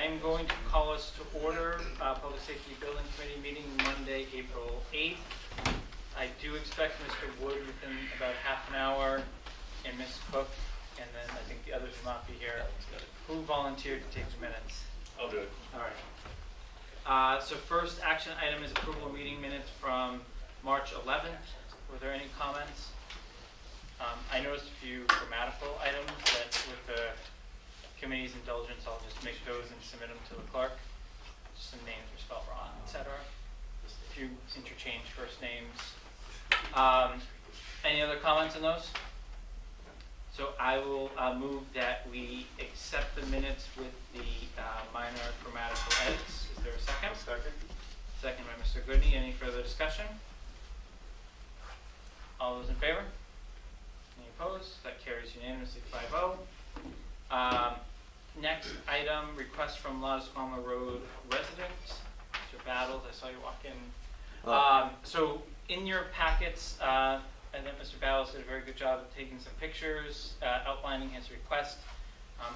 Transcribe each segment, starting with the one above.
am going to call us to order, Public Safety Building Committee meeting Monday, April 8th. I do expect Mr. Wood within about half an hour, and Ms. Cook, and then I think the others will not be here. Who volunteered to take the minutes? I'll do it. All right. So first action item is approval of meeting minutes from March 11th. Were there any comments? I noticed a few grammatical items that with the committee's indulgence, I'll just make those and submit them to the clerk. Some names were spelled wrong, etc. Just a few interchanged first names. Any other comments on those? So I will move that we accept the minutes with the minor grammatical edits. Is there a second? Second. Second by Mr. Goodney. Any further discussion? All those in favor? Any opposed? That carries unanimously 5-0. Next item, request from Ladiscama Road residents. Mr. Battles, I saw you walk in. So in your packets, I think Mr. Battles did a very good job of taking some pictures, outlining his request.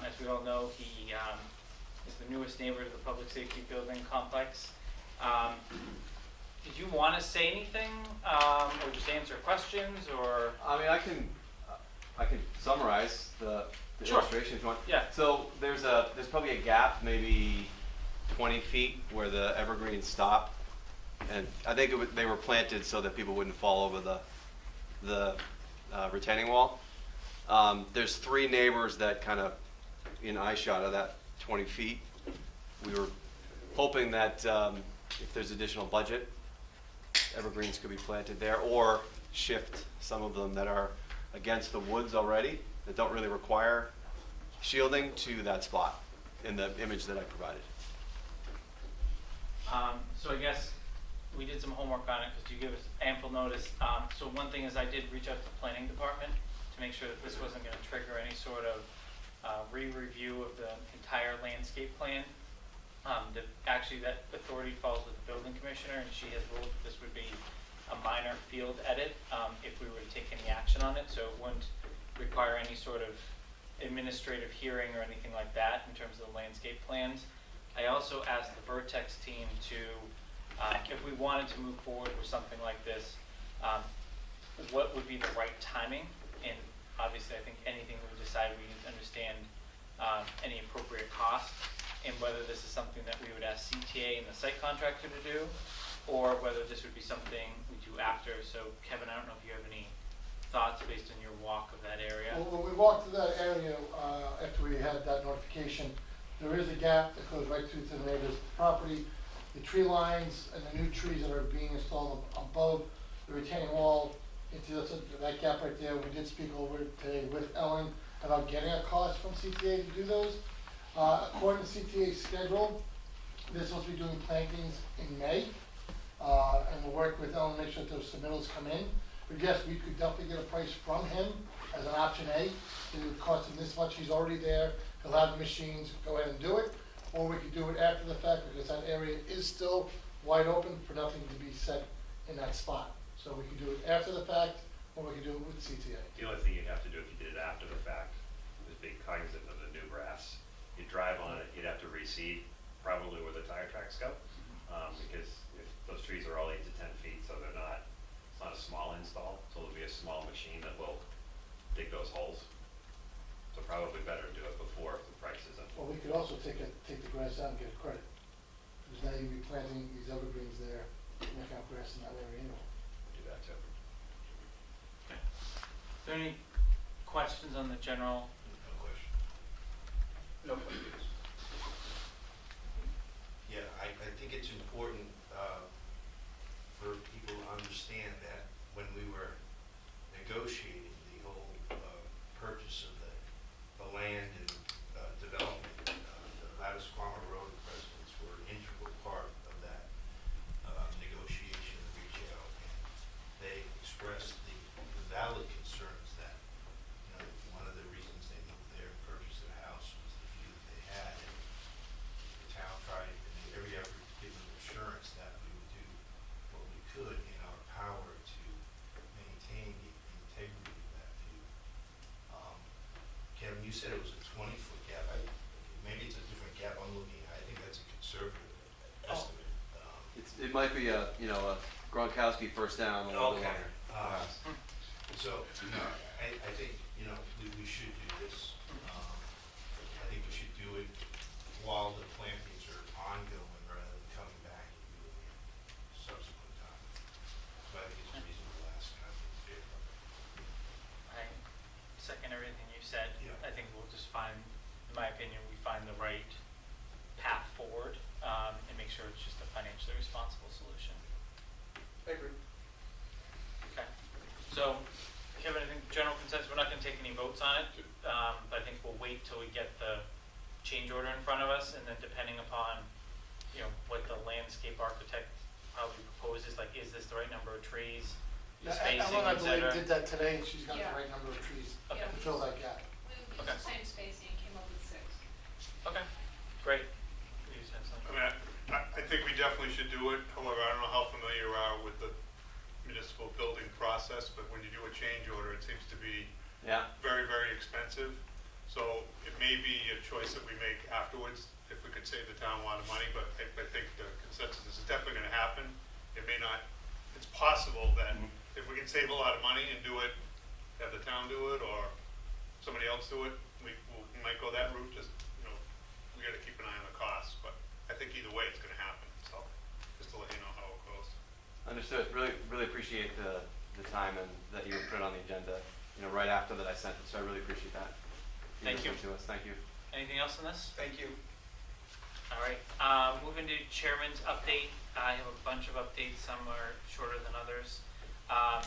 As we all know, he is the newest neighbor to the Public Safety Building Complex. Did you want to say anything, or just answer questions, or? I mean, I can summarize the Sure. illustration if you want. Yeah. So there's probably a gap, maybe 20 feet, where the evergreens stop, and I think they were planted so that people wouldn't fall over the retaining wall. There's 3 neighbors that kind of in eye shot of that 20 feet. We were hoping that if there's additional budget, evergreens could be planted there, or shift some of them that are against the woods already, that don't really require shielding, to that spot in the image that I provided. So I guess we did some homework on it because you gave us ample notice. So one thing is I did reach out to the planning department to make sure that this wasn't going to trigger any sort of re-review of the entire landscape plan. Actually, that authority falls with the building commissioner, and she has ruled that this would be a minor field edit if we were to take any action on it. So it wouldn't require any sort of administrative hearing or anything like that in terms of the landscape plans. I also asked the Vertex team to, if we wanted to move forward with something like this, what would be the right timing? And obviously, I think anything we decide, we need to understand any appropriate cost, and whether this is something that we would ask CTA and the site contractor to do, or whether this would be something we do after. So Kevin, I don't know if you have any thoughts based on your walk of that area. Well, when we walked through that area, after we had that notification, there is a gap that goes right through to the neighbor's property. The tree lines and the new trees that are being installed above the retaining wall into that gap right there. We did speak over it today with Ellen about getting a cost from CTA to do those. According to CTA's schedule, they're supposed to be doing plantings in May, and we'll work with Ellen to make sure that those submittals come in. But yes, we could definitely get a price from him as an option A. It would cost him this much, he's already there, he'll have the machines, go ahead and do it. Or we could do it after the fact, because that area is still wide open for nothing to be set in that spot. So we could do it after the fact, or we could do it with CTA. The only thing you'd have to do if you did it after the fact is be cognizant of the new grass. You'd drive on it, you'd have to reseed, probably where the tire tracks go, because if those trees are all 8 to 10 feet, so it's not a small install, so there'll be a small machine that will dig those holes. So probably better to do it before the price isn't. Well, we could also take the grass out and get a credit. Because now you'd be planting these evergreens there, make out grass in that area anyway. Do that too. Okay. Is there any questions on the general? No question. No questions. Yeah, I think it's important for people to understand that when we were negotiating the whole purchase of the land and development, the Ladiscama Road residents were an integral part of that negotiation and retail. And they expressed the valid concerns that, one of the reasons they moved there and purchased their house was the view that they It might be a, you know, a Gronkowski first down a little bit Okay. longer. perhaps. So, I think, we should do this. I think we should do it while the plantings are ongoing rather than coming back and doing it subsequent time. So I think it's reasonable to ask, I'm in favor of it. I second everything you said. Yeah. I think we'll just find, in my opinion, we find the right path forward, and make sure it's just a financially responsible solution. I agree. Okay, so, Kevin, I think general consensus, we're not gonna take any votes on it, but I think we'll wait till we get the change order in front of us, and then depending upon, what the landscape architect probably proposes, like, is this the right number of trees? The spacing, Ellen, I et believe, cetera. did that today, and she's got the Yeah. right number of trees Okay. to fill that gap. We used Okay. the same spacing, came up with 6. Okay, great. You said something. I mean, I think we definitely should do it. However, I don't know how familiar you are with the municipal building process, but when you do a change order, it seems to be Yeah, very, very expensive. So it may be a choice that we make afterwards if we could save the town a lot of money, but I think the consensus is it's definitely gonna happen. It may not, it's possible that if we can save a lot of money and do it, have the town do it, or somebody else do it, we might go that route, just, we gotta keep an eye on the costs, but I think either way, it's gonna happen, so, just to let you know how it goes. understood. Really appreciate the time and that you would put it on the agenda, right after that I sent it, so I really appreciate that. Thank you. listened To us, thank you. Anything else on this? Thank you. All right, moving to chairman's update. I have a bunch of updates, some are shorter than others. I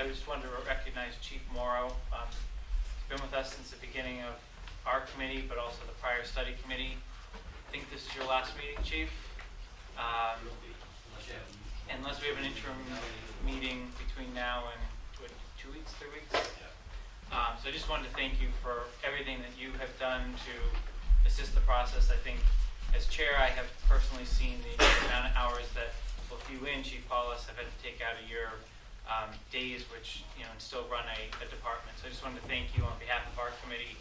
just wanted to recognize Chief Morrow. He's been with us since the beginning of our committee, but also the prior study committee. I think this is your last meeting, Chief. Unless we have an interim meeting between now and, 2 weeks, 3 weeks? So I just wanted to thank you for everything that you have done to assist the process. I think as chair, I have personally seen the amount of hours that both you and Chief Paulus have had to take out of your days, which, and still run a department. So I just wanted to thank you on behalf of our committee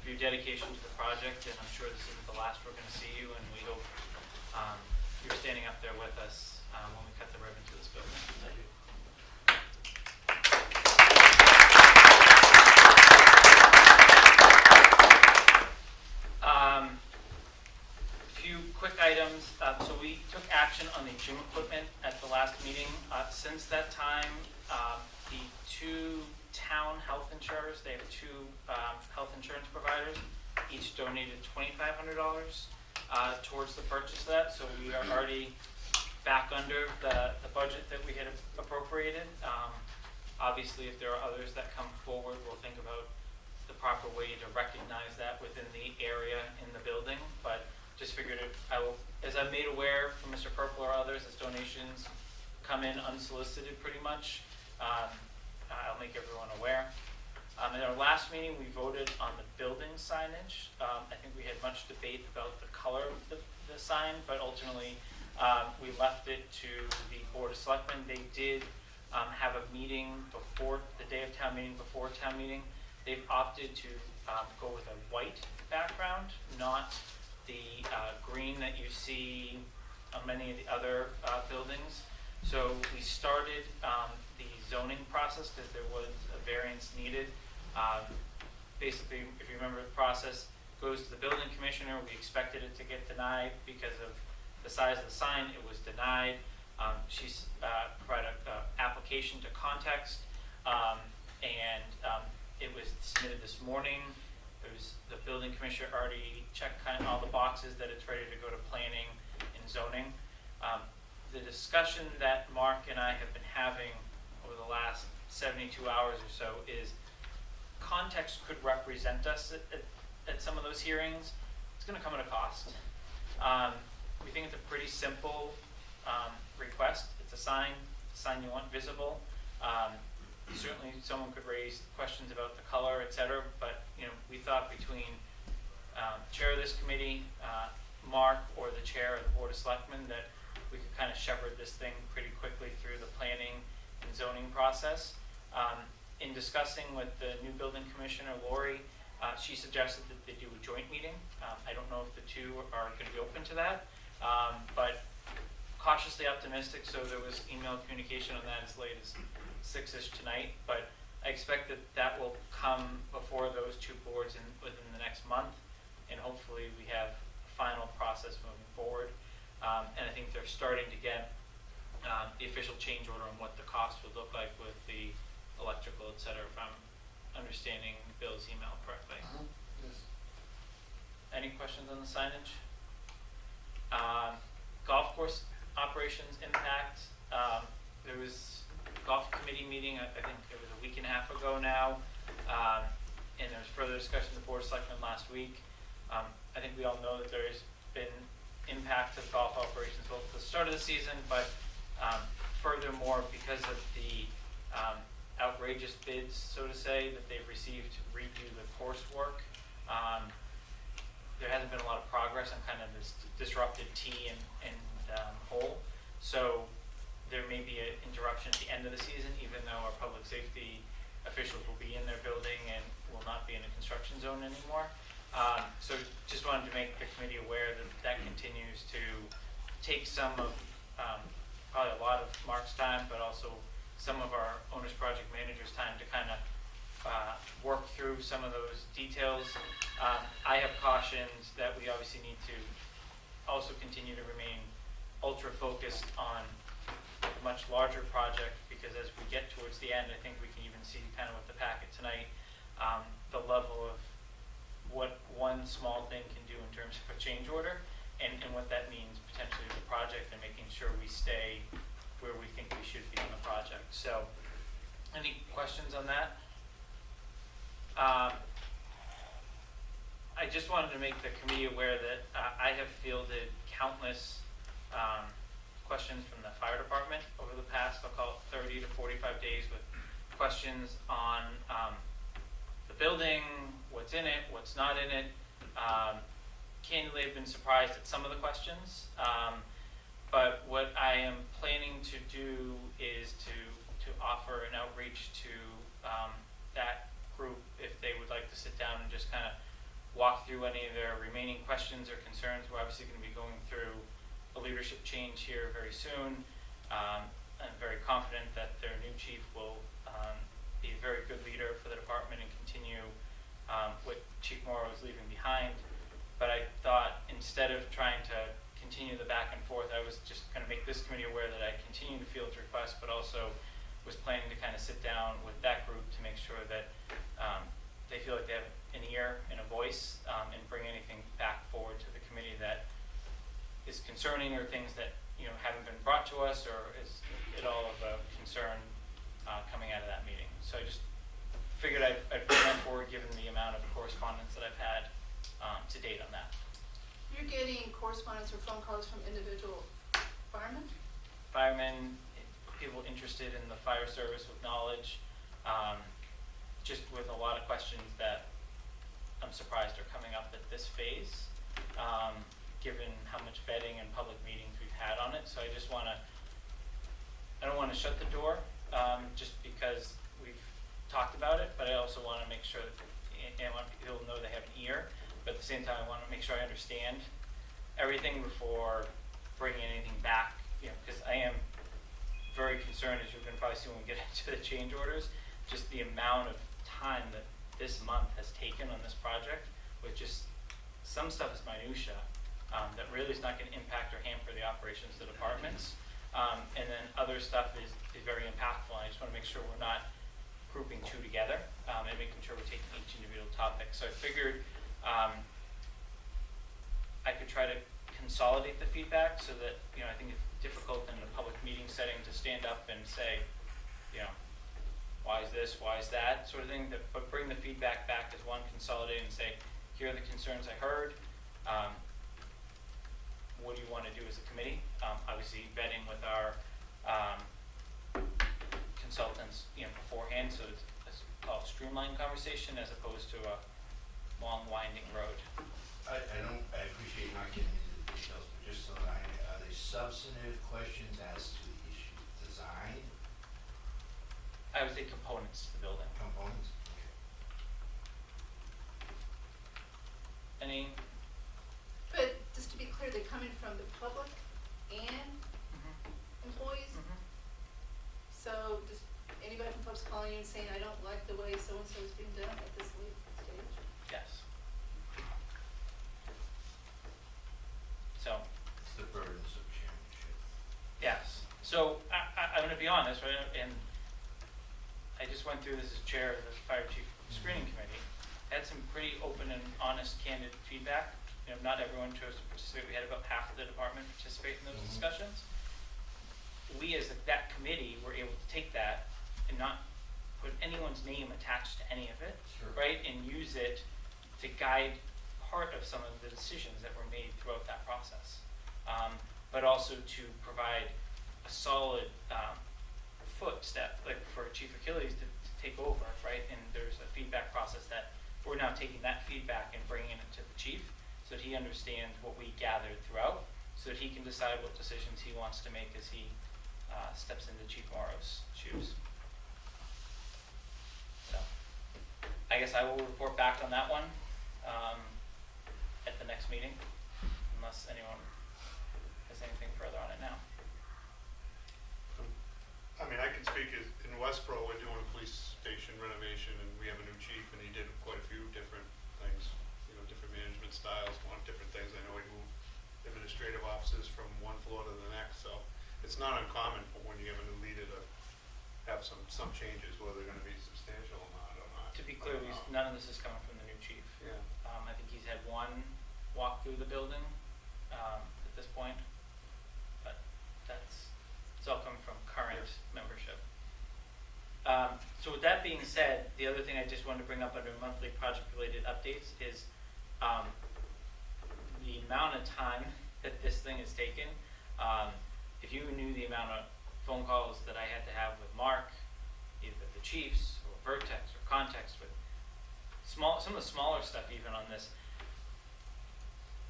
for your dedication to the project, and I'm sure this isn't the last we're gonna see you, and we hope you're standing up there with us when we cut the ribbon to this building. Thank you. Few quick items. So we took action on the gym equipment at the last meeting. Since that time, the 2 town health insurers, they have 2 health insurance providers, each donated $2,500 towards the purchase of that. So we are already back under the budget that we had appropriated. Obviously, if there are others that come forward, we'll think about the proper way to recognize that within the area in the building. But just figured I will, as I'm made aware from Mr. Purple or others, as donations come in unsolicited pretty much, I'll make everyone aware. At our last meeting, we voted on the building signage. I think we had much debate about the color of the sign, but ultimately we left it to the Board of Selectmen. They did have a meeting before, the day of town meeting, before town meeting. They've opted to go with a white background, not the green that you see on many of the other buildings. So we started the zoning process because there was a variance needed. Basically, if you remember the process, goes to the building commissioner. We expected it to get denied because of the size of the sign. It was denied. She's provided an application to Context, and it was submitted this morning. The building commissioner already checked kind of all the boxes that it's ready to go to planning and zoning. The discussion that Mark and I have been having over the last 72 hours or so is Context could represent us at some of those hearings. It's going to come at a cost. We think it's a pretty simple request. It's a sign you want visible. Certainly someone could raise questions about the color, et cetera, but we thought between chair of this committee, Mark, or the chair of the Board of Selectmen, that we could kind of shepherd this thing pretty quickly through the planning and zoning process. In discussing with the new building commissioner, Lori, she suggested that they do a joint meeting. I don't know if the two are going to be open to that, but cautiously optimistic, so there was email communication on that as late as 6-ish tonight, but I expect that that will come before those two boards within the next month, and hopefully we have a final process moving forward. And I think they're starting to get the official change order on what the cost would look like with the electrical, et cetera, if I'm understanding Bill's email correctly. Yes. Any questions on the signage? Golf course operations impact, there was a golf committee meeting, I think it was a week and a half ago now, and there was further discussion with the Board of Selectmen last week. I think we all know that there has been impact to golf operations both at the start of the season, but furthermore, because of the outrageous bids, so to say, that they've received to redo the coursework, there hasn't been a lot of progress on kind of this disrupted tee and hole. So there may be an interruption at the end of the season, even though our public safety officials will be in their building and will not be in a construction zone anymore. So just wanted to make the committee aware that that continues to take some of, probably a lot of Mark's time, but also some of our owner's project manager's time to kind of work through some of those details. I have cautioned that we obviously need to also continue to remain ultra focused on a much larger project, because as we get towards the end, I think we can even see kind of with the packet tonight, the level of what one small thing can do in terms of a change order, and what that means potentially to the project, and making sure we stay where we think we should be on the project. So, any questions on that? I just wanted to make the committee aware that I have fielded countless questions from the fire department over the past, I'll call it 30 to 45 days, with questions on the building, what's in it, what's not in it. Candidly, I've been surprised at some of the questions, but what I am planning to do is to offer an outreach to that group if they would like to sit down and just kind of walk through any of their remaining questions or concerns. We're obviously going to be going through a leadership change here very soon. I'm very confident that their new chief will be a very good leader for the department and continue what Chief Morrow is leaving behind. But I thought, instead of trying to continue the back and forth, I was just going to make this committee aware that I continue to field requests, but also was planning to kind of sit down with that group to make sure that they feel like they have an ear and a voice, and bring anything back forward to the committee that is concerning, or things that haven't been brought to us, or is at all of a concern coming out of that meeting. So I just figured I'd bring that forward, given the amount of correspondence that I've had to date on that. You're getting correspondence or phone calls from individual firemen? Firemen, people interested in the fire service with knowledge, just with a lot of questions that I'm surprised are coming up at this phase, given how much vetting and public meetings we've had on it. So I just I don't want to shut the door, just because we've talked about it, but I also want to make sure that, and I want people to know they have an ear, but at the same time I want to make sure I understand everything before bringing anything back, because I am very concerned, as you're going to probably see when we get into the change orders, just the amount of time that this month has taken on this project, with just some stuff is minutia, that really is not going to impact or hamper the operations of the departments, and then other stuff is very impactful, and I just want to make sure we're not grouping two together, and making sure we're taking each individual topic. So I figured I could try to consolidate the feedback, so that I think it's difficult in a public meeting setting to stand up and say, why is this, why is that, sort of thing, but bring the feedback back as one, consolidate, and say, here are the concerns I heard, what do you want to do as a committee? Obviously vetting with our consultants beforehand, so it's a streamlined conversation as opposed to a long winding road. I appreciate not getting into the details, but just so that are they substantive questions as to the issue design, I would say components to the building. components? Any? But just to be clear, they're coming from the public and so it's being done at this late stage. Yes. So, It's the burdens of chairmanship. yes, so I'm gonna be honest, right, and I just went through this as chair of the fire chief screening committee. Had some pretty open and honest, candid feedback. You know, not everyone chose to participate. We had about half of the department participate in those discussions. We, as that committee, were able to take that and not put anyone's name attached to any of it, Sure. right? And use it to guide part of some of the decisions that were made throughout that process. But also to provide a solid footstep, like for Chief Achilles to take over, right? And there's a feedback process that we're now taking that feedback and bringing it to the chief so that he understands what we gathered throughout, so that he can decide what decisions he wants to make as he steps into Chief Morrow's shoes. So, I guess I will report back on that one at the next meeting, unless anyone has anything further on it now. I mean, I can speak as, in Westboro, we're doing a police station renovation, and we have a new chief, and he did quite a few different things, you know, different management styles, want different things. I know he moved administrative offices from one floor to the next, so it's not uncommon for when you have a new leader to have some changes, whether they're gonna be substantial or not, To be clear, none of this is coming from the new chief. Yeah. I think he's had one walk through the building at this point, but it's all coming from current membership. So with that being said, the other thing I just wanted to bring up under monthly project-related updates is the amount of time that this thing has taken. If you knew the amount of phone calls that I had to have with Mark, either the chiefs or Vertex or Context with some of the smaller stuff even on this,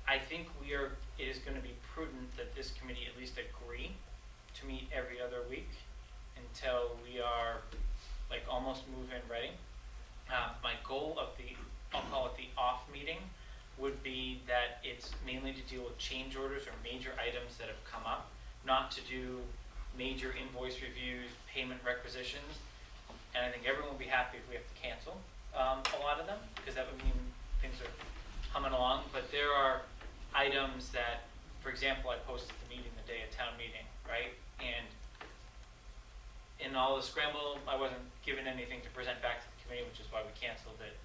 I think it is gonna be prudent that this committee at least agree to meet every other week until we are like almost move-in ready. My goal of I'll call it the off meeting, would be that it's mainly to deal with change orders or major items that have come up, not to do major invoice reviews, payment requisitions. And I think everyone will be happy if we have to cancel a lot of them, because that would mean things are humming along. But there are items that, for example, I posted the meeting the day of town meeting, right? And in all the scramble, I wasn't given anything to present back to the committee, which is why we canceled it.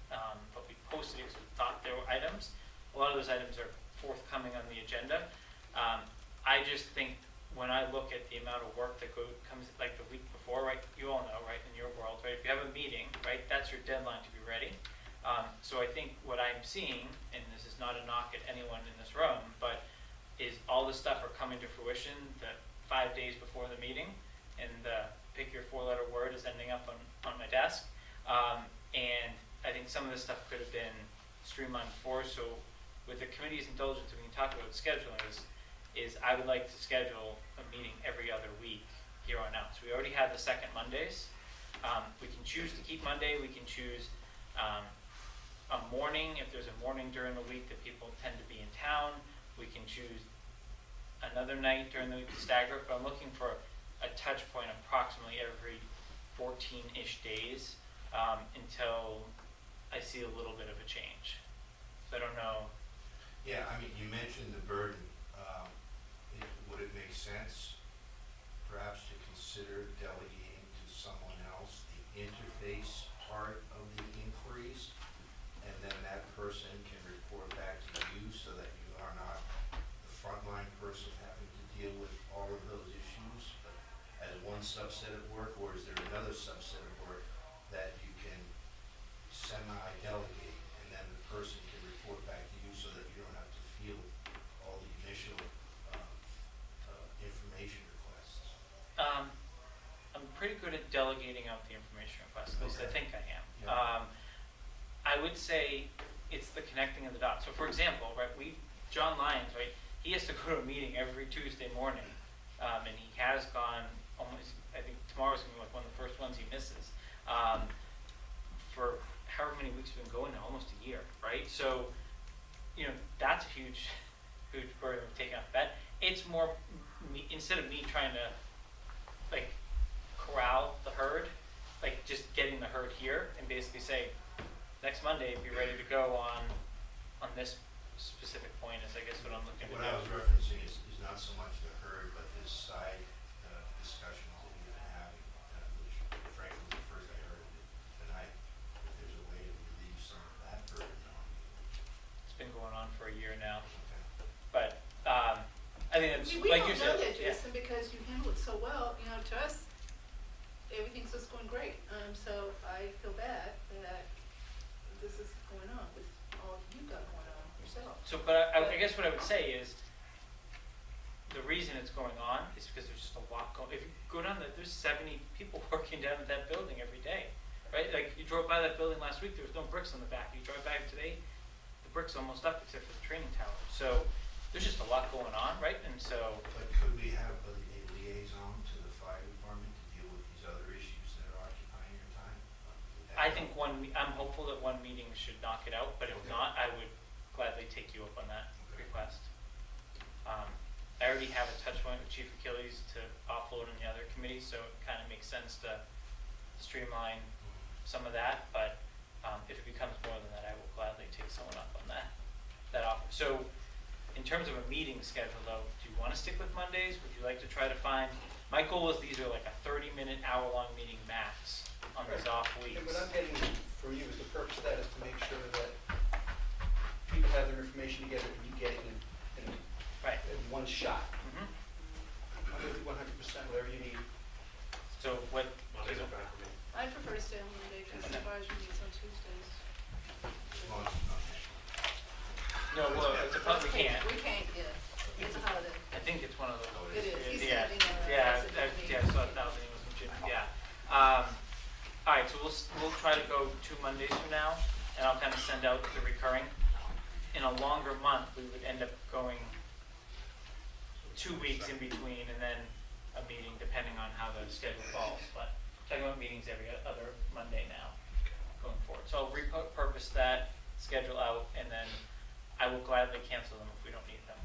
But we posted it because we thought there were items. A lot of those items are forthcoming on the agenda. I just think when I look at the amount of work that comes like the week before, right? You all know, right, in your world, right? If you have a meeting, right, that's your deadline to be ready. So I think what I'm seeing, and this is not a knock at anyone in this room, but is all this stuff are coming to fruition the 5 days before the meeting, and pick your 4-letter word is ending up on my desk. And I think some of this stuff could have been streamlined before. So with the committee's indulgence, we can talk about scheduling is I would like to schedule a meeting every other week here on out. So we already have the second Mondays. We can choose to keep Monday. We can choose a morning, if there's a morning during the week that people tend to be in town. We can choose another night during the week to stagger it, but I'm looking for a touch point approximately every 14-ish days until I see a little bit of a change. So I don't know. Yeah, I mean, you mentioned the burden. Would it make sense perhaps to consider delegating to someone else the interface part of the inquiries? And then that person can report back to you so that you are not the frontline person having to deal with all of those issues, but as one subset of work, or is there another subset of work that you can semi-delegate and then the person can report back to you so that you don't have to field all the initial information requests? I'm pretty good at delegating out the information requests, at least I Okay. think I am. Yeah. I would say it's the connecting of the dots. So for example, right, John Lyons, right, he has to go to a meeting every Tuesday morning, and he has gone almost, I think tomorrow's gonna be like one of the first ones he misses, for however many weeks we've been going now, almost a year, right? So, you know, that's a huge burden of taking off that. It's more, instead of me trying to, like, corral the herd, like, just getting the herd here and being basically say, next Monday, be ready to go on this specific point is, I guess, what I'm looking to do. What I was referencing is not so much the herd, but this side discussions that we've been having, which frankly, the first I heard it tonight, if there's a way to relieve some of that burden on It's been going on for a year now, you. but, I think it's, We like don't you know said, that, yeah. Jason, because you handle it so well, you know, to us, everything's just going great. So I feel bad that this is going on with all you got going on yourself. So, but I guess what I would say is, the reason it's going on is because there's just a lot going, if you go down there, there's 70 people working down at that building every day, right? Like, you drove by that building last week, there was no bricks on the back. You drive by today, the brick's almost up except for the training tower. So, there's just a lot going on, right? And so, But could we have a liaison to the fire department to deal with these other issues that are occupying your time? Would that I help? think I'm hopeful that one meeting should knock it out, but if Okay. not, I would gladly take you up on that Okay. request. I already have a touch point with Chief Achilles to offload on the other committee, so it kind of makes sense to streamline some of that, but if it becomes more than that, I will gladly take someone up on that offer. So, in terms of a meeting schedule though, do you want to stick with Mondays? Would you like to try to find, my goal is these are like a 30-minute, hour-long meeting max on these off weeks. And what I'm getting from you is the purpose of that is to make sure that people have their information together and you get it in Right. one shot. Mhm. I'm with you 100%, whatever you need. So what, Mondays are fine for me. I prefer to stay on Monday because the advisory meets on Tuesdays. As long as it's not- no, well, it's a we can't. We can't, yeah. It's a holiday. I think it's one of those. Oh, It is. He's Yeah, sending a yeah, message to me. yeah, I saw that was from Jim, yeah. All right, so we'll try to go 2 Mondays from now, and I'll kind of send out the recurring. In a longer month, we would end up going 2 weeks in between, and then a meeting, depending on how the schedule falls. But talking about meetings every other Monday now, going forward. So I'll repurpose that schedule out, and then I will gladly cancel them if we don't need them.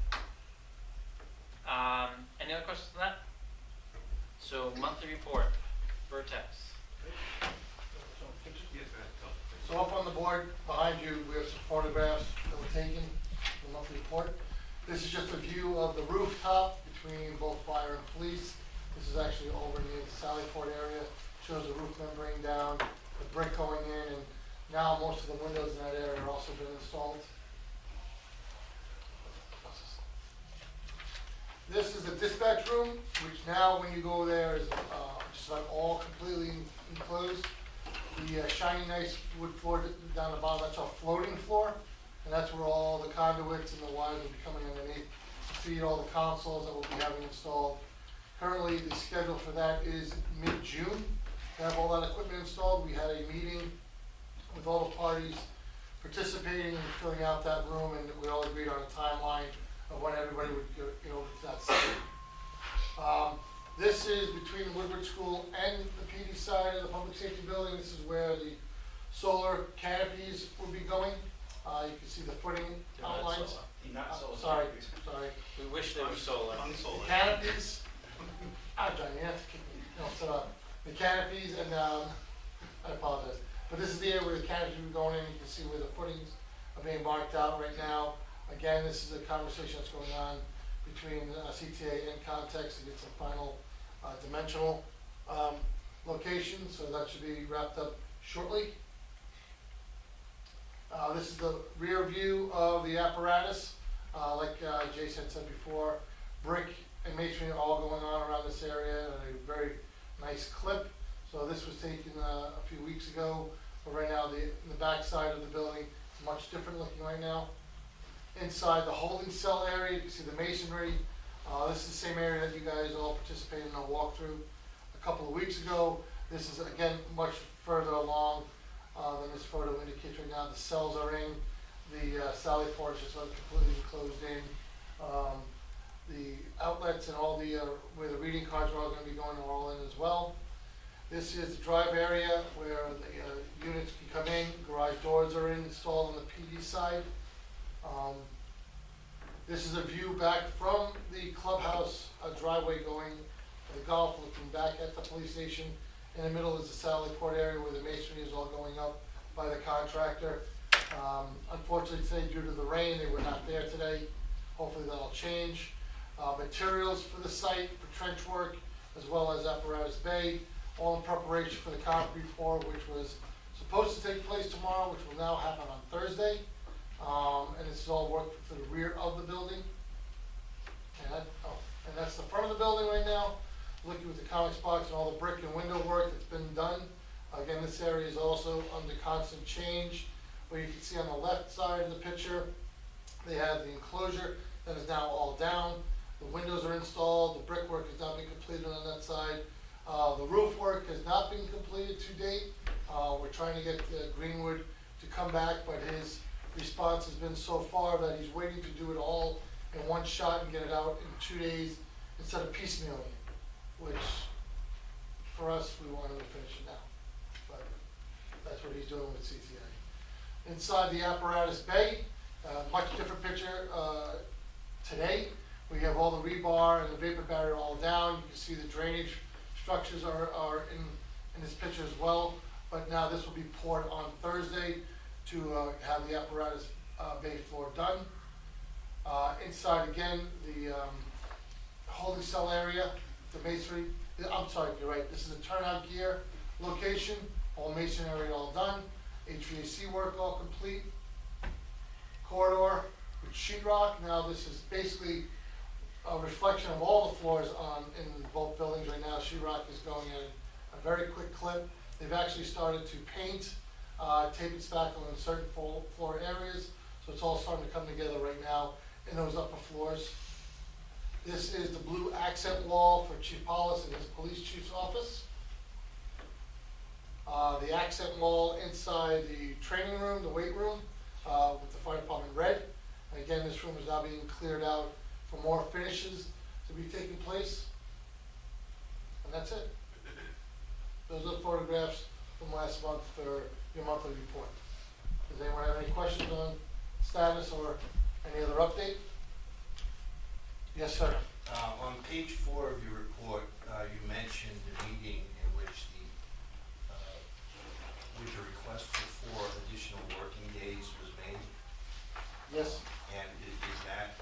Any other questions on that? So monthly report, Vertex. So up on the board behind you, we have some photographs that were taken in the monthly report. This is just a view of the rooftop between both fire and police. This is actually over near the Sallyport area. Shows the roof membrane down, the brick going in, and now most of the windows in that area are also been installed. This is the dispatch room, which now when you go there is just about all completely enclosed. The shiny nice wood floor down the bottom, that's our floating floor, and that's where all the conduits and the wires will be coming underneath to feed all the consoles that we'll be having installed. Currently, the schedule for that is mid-June to have all that equipment installed. We had a meeting with all the parties participating and filling out that room, and we all agreed on a timeline of when everybody would get over to that site. This is between the Woodward School and the PD side of the public safety building. This is where the solar canopies will be going. You can see the footing They're not outlines. solar. Not so. Sorry. We wish they were solar. The canopies, John, you have to kick me, no, so, the canopies and, I apologize. But this is the area where the canopies will be going in, you can see where the footings are being marked out right now. Again, this is a conversation that's going on between CTA and Context to get some final dimensional locations, so that should be wrapped up shortly. This is the rear view of the apparatus. Like Jason said before, brick and masonry are all going on around this area at a very nice clip. So this was taken a few weeks ago, but right now the back side of the building is much different looking right now. Inside the holding cell area, you can see the masonry. This is the same area that you guys all participated in a walkthrough a couple of weeks ago. This is again much further along than this photo indicates right now. The cells are in, the Sally porch is completely closed in. The outlets and all the where the reading cards are all going to be going are all in as well. This is the drive area where the units can come in. Garage doors are installed on the PD side. This is a view back from the clubhouse driveway going to the golf, looking back at the police station In the middle is the Sally Port area where the masonry is all going up by the contractor. Unfortunately today, due to the rain, they were not there today. Hopefully that'll change. Materials for the site, for trench work, as well as Apparatus Bay, all in preparation for the concrete pour, which was supposed to take place tomorrow, which will now happen on Thursday. And this is all work for the rear of the building. And that's the front of the building right now. Looking with the comics box and all the brick and window work that's been done. Again, this area is also under constant change. Where you can see on the left side of the picture, they have the enclosure that is now all down. The windows are installed, the brickwork has not been completed on that side. The roof work has not been completed to date. We're trying to get Greenwood to come back, but his response has been so far that he's waiting to do it all in one shot and get it out in 2 days instead of piecemealing it, which for us, we wanted to finish it now. But that's what he's doing with CTA. Inside the Apparatus Bay, much different picture today. We have all the rebar and the vapor barrier all down. You can see the drainage structures are in this picture as well. But now this will be poured on Thursday to have the Apparatus Bay floor done. Inside again, the holding cell area, the masonry, I'm sorry, you're right, this is a turnout gear location, all mason area all done, HVAC work all complete, corridor with sheetrock. Now this is basically a reflection of all the floors in both buildings right now. Sheetrock is going at a very quick clip. They've actually started to paint, tape and spackle in certain floor areas, so it's all starting to come together right now in those upper floors. This is the blue accent wall for Chief Paulus and his police chief's office. The accent wall inside the training room, the weight room, with the fire department red. And again, this room is now being cleared out for more finishes to be taking place. And that's it. Those are the photographs from last month for your monthly report. Does anyone have any questions on status or any other update? Yes, sir. On page 4 of your report, you mentioned the meeting in which a request for 4 additional working days was made. Yes. And is that,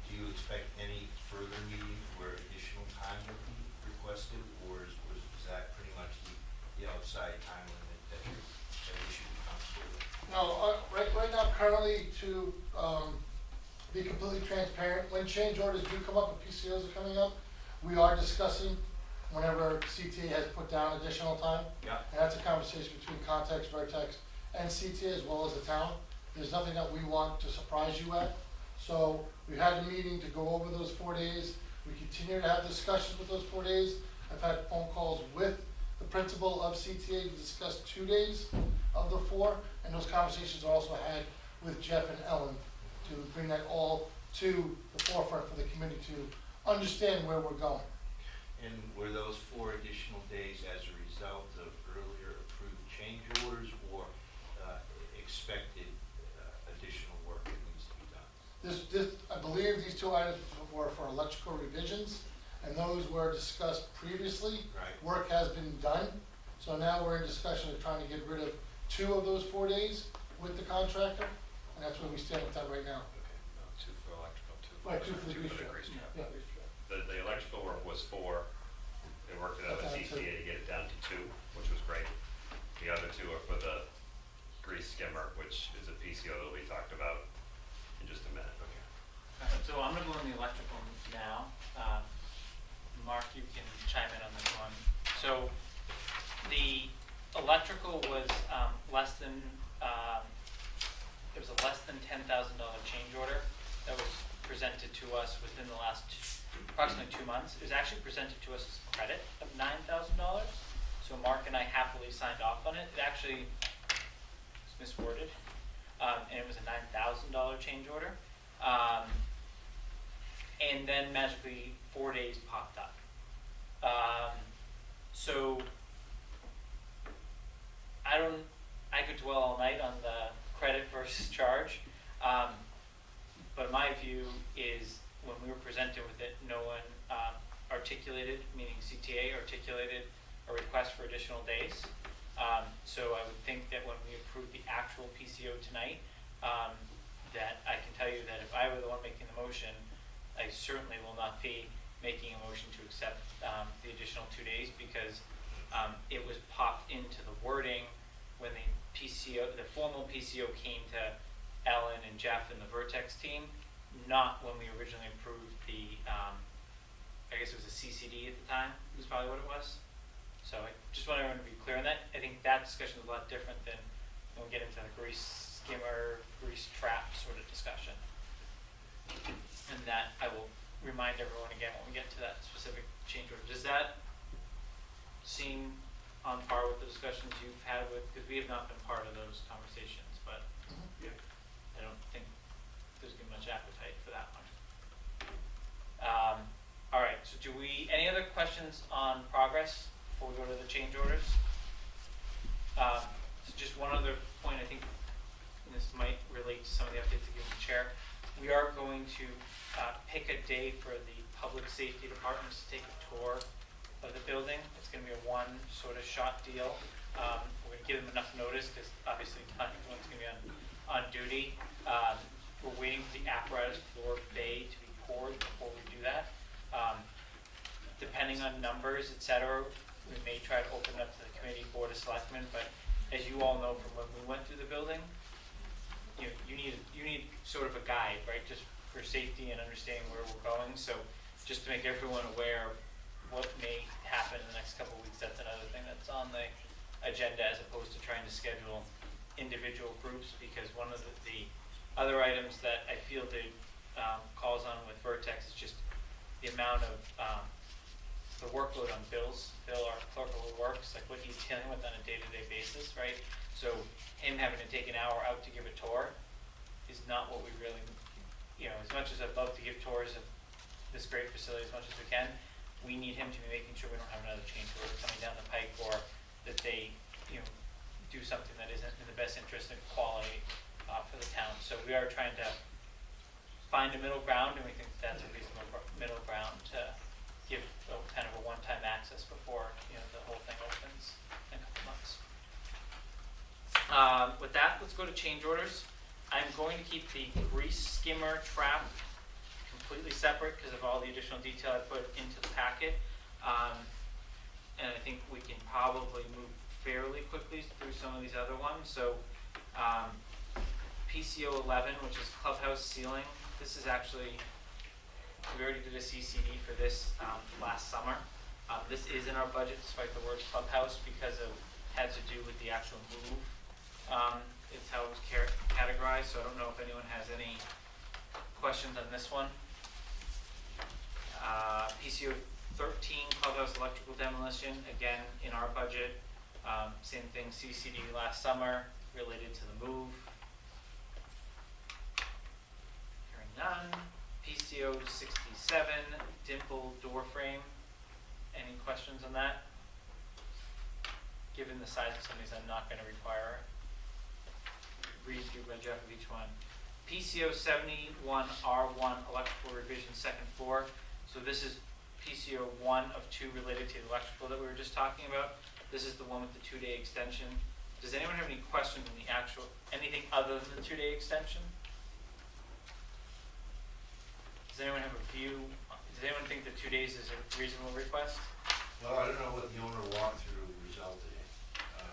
do you expect any further meetings where additional time would be requested, or is that pretty much the outside time limit that you should be comfortable with? No, right now, currently, to be completely transparent, when change orders do come up and PCOs are coming up, we are discussing whenever CTA has put down additional time. Yeah. And that's a conversation between Context, Vertex, and CTA as well as the town. There's nothing that we want to surprise you at. So we had a meeting to go over those 4 days. We continue to have discussions with those 4 days. I've had phone calls with the principal of CTA to discuss 2 days of the 4, and those conversations are also had with Jeff and Ellen to bring that all to the forefront for the committee to understand where we're going. And were those 4 additional days as a result of earlier approved change orders or expected additional work that needs to be done? I believe these 2 items were for electrical revisions, and those were discussed previously. Right. Work has been done, so now we're in discussion of trying to get rid of 2 of those 4 days with the contractor, and that's where we stand with that right now. Okay, 2 for electrical, 2 for. Right, 2 for the grease trap. grease trap. Yeah. The electrical work was 4. They worked it out with Okay, so- CTA to get it down to 2, which was great. The other 2 are for the grease skimmer, which is a PCO that we talked about in just a minute. Okay. So I'm gonna go on the electrical now. Mark, you can chime in on this one. So the electrical was less than, it was a less than $10,000 change order that was presented to us within the last approximately 2 months. It was actually presented to us as a credit of $9,000. So Mark and I happily signed off on it. It actually was misworded, and it was a $9,000 change order. And then magically 4 days popped up. So I could dwell all night on the credit versus charge. But my view is when we were presented with it, no one articulated, meaning CTA articulated a request for additional days. So I would think that when we approve the actual PCO tonight, that I can tell you that if I were the one making the motion, I certainly will not be making a motion to accept the additional 2 days, because it was popped into the wording when the PCO, the formal PCO came to Ellen and Jeff and the Vertex team, not when we originally approved the, I guess it was a CCD at the time, was probably what it was. So I just want everyone to be clear on that. I think that discussion is a lot different than when we get into the grease skimmer, grease trap sort of discussion. And that I will remind everyone again when we get to that specific change order. Does that seem on par with the discussions you've had with, because we have not been part of those conversations, but I don't think there's been much appetite for that one. All right, so any other questions on progress before we go to the change orders? So just one other point, I think, and this might relate to some of the updates that given the chair. We are going to pick a day for the public safety departments to take a tour of the building. It's going to be a one sort of shot deal. We're going to give them enough notice because obviously not everyone's going to be on duty. We're waiting for the apparatus floor bay to be poured before we do that. Depending on numbers, et cetera, we may try to open it up to the committee, board of selectmen, but as you all know from when we went through the building, you need sort of a guide, right, just for safety and understanding where we're going. So just to make everyone aware of what may happen in the next couple of weeks, that's another thing that's on the agenda, as opposed to trying to schedule individual groups, because one of the other items that I fielded calls on with Vertex is just the amount of the workload on Bill, our clerk of works, like what he's dealing with on a day-to-day basis, right? So him having to take an hour out to give a tour is not what we really, as much as I'd love to give tours of this great facility as much as we can, we need him to be making sure we don't have another change order coming down the pike, or that they, do something that isn't in the best interest and quality for the town. So we are trying to find a middle ground, and we think that's a reasonable middle ground to give kind of a one-time access before the whole thing opens in a couple months. With that, let's go to change orders. I'm going to keep the grease skimmer trap completely separate because of all the additional detail I put into the packet. And I think we can probably move fairly quickly through some of these other ones. So PCO 11, which is clubhouse ceiling. This is actually, we already did a CCD for this last summer. This is in our budget despite the word clubhouse because it had to do with the actual move. It's how it was categorized, so I don't know if anyone has any questions on this one. PCO 13, clubhouse electrical demolition, again in our budget. Same thing, CCD last summer related to the move. Hearing none. PCO 67, dimple door frame. Any questions on that? Given the size of some of these, I'm not going to require read through by Jeff of each one. PCO 71 R1 electrical revision second floor. So this is PCO 1 of 2 related to the electrical that we were just talking about. This is the one with the 2-day extension. Does anyone have any questions on the actual, anything other than the 2-day extension? Does anyone have a view? Does anyone think that 2 days is a reasonable request? Well, I don't know what the owner walkthrough resulted in,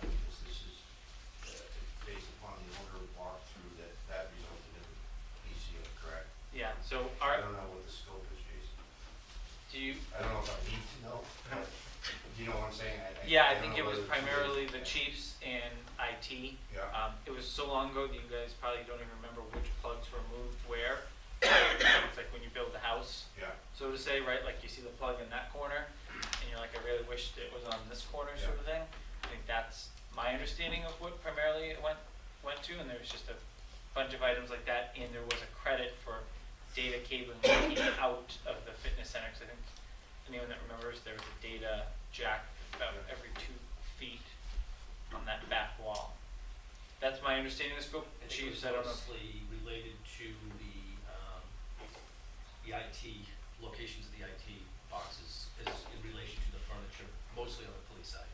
because this is based upon the owner walkthrough that resulted in PCO, correct? Yeah, so I don't know what the scope is, Jason. do you, I don't know if I need to know. Do you know what I'm saying? yeah, I don't think it know was whether primarily the chiefs and IT. Yeah. It was so long ago that you guys probably don't even remember which plugs were moved where. It's like when you build the house, Yeah, so to say, right? Like you see the plug in that corner, and you're like, I really wished it was on this corner, sort of thing. I think that's my understanding of what primarily it went to, and there was just a bunch of items like that, and there was a credit for data cabling leaking out of the fitness center. Because I think anyone that remembers, there was a data jack about every 2 feet on that back wall. That's my understanding of the scope. I think Chiefs, it I was don't know. mostly related to the IT, locations of the IT boxes is in relation to the furniture, mostly on the police side.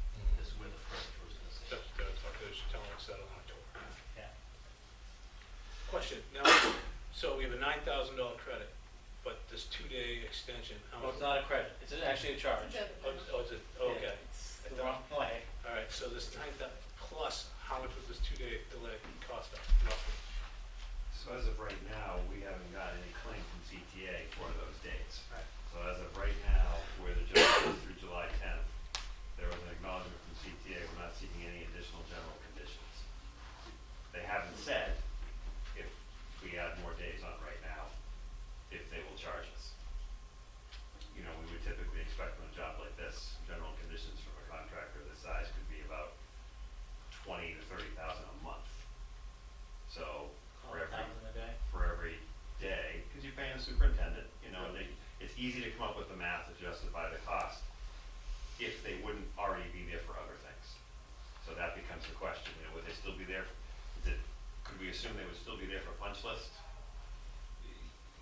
$9,000 credit, but this 2-day extension, how Well, much? it's not a credit, it's actually a charge. It's a debit. Oh, is it, okay. Yeah, It's the wrong way. All right, so this 9,000 plus, how much would this 2-day delay cost us roughly? So as of right now, we haven't got any claim from CTA for those dates. Right. So as of right now, where the judge is through July 10th, there was an acknowledgement from CTA, we're not seeking any additional general conditions. They haven't said if we add more days on right now, if they will charge us. You know, we would typically expect on a job like this, general conditions from a contractor this size could be about 20 to 30,000 a month. So for every, $100,000 a day. for every day, because you're paying the superintendent, you know, and it's easy to come up with the math to justify the cost if they wouldn't already be there for other things. So that becomes the question, you know, would they still be there? Could we assume they would still be there for punch list?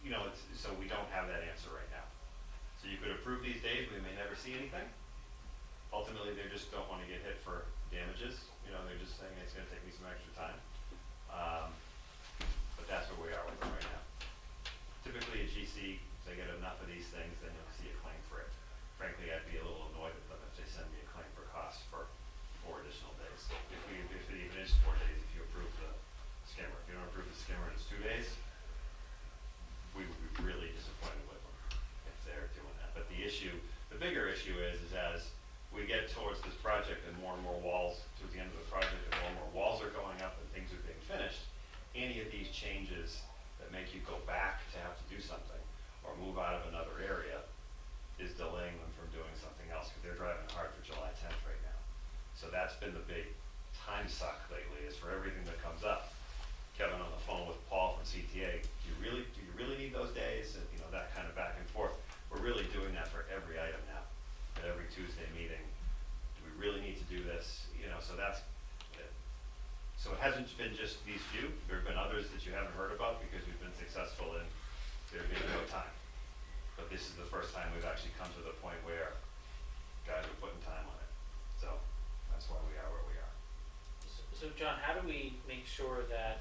You know, so we don't have that answer right now. So you could approve these days, we may never see anything. Ultimately, they just don't want to get hit for damages, you know, they're just saying it's gonna take me some extra time. But that's where we are with it right now. Typically at GC, if they get enough of these things, then you'll see a claim for it. Frankly, I'd be a little annoyed with them if they send me a claim for costs for 4 additional days. If it even is 4 days, if you approve the skimmer. If you don't approve the skimmer and it's 2 days, we would be really disappointed with them if they're doing that. But the bigger issue is as we get towards this project and more walls, towards the end of the project, and more walls are going up and things are being finished, any of these changes that make you go back to have to do something or move out of another area is delaying them from doing something else because they're driving hard for July 10th right now. So that's been the big time suck lately, is for everything that comes up. Kevin on the phone with Paul from CTA, do you really need those days? And, you know, that kind of back and forth. We're really doing that for every item now, at every Tuesday meeting. Do we really need to do this? You know, so that's it. So it hasn't been just these few. There have been others that you haven't heard about because we've been successful in there being no time. But this is the first time we've actually come to the point where guys are putting time on it. So that's why we are where we are. So John, how do we make sure that,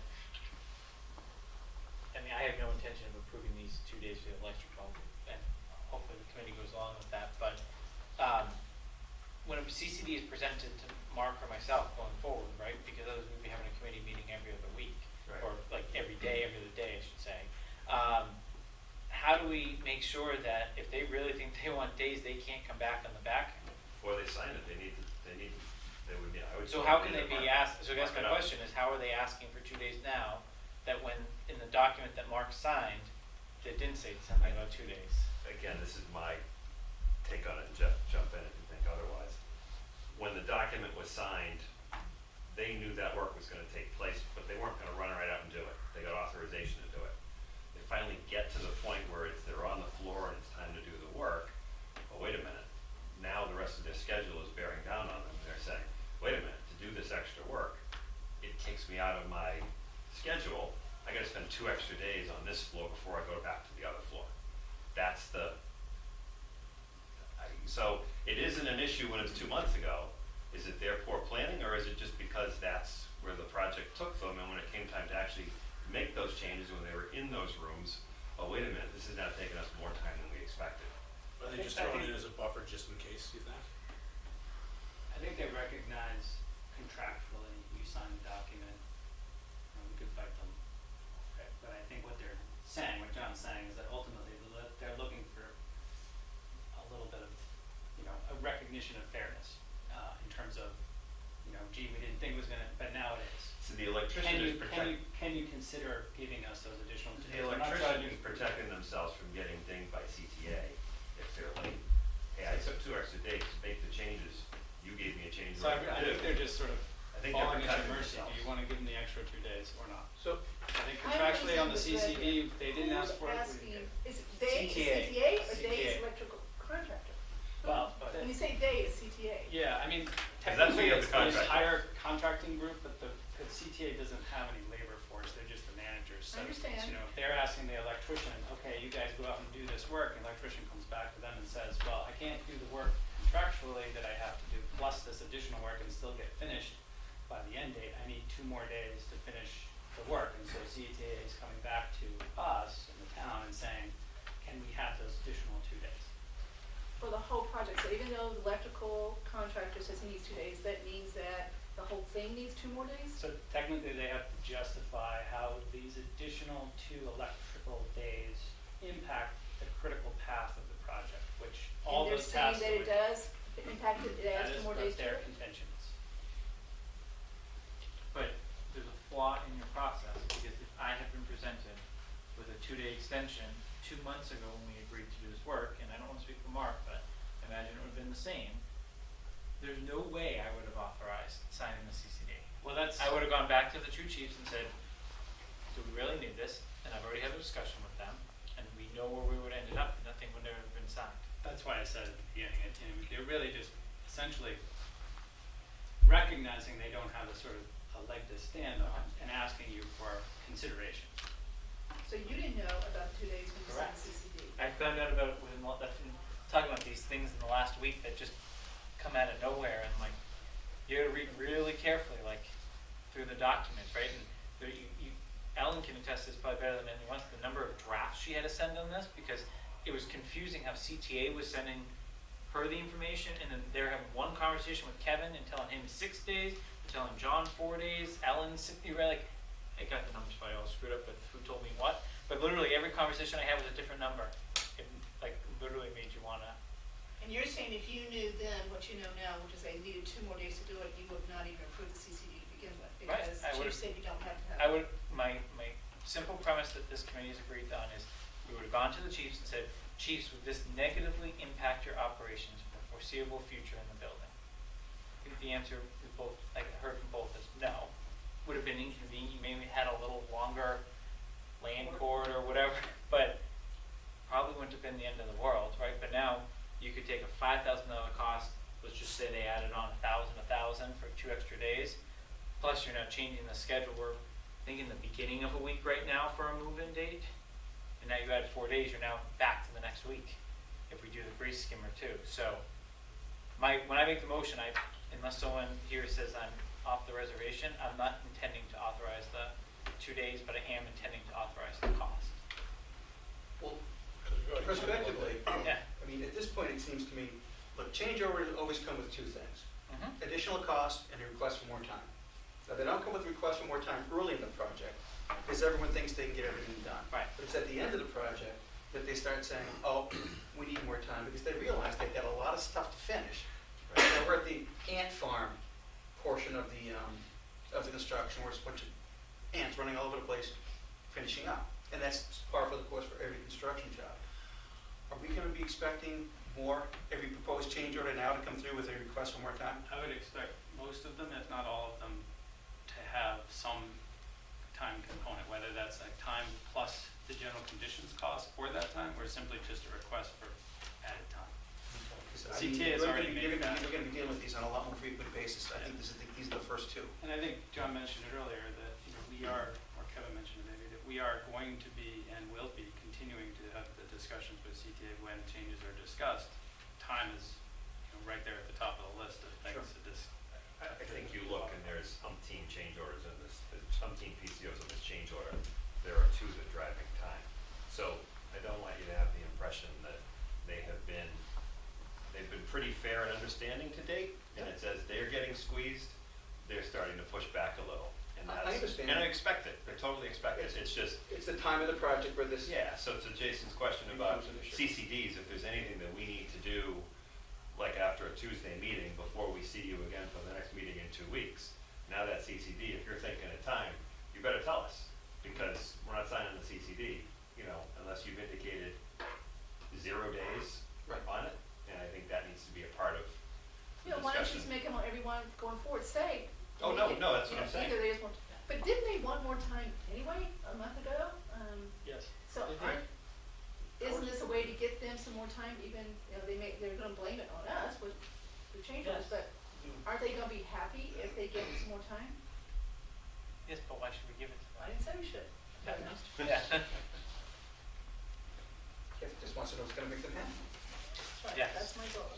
I mean, I have no intention of approving these 2 days for the electrical, and hopefully the committee goes along with that, but when a CCD is presented to Mark or myself going forward, right, because otherwise we'd be having a committee meeting every other week, Right. or like every other day, I should say. How do we make sure that if they really think they want days, they can't come back on the back end? Before they sign it, they would, I would. So how can they Mark- be asked, so I guess mark my it up. question is, how are they asking for 2 days now, that when, in the document that Mark signed, they didn't say something about 2 days? Again, this is my take on it, and Jeff, jump in if you think otherwise. When the document was signed, they knew that work was gonna take place, but they weren't gonna run right out and do it. They got authorization to do it. They finally get to the point where they're on the floor and it's time to do the work. Well, wait a minute, now the rest of their schedule is bearing down on them, and they're saying, wait a minute, to do this extra work, it takes me out of my schedule. I gotta spend 2 extra days on this floor before I go back to the other floor. That's so it isn't an issue when it's 2 months ago. Is it their poor planning, or is it just because that's where the project took them, and when it came time to actually make those changes, when they were in those rooms, oh, wait a minute, this is now taking us more time than we expected. Are they just throwing it in as a buffer just in case, you think? I think they recognize contractually, you sign the document, and we could fight them. Okay. But I think what they're saying, what John's saying, is that ultimately they're looking for a little bit of, a recognition of fairness, in terms of, gee, we didn't think it was gonna, but now it is. So the electrician is Can you consider giving us those additional the days? I'm not electrician trying is protecting themselves from getting dinged by CTA if they're late. Hey, I took 2 extra days to make the changes. You gave me a change. So I think they're just sort of I think they're falling at protecting your mercy. Do themselves. you want to give them the extra 2 days or not? So, I think I don't contractually on the understand this CCD, they didn't ask for it. Who's asking, is it they, CTA. CTA, or they CTA. is electrical contractor? Well, When you say they, it's CTA. Yeah, I mean, Because that's what technically you have it's the this contract. higher contracting group, but the CTA doesn't have any labor force, they're just the managers. So, I understand. if they're asking the electrician, okay, you guys go out and do this work, and the electrician comes back to them and says, well, I can't do the work contractually that I have to do, plus this additional work and still get finished by the end date, I need 2 more days to finish the work. And so CTA is coming back to us and So even though the electrical contractor says he needs 2 days, that means that the whole thing needs 2 more days? So technically, they have to justify how these additional 2 electrical days impact the critical path of the project, which all And they're those saying tasks. that it does impact it, it adds That 2 is more what days to their it? contentions. But there's a flaw in your process, because if I had been presented with a 2-day extension 2 months ago when we agreed to do this work, and I don't wanna speak for Mark, but I imagine it would've been the same, there's no way I would have authorized signing the CCD. Well, that's. I would've gone back to the two chiefs and said, do we really need this? And I've already had a discussion with them, and we know where we would have ended up, and nothing would never have been signed. That's why I said at the beginning, they're really just essentially recognizing they don't have a sort of a leg to stand on and asking you for consideration. So you didn't know about the 2 days when you signed the CCD? I found out about it within, talking about these things in the last week that just come out of nowhere, and like, you gotta read really carefully, like, through the documents, right? And there, Ellen can attest this probably better than anyone else, the number of drafts she had to send on this, because it was confusing how CTA was sending her the information, and then they're having one conversation with Kevin and telling him 6 days, telling John 4 days, Ellen 60, right? Like, I got the numbers probably all screwed up with who told me what, but literally every conversation I had was a different number. It like literally made you wanna. And you're saying if you knew then what you know now, which is they needed 2 more days to do it, you would not even approve the CCD to begin with? Right, Because I Chief would've- said you don't have to have. I would, my simple premise that this committee has agreed on is, we would've gone to the chiefs and said, chiefs, would this negatively impact your operations for the foreseeable future in the building? I think the answer we both, I heard from both is no. Would have been inconvenient, you maybe had a little longer land court or whatever, but probably wouldn't have been the end of the world, right? But now, you could take a $5,000 cost, let's just say they added on $1,000 for 2 extra days, plus you're now changing the schedule, we're thinking the beginning of a week right now for a move-in date, and now you add 4 days, you're now back to the next week, if we do the grease skimmer too. So, when I make the motion, unless someone here says I'm off the reservation, I'm not intending to authorize the 2 days, but I am intending to authorize the cost. Well, prospectively, Yeah. I mean, at this point, it seems to me, look, change orders always come with 2 things. Mm-hmm. Additional cost and a request for more time. Now, they don't come with a request for more time early in the project, because everyone thinks they can get everything done. Right. But it's at the end of the project that they start saying, oh, we need more time, because they realize they've got a lot of stuff to finish. Right? Now, we're at the ant farm portion of the construction, where it's a bunch of ants running all over the place, finishing up. And that's par for the course for every construction job. Are we gonna be expecting more, every proposed change order now to come through with a request for more time? I would expect most of them, if not all of them, to have some time component, whether that's like time plus the general conditions cost for that time, or simply just a request for added time. I mean, CTA has we're already made that. We're gonna be dealing with these on a lot more frequent basis. I think these are the first 2. And I think John mentioned it earlier that, we are, or Kevin mentioned it maybe, that we are going to be and will be continuing to have the discussions with CTA when changes are discussed. Time is, right there at the top of the list of things to discuss. I think you look and there's umpteen change orders in this, umpteen PCOs in this change order. There are 2 that are driving time. So I don't want you to have the impression that they've been pretty fair and understanding to date. And it says they're getting squeezed, they're starting to push back a little. And I that's, understand. and I expect it, I totally expect it. It's just, It's the time of the project where this. yeah, so to Jason's question about Becomes an issue. CCDs, if there's anything that we need to do, like after a Tuesday meeting, before we see you again for the next meeting in 2 weeks, now that CCD, if you're thinking of time, you better tell us, because we're not signing the CCD, unless you've indicated 0 days Right. on it, and I think that needs to be a part of the Why don't you discussion. just make them on everyone going forward, say. Oh, make no, that's what I'm saying. Either they just want, but didn't they want more time anyway, a month ago? Yes. So They did. isn't this a way to get them some more time, even, they're gonna blame it on us with the change orders, Yes. but aren't they gonna be happy if they get some more time? Yes, but why should we give it to I didn't say we should. them? Yeah. If just wants to know what's gonna make them happy. Right, Yes. that's my goal.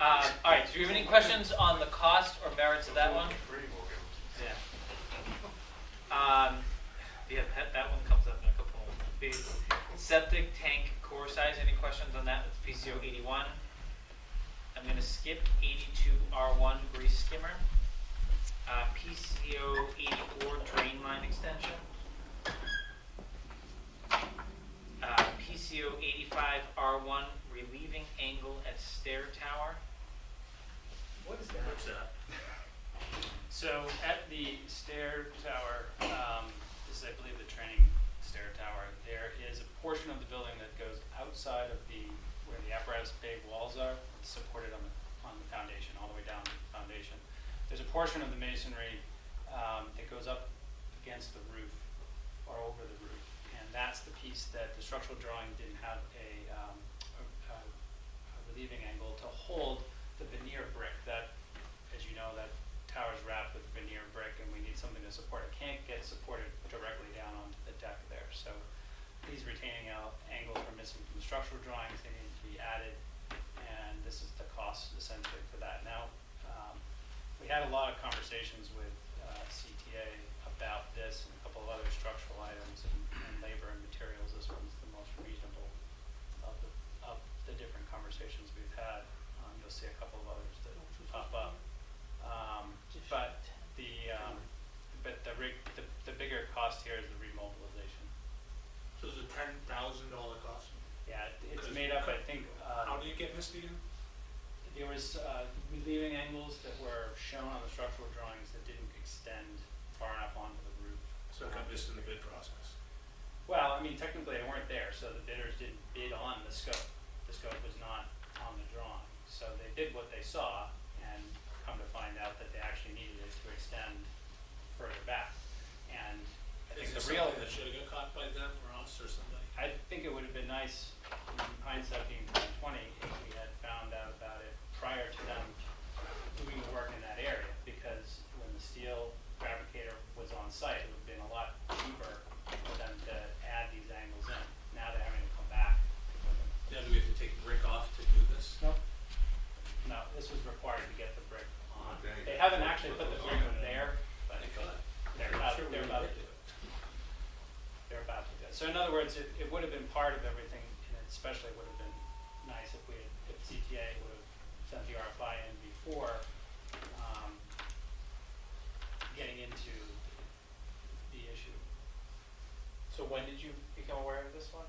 All right, so do you have any questions on the cost or merits of that one? Yeah. Yeah, that one comes up in a couple of these. Septic tank core size, any questions on that? It's PCO 81. I'm gonna skip 82R1 grease skimmer, PCO 84 drain line extension, PCO 85R1 relieving angle at stair tower. What is that? What's that? So at the stair tower, this is, I believe, the training stair tower, there is a portion of the building that goes outside of where the apparatus bay walls are, it's supported on the foundation, all the way down the foundation. There's a portion of the masonry that goes up against the roof or over the roof, and that's the piece that the structural drawing didn't have a relieving angle to hold the veneer brick that, as you know, that tower's wrapped with veneer brick, and we need something to support it. Can't get supported directly down onto the deck there. So these retaining angles are missing from the structural drawings. They need to be added, and this is the cost essentially for that. Now, we had a lot of conversations with CTA about this and a couple of other structural items and labor and materials. This one's the most reasonable of the different conversations we've had. You'll see a couple of others that pop up. But the bigger cost here is the remobilization. So it's a $10,000 cost. Yeah, it's made up, I think, How do you get missed again? there was relieving angles that were shown on the structural drawings that didn't extend far enough onto the roof. So it got missed in the bid process. Well, I mean, technically they weren't there, so the bidders didn't bid on the scope. The scope was not on the drawing. So they did what they saw and come to find out that they actually needed it to extend further back. And I think Is the it real, something that should have got caught by them or us or somebody? I think it would have been nice, in hindsight being 2020, if we had found out about it prior to them doing the work in that area, because when the steel fabricator was on site, it would have been a lot cheaper for them to add these angles in. Now they're having to come back. Now, do we have to take brick off to do this? Nope. No, this was required to get the brick on. Okay. They haven't actually put the brick there, but Thank God. they're about Sure to we do would it. do it. They're about to do it. So in other words, it would have been part of everything, and it especially would have been nice if if CTA would have sent the RFI in before getting into the issue. So when did you become aware of this one?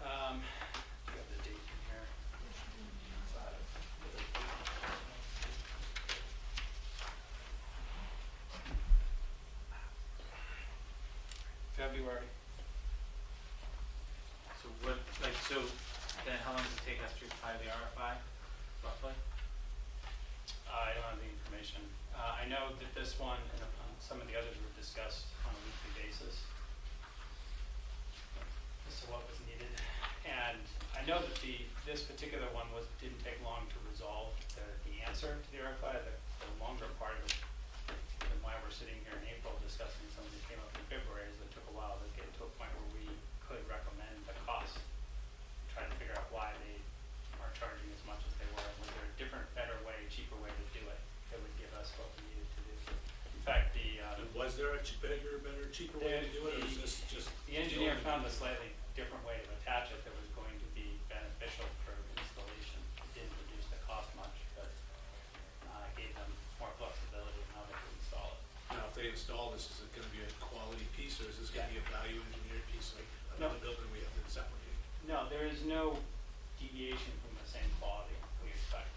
Do you have the date in here? February. So what, then how long does it take us to apply the RFI, roughly? I don't have the information. I know that this one and some of the others were discussed on a weekly basis as to what was needed. And I know that this particular one didn't take long to resolve the answer to the RFI. The longer part of it, and why we're sitting here in April discussing something that came up in February, is it took a while to get to a point where we could recommend the cost. Trying to figure out why they are charging as much as they were. Was there a different, better way, cheaper way to do it that would give us what we needed to do? In fact, And was there a bigger, better, cheaper way to do it, or is this just? the engineer found a slightly different way to attach it that was going to be beneficial for installation. It didn't reduce the cost much, but gave them more flexibility in how they could install it. Now, if they install this, is it gonna be a quality piece, or is this gonna be a value engineered piece like No. another building we have in Zeppelin? No, there is no deviation from the same quality we expect.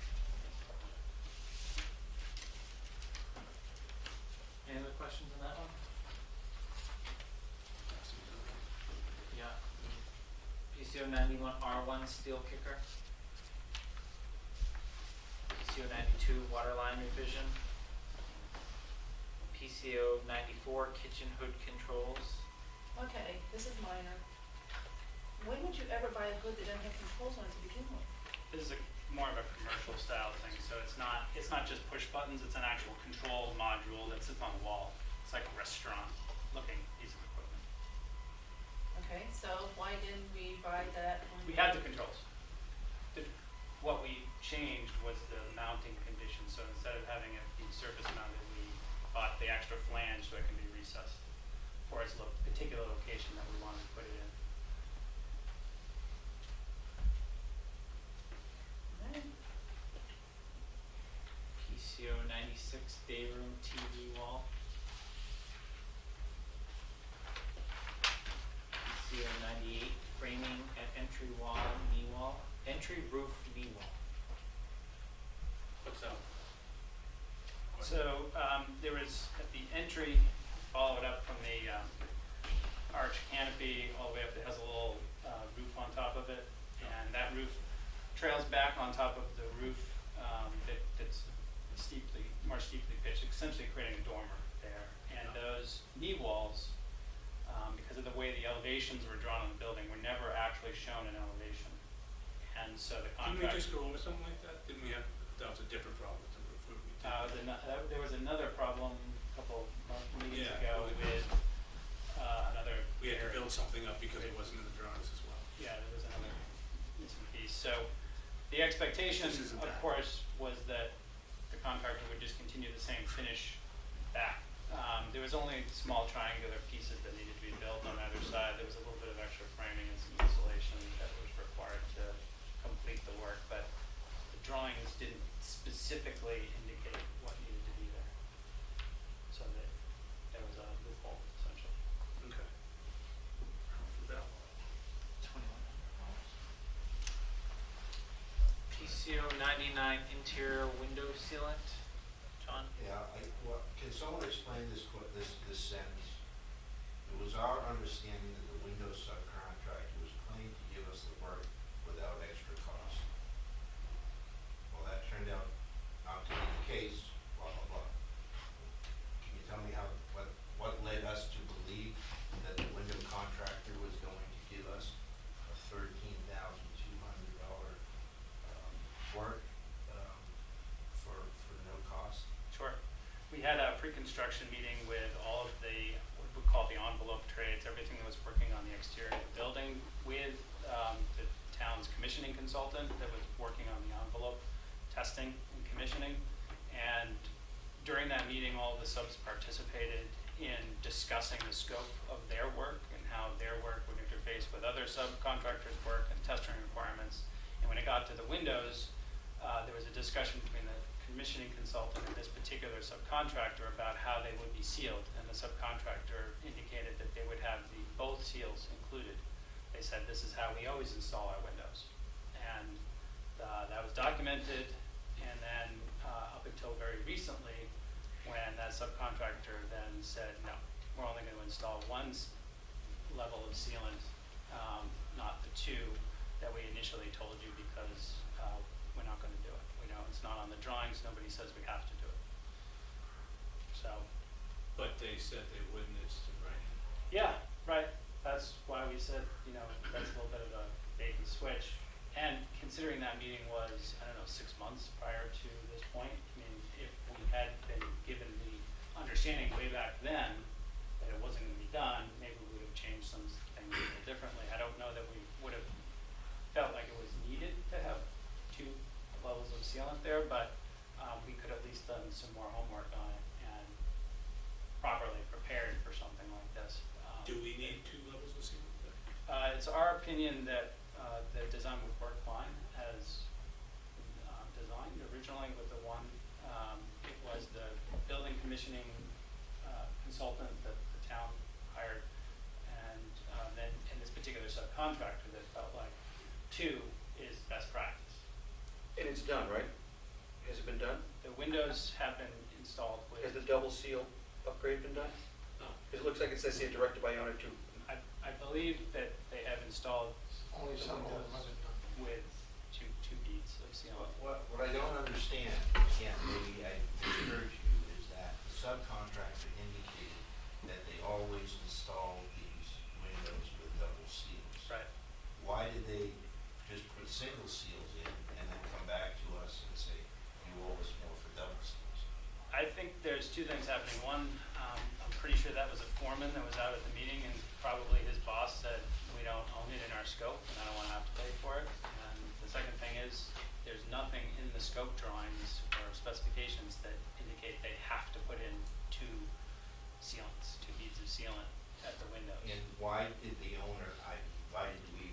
Any other questions on that one? Yeah. PCO 91R1 steel kicker. PCO 92 water line revision. PCO 94 kitchen hood controls. Okay, this is minor. When would you ever buy a hood that doesn't have controls on it to begin with? This is more of a commercial style thing, so it's not just push buttons, it's an actual control module that sits on the wall. It's like a restaurant looking piece of equipment. Okay, so why didn't we buy that when? We had the controls. What we changed was the mounting condition, so instead of having it be surface mounted, we bought the extra flange so it can be recessed for its particular location that we wanted to put it in. Alright. trails back on top of the roof, that's more steeply pitched, essentially creating a dormer there. And those knee walls, because of the way the elevations were drawn on the building, were never actually shown in elevation. And so the Didn't we contract. just go over something like that? Didn't we have, that was a different problem with the roof. There was another problem a couple meetings Yeah, ago with another. We had to build something up because it wasn't in the drawings as well. Yeah, there was another missing piece. So the expectation, This isn't of that. course, was that the contractor would just continue the same finish back. There was only small triangular pieces that needed to be built on either side. There was a little bit of extra framing and some insulation that was required to complete the work, but the drawings didn't specifically indicate what needed to be there. So that there was a loophole essentially. Okay. How much was that? PCO 99 interior window sealant. John? Yeah, can someone explain this sentence? It was our understanding that the window subcontractor was planning to give us the work without extra cost. Well, that turned out not to be the case, blah, blah, blah. Can you tell me what led us to believe that the window contractor was going to give us a $13,200 work for no cost? Sure. We had a pre-construction meeting with all of the, what we call the envelope trades, everything that was working on the exterior of the building, with the town's commissioning consultant that was working on the envelope testing and commissioning. And during that meeting, all of the subs participated in discussing the scope of their work and how their work would interface with other subcontractors' work and testing requirements. And when it got to the windows, there was a discussion between the commissioning consultant and this particular subcontractor about how they would be sealed, and the subcontractor indicated that they would have both seals included. They said, this is how we always install our windows. And that was documented, and then up until very recently, when that subcontractor then said, no, we're only going to install one level of sealant, not the two that we initially told you, because we're not going to do it. We know it's not on the drawings, nobody says we have to do it. So. But they said they wouldn't, it's right. Yeah, right. That's why we said, that's a little bit of a bait and switch. And considering that meeting was, 6 months prior to this point, if we had been given the understanding way back then that it wasn't going to be done, maybe we would have changed some things a little differently. I don't know that we would have felt like it was needed to have 2 levels of sealant there, but we could at least done some more homework on it and properly prepared for something like this. Do we need 2 levels of ceiling? It's our opinion that the design would work fine as designed originally with the one. It was the building commissioning consultant that the town hired, and then in this particular subcontractor that felt like 2 is best practice. And it's done, right? Has it been done? The windows have been installed with. Has the double seal upgrade been done? No. It looks like it says here directed by owner 2. I believe that they have installed Only the some of them windows haven't done. with two beads of sealant. What I don't understand, again, maybe I misheard you, is that the subcontractor indicated that they always install these windows with double seals. Right. Why did they just put single seals in and then come back to us and say, you owe us more for double seals? I think there's 2 things happening. One, I'm pretty sure that was a foreman that was out at the meeting, and probably his boss said, we don't own it in our scope, and I don't want to have to pay for it. And the second thing is, there's nothing in the scope drawings or specifications that indicate they have to put in 2 sealants, 2 beads of sealant at the windows. And why did we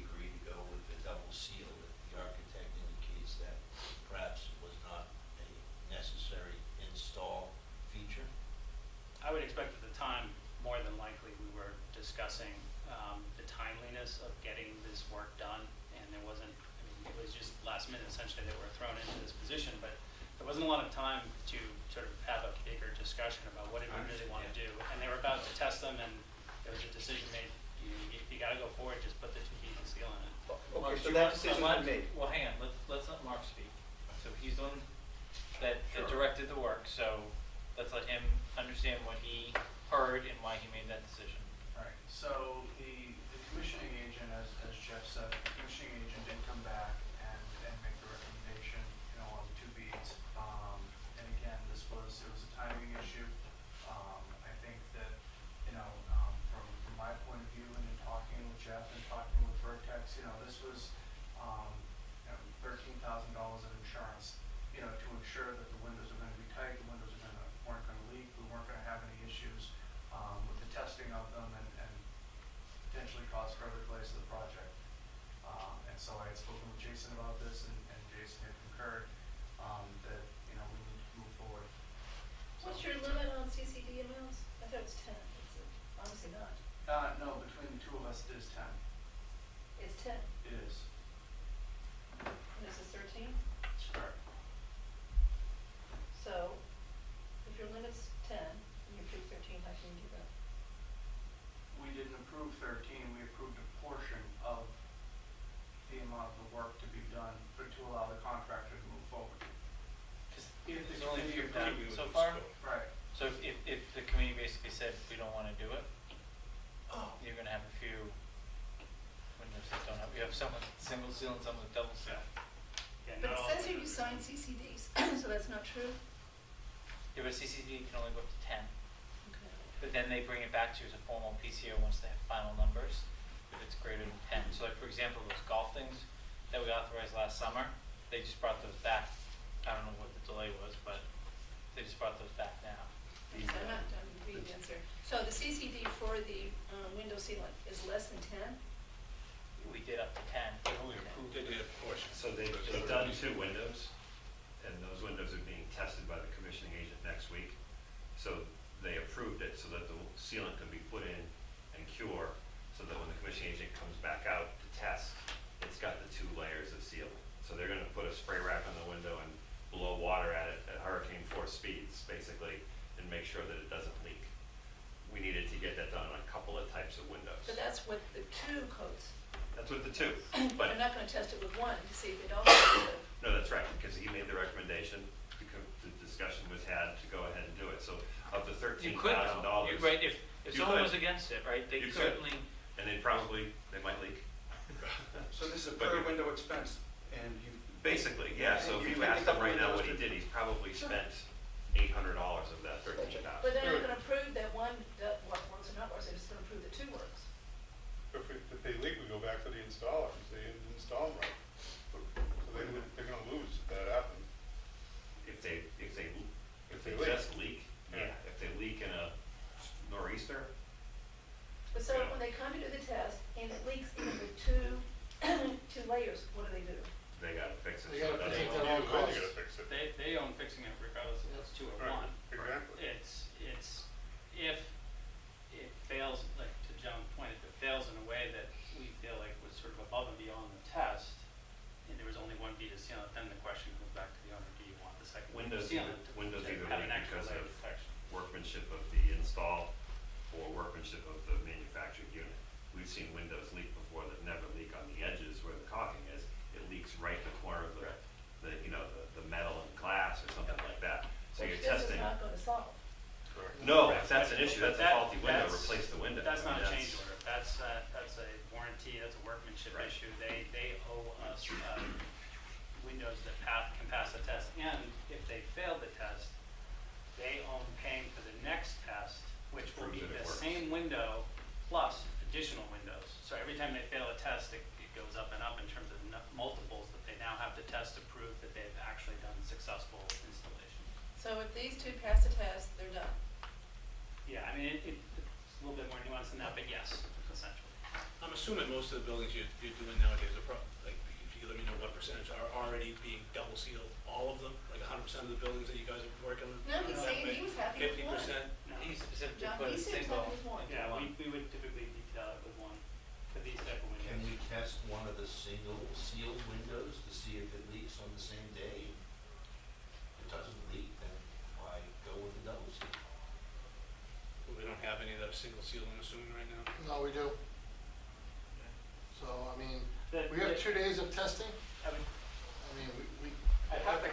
agree to go with the double seal that the architect indicates that perhaps it was not a necessary install feature? I would expect at the time, more than likely, we were discussing the timeliness of getting this work done, and there wasn't, it was just last minute essentially that we're thrown into this position, but there wasn't a lot of time to sort of have a bigger discussion about what did we really want to do. And they were about to test them, and there was a decision made, you gotta go forward, just put the 2 beads of seal in it. Okay, so that decision's been made. Well, hang on, let's he's the one that directed the work, so let's let him understand what he heard and why he made that decision. Right, so the commissioning agent, as Jeff said, the commissioning agent did come back and make the recommendation, on the two beads. And again, it was a timing issue. I think that, from my point of view and in talking with Jeff and talking with Vertex, this was, $13,000 of insurance, to ensure that the windows are gonna be tight, the windows weren't gonna leak, we weren't gonna have any issues, with the testing of them and potentially cause further delays to the project. And so I had spoken with Jason about this and Jason had concurred, that, we need to move forward. So- What's your limit on CCD amounts? I thought it was 10. It's obviously not. No, between the two of us, it is 10. It's 10. It is. And this is 13? Correct. So if your limit's 10 and you approve 13, how can you do that? We didn't approve 13, we approved a portion of the amount of the work to be done to allow the contractor to move forward. Because If there's the only a few committee done approved so the far. scope. Right. So if the committee basically said we don't wanna do it, Oh. you're gonna have a few windows that don't have, you have some with single seal and some with double seal. Yeah, But not it all says here you windows. signed CCDs, so that's not true? Yeah, but CCD can only go up to 10. Okay. But then they bring it back to you as a formal PCO once they have final numbers, if it's greater than 10. So like, for example, those golf things that we authorized last summer, they just brought those back. I don't know what the delay was, but they just brought those back now. I'm not done reading the answer. So the CCD for the window sealant is less than 10? We did up to 10. They only approved, they did a portion. So they've done 2 windows, and those windows are being tested by the commissioning agent next week. So they approved it so that the sealant can be put in and cure, so that when the commissioning agent comes back out to test, it's got the 2 layers of sealant. So they're gonna put a spray rack on the window and blow water at it at hurricane force speeds, basically, and make sure that it doesn't leak. We needed to get that done on a couple of types of windows. But that's with the 2 coats. That's with the 2, But but, they're not gonna test it with 1 to see if it also does it. no, that's right, because he made the recommendation, because the discussion was had to go ahead and do it. So of the You $13,000. could though. Right, if You someone could. was against it, right, they You could. certainly, And they might leak. So this is a But per you- window expense, and you. Basically, yeah, so if you asked him right now what he did, he's probably spent $800 of that $13,000. But they're not gonna prove that 1 what works or not works, they're just gonna prove that 2 works. If they leak, we go back to the installer, because they didn't install them right. So they're gonna lose if that happens. If they they leak. just leak, yeah, if they leak in a nor'easter, But so when they come to do the test and it leaks in the 2 layers, what do? they gotta fix it. They So gotta it fix doesn't- it. Either way, they gotta fix it. They own fixing it regardless if it's 2 or Right, 1. exactly. It's, if it fails, like to John's point, if it fails in a way that we feel like was sort of above and beyond the test, and there was only 1 bead of sealant, then the question comes back to the owner, do you want the second bead of Windows sealant? Windows to either have an leak extra because layer of of protection? workmanship of the install or workmanship of the manufactured unit. We've seen windows leak before that never leak on the edges where the caulking is. It leaks right in the corner of the metal and glass or something like that. So you're Which this is testing. not gonna solve. Correct. No, if that's an issue, that's a That- faulty window, that's- replace the window. That's I mean, not a change order, that's a warranty, that's a workmanship Right. issue. They owe us, windows that can pass the test, and if they fail the test, they own paying for the next test, which will Proves be that it the works. same window plus additional windows. So every time they fail a test, it goes up and up in terms of multiples that they now have to test to prove that they've actually done successful installation. So if these 2 pass the test, they're done. Yeah, I mean, it's a little bit more nuanced than that, but yes, essentially. I'm assuming most of the buildings you're doing nowadays are like, if you let me know what percentage are already being double sealed, all of them, like 100% of the buildings that you guys are working on? No, he's saying he was happy with 1. 50%? No. he specifically John, put he a seems single. happy with 1. Yeah, we would typically detail it with 1 for these type of Can windows. we test one of the single sealed windows to see if it leaks on the same day? If it doesn't leak, then why go with the double seal? We don't have any of that single seal, I'm assuming, right now? No, we do. So, I mean, The- we have the- 2 days of testing. I would, I mean, we. I'd have to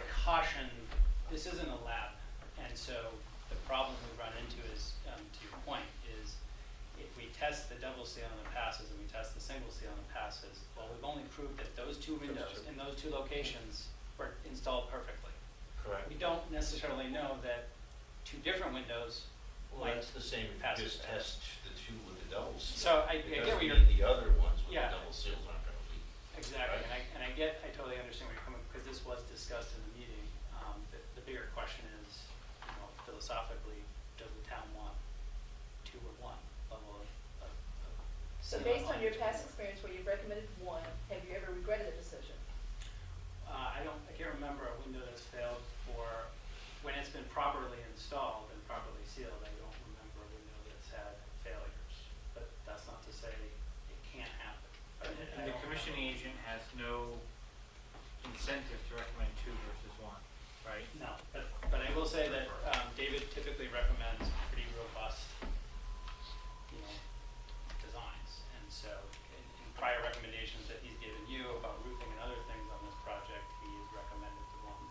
locations were installed perfectly. Correct. We don't necessarily know that two different windows Well, might that's the same if pass you just it. test the two with the double seal. So I It get doesn't where you're, mean the other ones with the Yeah. double seals aren't gonna leak. exactly, Right. and I totally understand where you're coming, because this was discussed in the meeting. The bigger question is, you know, philosophically, does the town want two or one level of So seal based on your each past window? experience where you've recommended one, have you ever regretted the decision? I can't remember a window that's failed for, when it's been properly installed and properly sealed, I don't remember a window that's had failures. But that's not to say it can't happen. But I And the don't commissioning remember- agent has no incentive to recommend two versus one, right? No, but I will say that David typically recommends pretty robust, you know, designs. And so in prior recommendations that he's given you about roofing and other things on this project, he's recommended the one,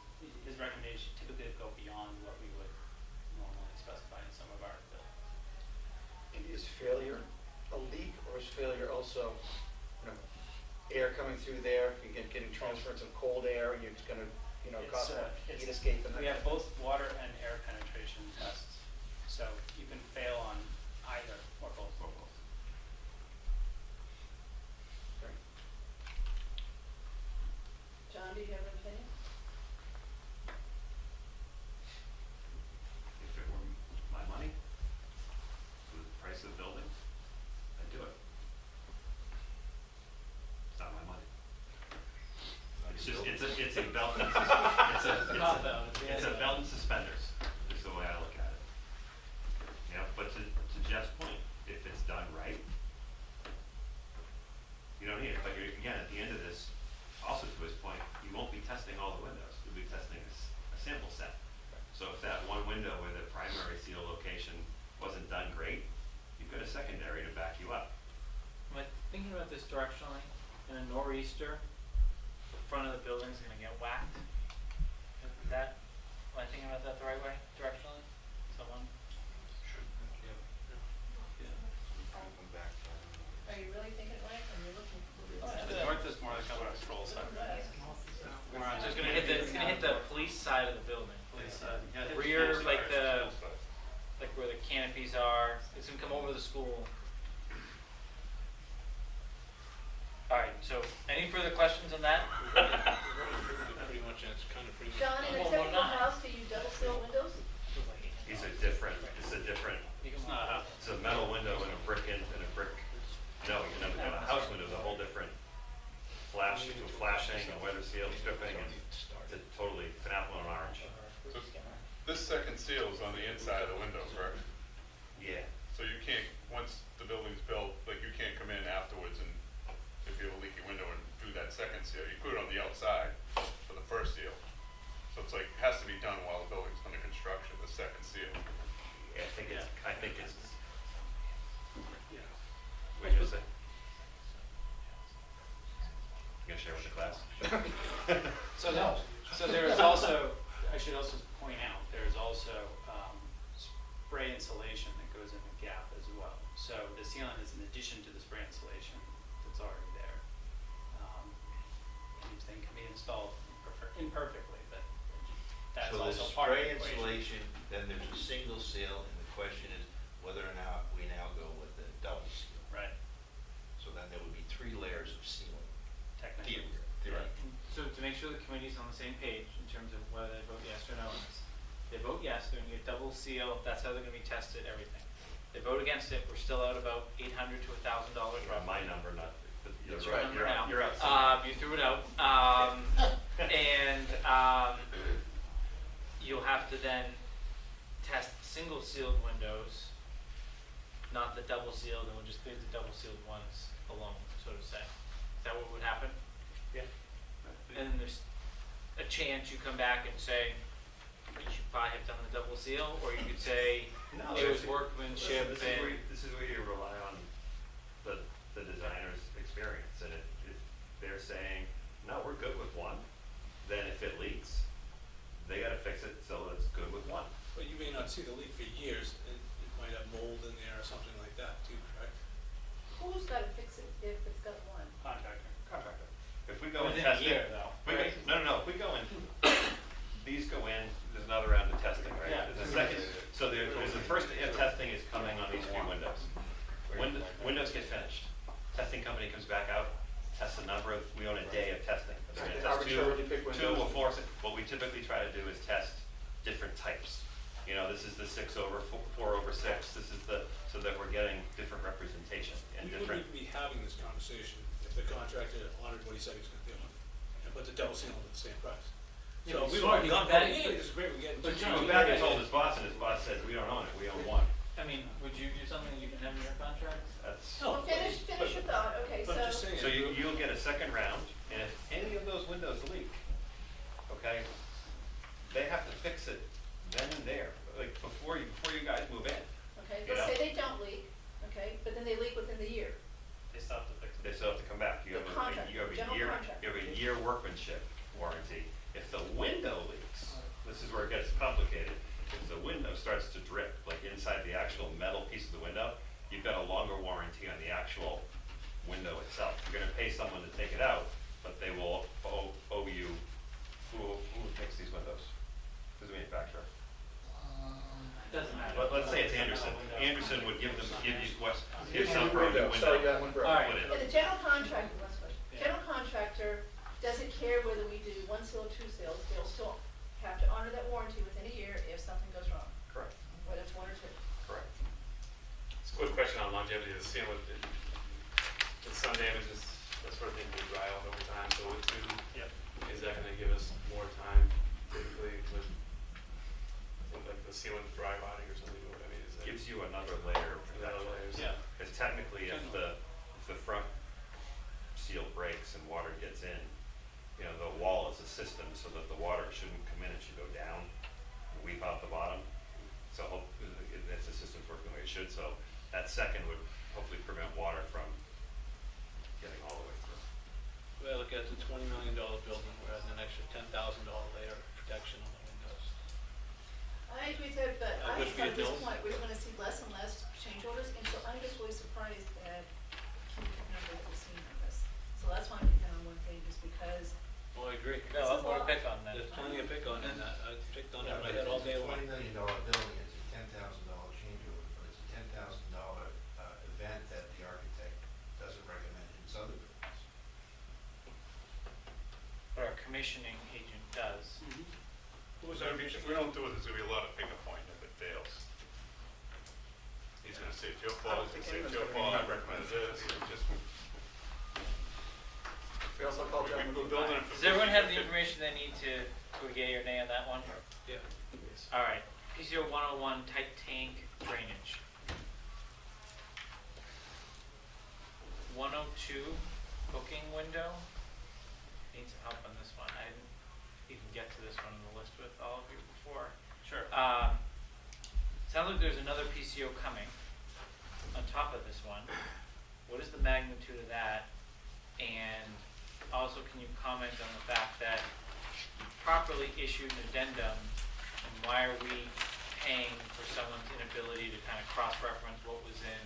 his recommendation typically go beyond what we would normally specify in some of our buildings. And is failure a leak, or is failure also, you know, air coming through there, you get, getting transference of cold air, and you're gonna, you know, cause more heat escape and that We have kind of both water and air penetration tests, so you can fail on either or both. thing. John, do you have an opinion? If it were my money, for the price of the building, I'd do it. It's not my money. It's just, it's a belt and Not though, it's a belt and suspenders, is the way I look at it. Yeah, but to Jeff's point, if it's done right, you don't need it, but you're, again, at the end of this, also to his point, you won't be testing all the windows, you'll be testing a sample set. So if that one window where the primary seal location wasn't done great, you've got a secondary to back you up. Am I thinking about this directionally? In a nor'easter, the front of the building's gonna get whacked? Is that, am I thinking about that the right way, directionally? Someone? Are you really thinking right, or are you looking? North is more like a control side. More on So it's gonna hit the police side of the building. police side. Yeah, it's Rear, school like side. like where the canopies are, it's gonna come over the school. Alright, so any further questions on that? Pretty much, that's kind of pretty much. John, in a Well, we're typical not. house, do you double seal windows? It's a different, It's not a house. it's a metal window and a brick no, you know, a house window is a whole different flashing and weather seal stripping, and it's a totally, it's an apple and an orange. So this second seal is on the inside of the window, correct? Yeah. So you can't, once the building's built, like you can't come in afterwards and if you have a leaky window and do that second seal, you put it on the outside for the first seal. So it's like, has to be done while the building's under construction, the second seal. I think it's, Yeah. what you gonna say? You gonna share with the class? So no, so there is also, I should also point out, there's also spray insulation that goes in the gap as well. So the sealant is in addition to the spray insulation that's already there. Anything can be installed imperfectly, but that's So there's also part of spray the equation. insulation, then there's a single seal, and the question is whether or not we now go with the double seal. Right, So then there would be 3 layers of sealing. technically. Theoretically. So to make sure the committee's on the same page in terms of whether they vote yes or no on this. They vote yes, they're gonna get double seal, that's how they're gonna be tested, everything. They vote against it, we're still out about $800 to $1,000 roughly. My number, not, you're That's your right, number now. you're out. You threw it out. And you'll have to then test single sealed windows, not the double sealed, and we'll just leave the double sealed ones alone, so to say. Is that what would happen? Yeah. And there's a chance you come back and say, you should probably have done the double seal, or you could say, No, it was listen, workmanship and. This is where you rely on the designer's experience, and if they're saying, no, we're good with one, then if it leaks, they gotta fix it so it's good with one. But you may not see the leak for years, and it might have mold in there or something like that too, correct? Who's gotta fix it if it's got one? Contractor. If we go and Within a test year, it, though, we right? no, architecture when you pick Two windows? will force it. What we typically try to do is test different types. You know, this is the 4/6, this is so that we're getting different representation and We wouldn't different. even be having this conversation if the contractor honored what he said he was gonna do and put the double seal at the same price. Yeah, So but we've so already you gone, bet- yeah, this is great, we're getting. But two John, cheap you Back bet- guys. told his boss, and his boss said, we don't own it, we own one. I mean, would you do something you can have in your contract? That's, No, Well, finish your thought, okay, But I'm just so, saying. so you'll get a second round, and if any of those windows leak, okay, they have to fix it then and there, like before you guys move in. okay, You let's know? say they don't leak, okay, but then they leak within the year. They still have to fix it. They still have to come back. You The have contract, you have general a year, contract. you have a year workmanship warranty. If the window leaks, this is where it gets complicated. If the window starts to drip, like inside the actual metal piece of the window, you've got a longer warranty on the actual window itself. You're gonna pay someone to take it out, but they will owe you, who makes these windows? Who's the manufacturer? Doesn't matter. Let's say it's Anderson. Anderson would give you what, give some One for a new window, sorry, window. yeah, one pro. All right. Put it- And the general contractor, last question, Yeah. general contractor doesn't care whether we do one seal or two seals, they'll still have to honor that warranty within a year if something goes wrong, Correct, whether it's one or two. correct. It's a quick question on longevity of the seal. With sun damages, that sort of thing will dry out over time, so with two, Yep. is that gonna give us more time typically with like the sealant dry rotting or something, I mean, is that? Gives you another layer of Another protection. layers. Yeah. Because technically, if the front seal breaks and water gets in, you know, the wall is a system so that the water shouldn't come in, it should go down, and weep out the bottom. So that's the system's working the way it should, so that second would hopefully prevent water from getting all the way through. Well, look at the $20 million building, we're adding an extra $10,000 layer of protection on the windows. I agree with that, but I I wish we thought had at this known. point, we were gonna see less and less change orders, and so I'm just really surprised at the number that we're seeing on this. So that's why I'm picking on one thing, is because Well, I agree. You got a lot more to pick on then. There's plenty to pick on in that, I picked on it in my head all day long. $20 million building, it's a $10,000 change order, but it's a $10,000 event that the architect doesn't recommend in his other buildings. But our commissioning agent does. So if we don't do it, there's gonna be a lot of finger pointing if it fails. He's gonna say it's your fault, he's gonna say it's your fault, I recommend this, it's just. We also call We're gentlemen. building it for Does everyone have the 50. information they need to go yea or nay on that one? Yeah. All right, PCO 101 tight tank drainage. 102 booking window. Need some help on this one. I didn't even get to this one on the list with all of you before. Sure. Sounds like there's another PCO coming on top of this one. What is the magnitude of that? And also, can you comment on the fact that you properly issued an addendum, and why are we paying for someone's inability to kind of cross-reference what was in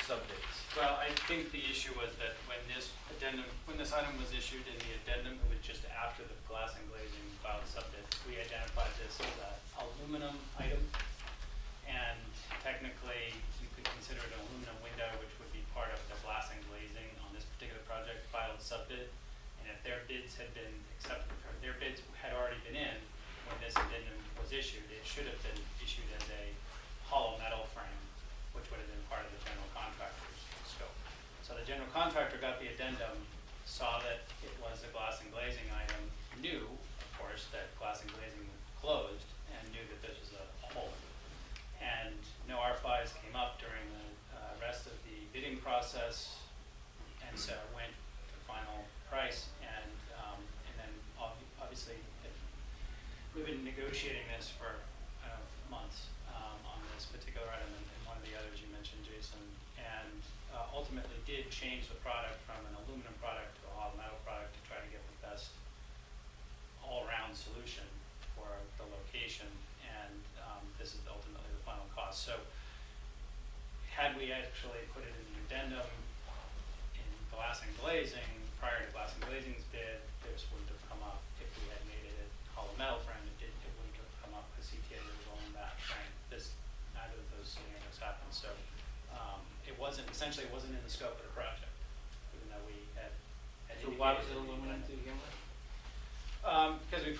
subbids? Well, I think the issue was that when this item was issued in the addendum, it was just after the glass and glazing filed subbid. We identified this as an aluminum item, and technically, you could consider it an aluminum window, which would be part of the glass and glazing on this particular project filed subbid. And if their bids had been accepted, or their bids had already been in when this addendum was issued, it should have been issued as a hollow metal frame, which would have been part of the general contractor's scope. So the general contractor got the addendum, saw that it was a glass and glazing item, knew, of course, that glass and glazing was closed, and knew that this was a hole. And no RFIs came up during the rest of the bidding process, and so it went to final price, and then obviously, we've been negotiating this for months on this particular item, and one of the others you mentioned, Jason, and ultimately did change the product from an aluminum product to a hollow metal product to try to get the best all-around solution for the location, and this is ultimately the final cost. So had we actually put it in the addendum in glass and glazing, prior to glass and glazing's bid, this wouldn't have come up. If we had made it a hollow metal frame, it wouldn't have come up because CTA was only that frame. Neither of those scenarios happened, so essentially it wasn't in the scope of the project, even though we had So indicated why was it that we aluminum had- to begin with?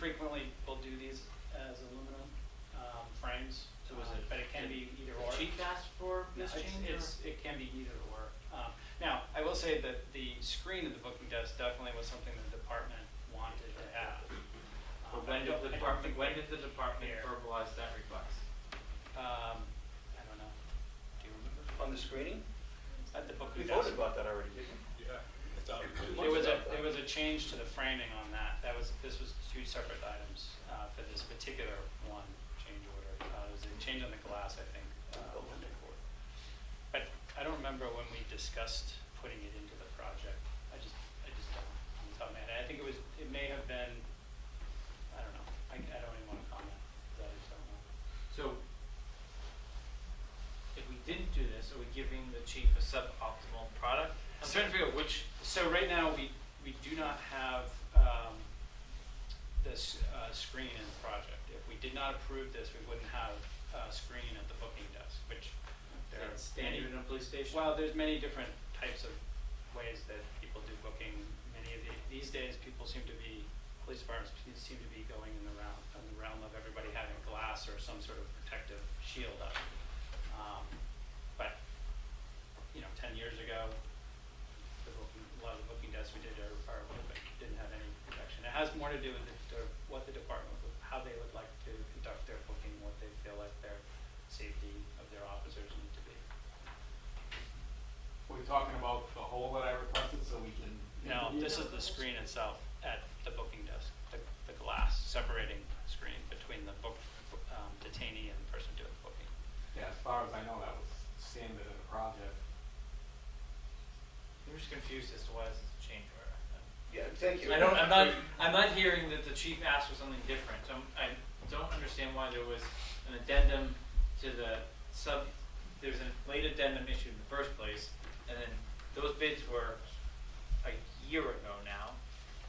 frequently will do these as aluminum, frames. So was it- But it can be either The or. chief asked for No, this change? it can be either or. Now, I will say that the screen of the booking desk definitely was something the department wanted to have. But I when don't- did the I don't department, think when we- did the department here. verbalize that request? I don't know. Do you remember? On the screening? At the We booking desk. voted about that already, didn't we? Yeah, I thought it was. There was a change to the framing on that. This was two separate items, for this particular one change order. It was a change on the glass, I think. But I don't remember when we discussed putting it into the project. I just don't, on the top of my head. I think it may have been, I don't know. I don't even want to comment, because I just don't know. So, if we didn't do this, are we giving the chief a suboptimal product? I'm trying to figure out which, So right now, we do not have this screen in the project. If we did not approve this, we wouldn't have a screen at the booking desk, which there are that's many. standard in a police station? Well, there's many different types of ways that people do booking. Many of these days, people seem to be, police departments seem to be going in the realm of everybody having glass or some sort of protective shield up. But, 10 years ago, a lot of the booking desks we did didn't have any protection. It has more to do with what the department, how they would like to conduct their booking, what they feel like their safety of their officers need to be. We're talking about the hole that I requested so we can. No, this is the screen itself at the booking desk, the glass separating screen between the detainee and the person doing the booking. Yeah, as far as I know, that was standard in the project. I'm just confused as to why this is a change order. Yeah, thank you. I'm not hearing that the chief asked for something different. I don't understand why there was an addendum to the there's a late addendum issued in the first place, and then those bids were a year ago now,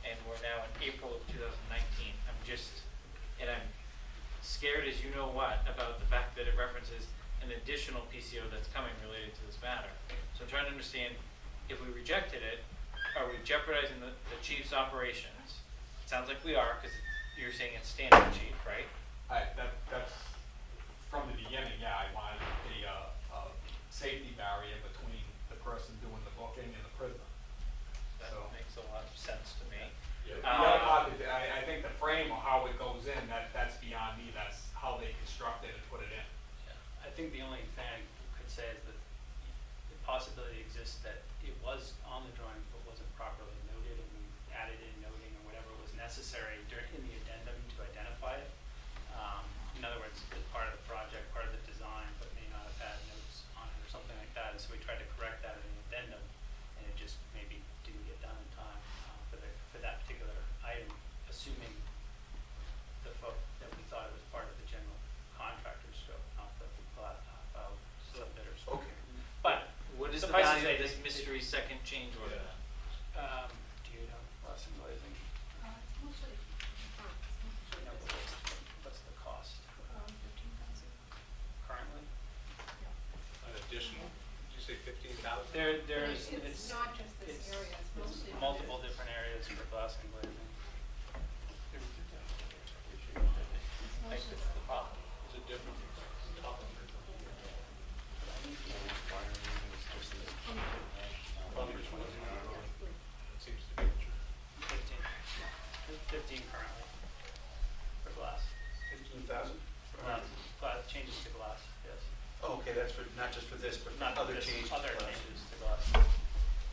and we're now in April of 2019. I'm scared as you know what about the fact that it references an additional PCO that's coming related to this matter. So I'm trying to understand, if we rejected it, are we jeopardizing the chief's operations? It sounds like we are, because you're saying it's standard chief, right? That's, from the beginning, yeah, I wanted a safety barrier between the person doing the booking and the prisoner. That So- makes a lot of sense to me. The other part, I think the frame or how it goes in, that's beyond me, that's how they construct it and put it in. I think the only thing I could say is that the possibility exists that it was on the drawing but wasn't properly noted, and we added in noting or whatever was necessary in the addendum to identify it. In other words, it's part of the project, part of the design, but may not have had notes on it or something like that. And so we tried to correct that in the addendum, and it just maybe didn't get done in time for that particular item, assuming that we thought it was part of the general contractor's scope, not the sub-bidders. Okay. But What is the suffice to value say, of this mystery second change order then? do you know, Leslie, what do you think? Mostly, You know, what's the cost 15,000. currently? An additional, did you say 15,000? There's, It's not just this it's- area, it's mostly. multiple different areas for glass and glazing. Like, this is the problem. Is it different from top of it? It seems to be true. 15 currently for glass. 15,000? Glass changes to glass, yes. Oh, okay, that's for, not just for this, but for Not other this, changes. other to glass. changes to glass,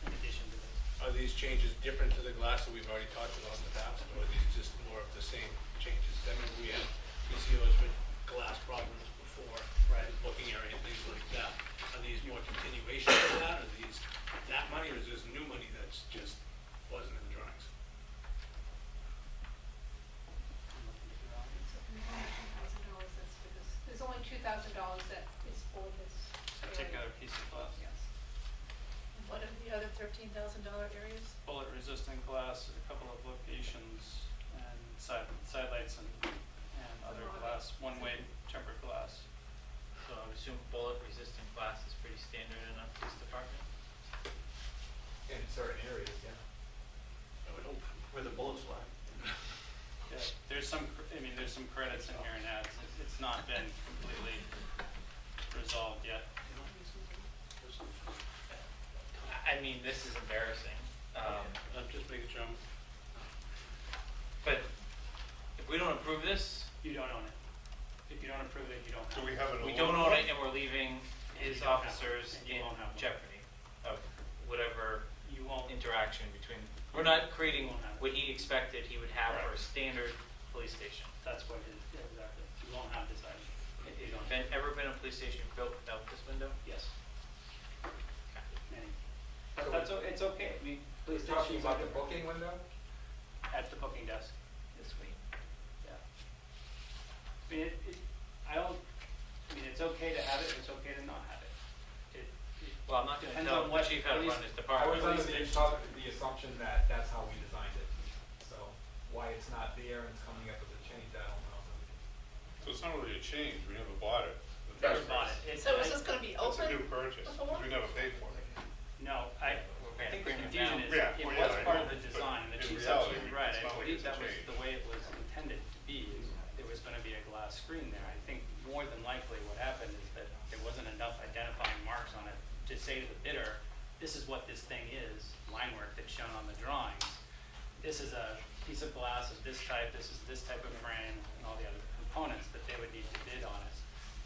in addition to this. Are these changes different to the glass that we've already talked about in the past, or are these just more of the same changes? I mean, we had PCOs with glass problems before, Right. booking area, things like that. Are these more continuation of that, or these that money, or is this new money that's just wasn't in the drawings? There's only $2,000 that is for this area. Particular piece of glass. Yes. And what are the other $13,000 areas? Bullet resistant glass, a couple of locations. some credits in here and ads. It's not been completely resolved yet. I mean, this is embarrassing. I'm just making sure I'm. But if we don't approve this, You don't own it. If you don't approve it, you don't Do have we it. have an? we don't own it and we're leaving his You don't have it, officers and you in won't have one. jeopardy of whatever You won't, interaction between, we're not creating Won't have it. what he expected he would have for a Correct. standard police station. that's what it is, yeah, exactly. You won't have this item. If you don't. Ever been a police station built without this window? Yes. Many. So- But that's, it's okay. I mean, We're police talking stations about are the different. booking window? At the booking desk. This week. Yeah. I mean, it's okay to have it, it's okay to not have it. Well, I'm not gonna Depends tell on the what chief how to police- run his I department. was under the assumption that that's how we designed it. So why it's not there and it's coming up with a change, I don't know. So it's not really a change, we never bought it. Never bought it. It's- So is this gonna be That's a open new purchase, before? we never paid for it. No, I paying think the premium confusion now. is, Yeah, it well, was yeah, I part know, of the but design, and the in chief's reality, absolutely right. it's I not like believe it's a that was change. the way it was intended to be, is there was gonna be a glass screen there. I think more than likely what happened is that there wasn't enough identifying marks on it to say to the bidder, this is what this thing is, line work that's shown on the drawings. This is a piece of glass of this type, this is this type of frame, and all the other components that they would need to bid on it.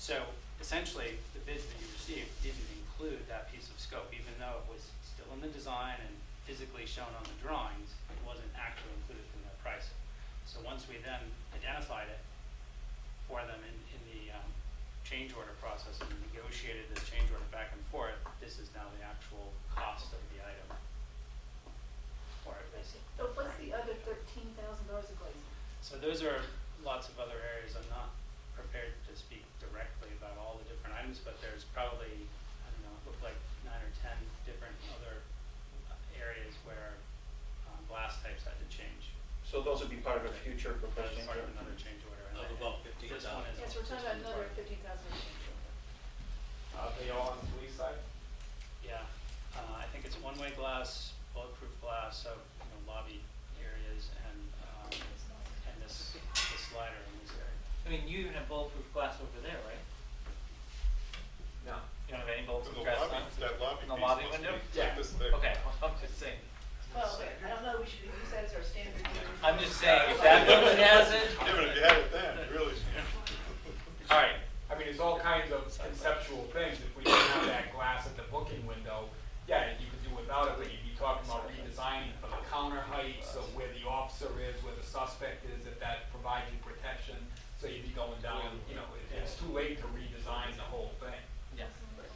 So essentially, the bids that you received didn't include that piece of scope, even though it was still in the design and physically shown on the drawings, it wasn't actually included in their pricing. So once we then identified it for them in the change order process and negotiated the change order back and forth, this is now the actual cost of the item. Or at least, So what's the other $13,000 of glazing? so those are lots of other areas. I'm not prepared to speak directly about all the different items, but there's probably, I don't know, it looked like 9 or 10 different other areas where glass types had to change. So those would be part of a future That proposed was change part of order? another change order. and Of I- about This one 15,000. is. Yes, we're talking about another 15,000 change. Are they all on the police side? Yeah, I think it's one-way glass, bulletproof glass, so, lobby areas and this slider in this area. I mean, you even have bulletproof glass over there, right? No. You don't have any So bulletproof the glass lobby, on? that lobby In the piece lobby must be window? like this thick. Okay, I'm just saying. Well, I don't know, we should use that as our standard. I'm just saying, if that building has it, Yeah, but if you had it then, really. all right. I mean, there's all kinds of conceptual things. If we didn't have that glass at the booking window, yeah, you could do without it, but you'd be talking about redesigning for the counter height, so where the officer is, where the suspect is, if that provides you protection. So you'd be going down, it's too late to redesign the whole thing. Yes.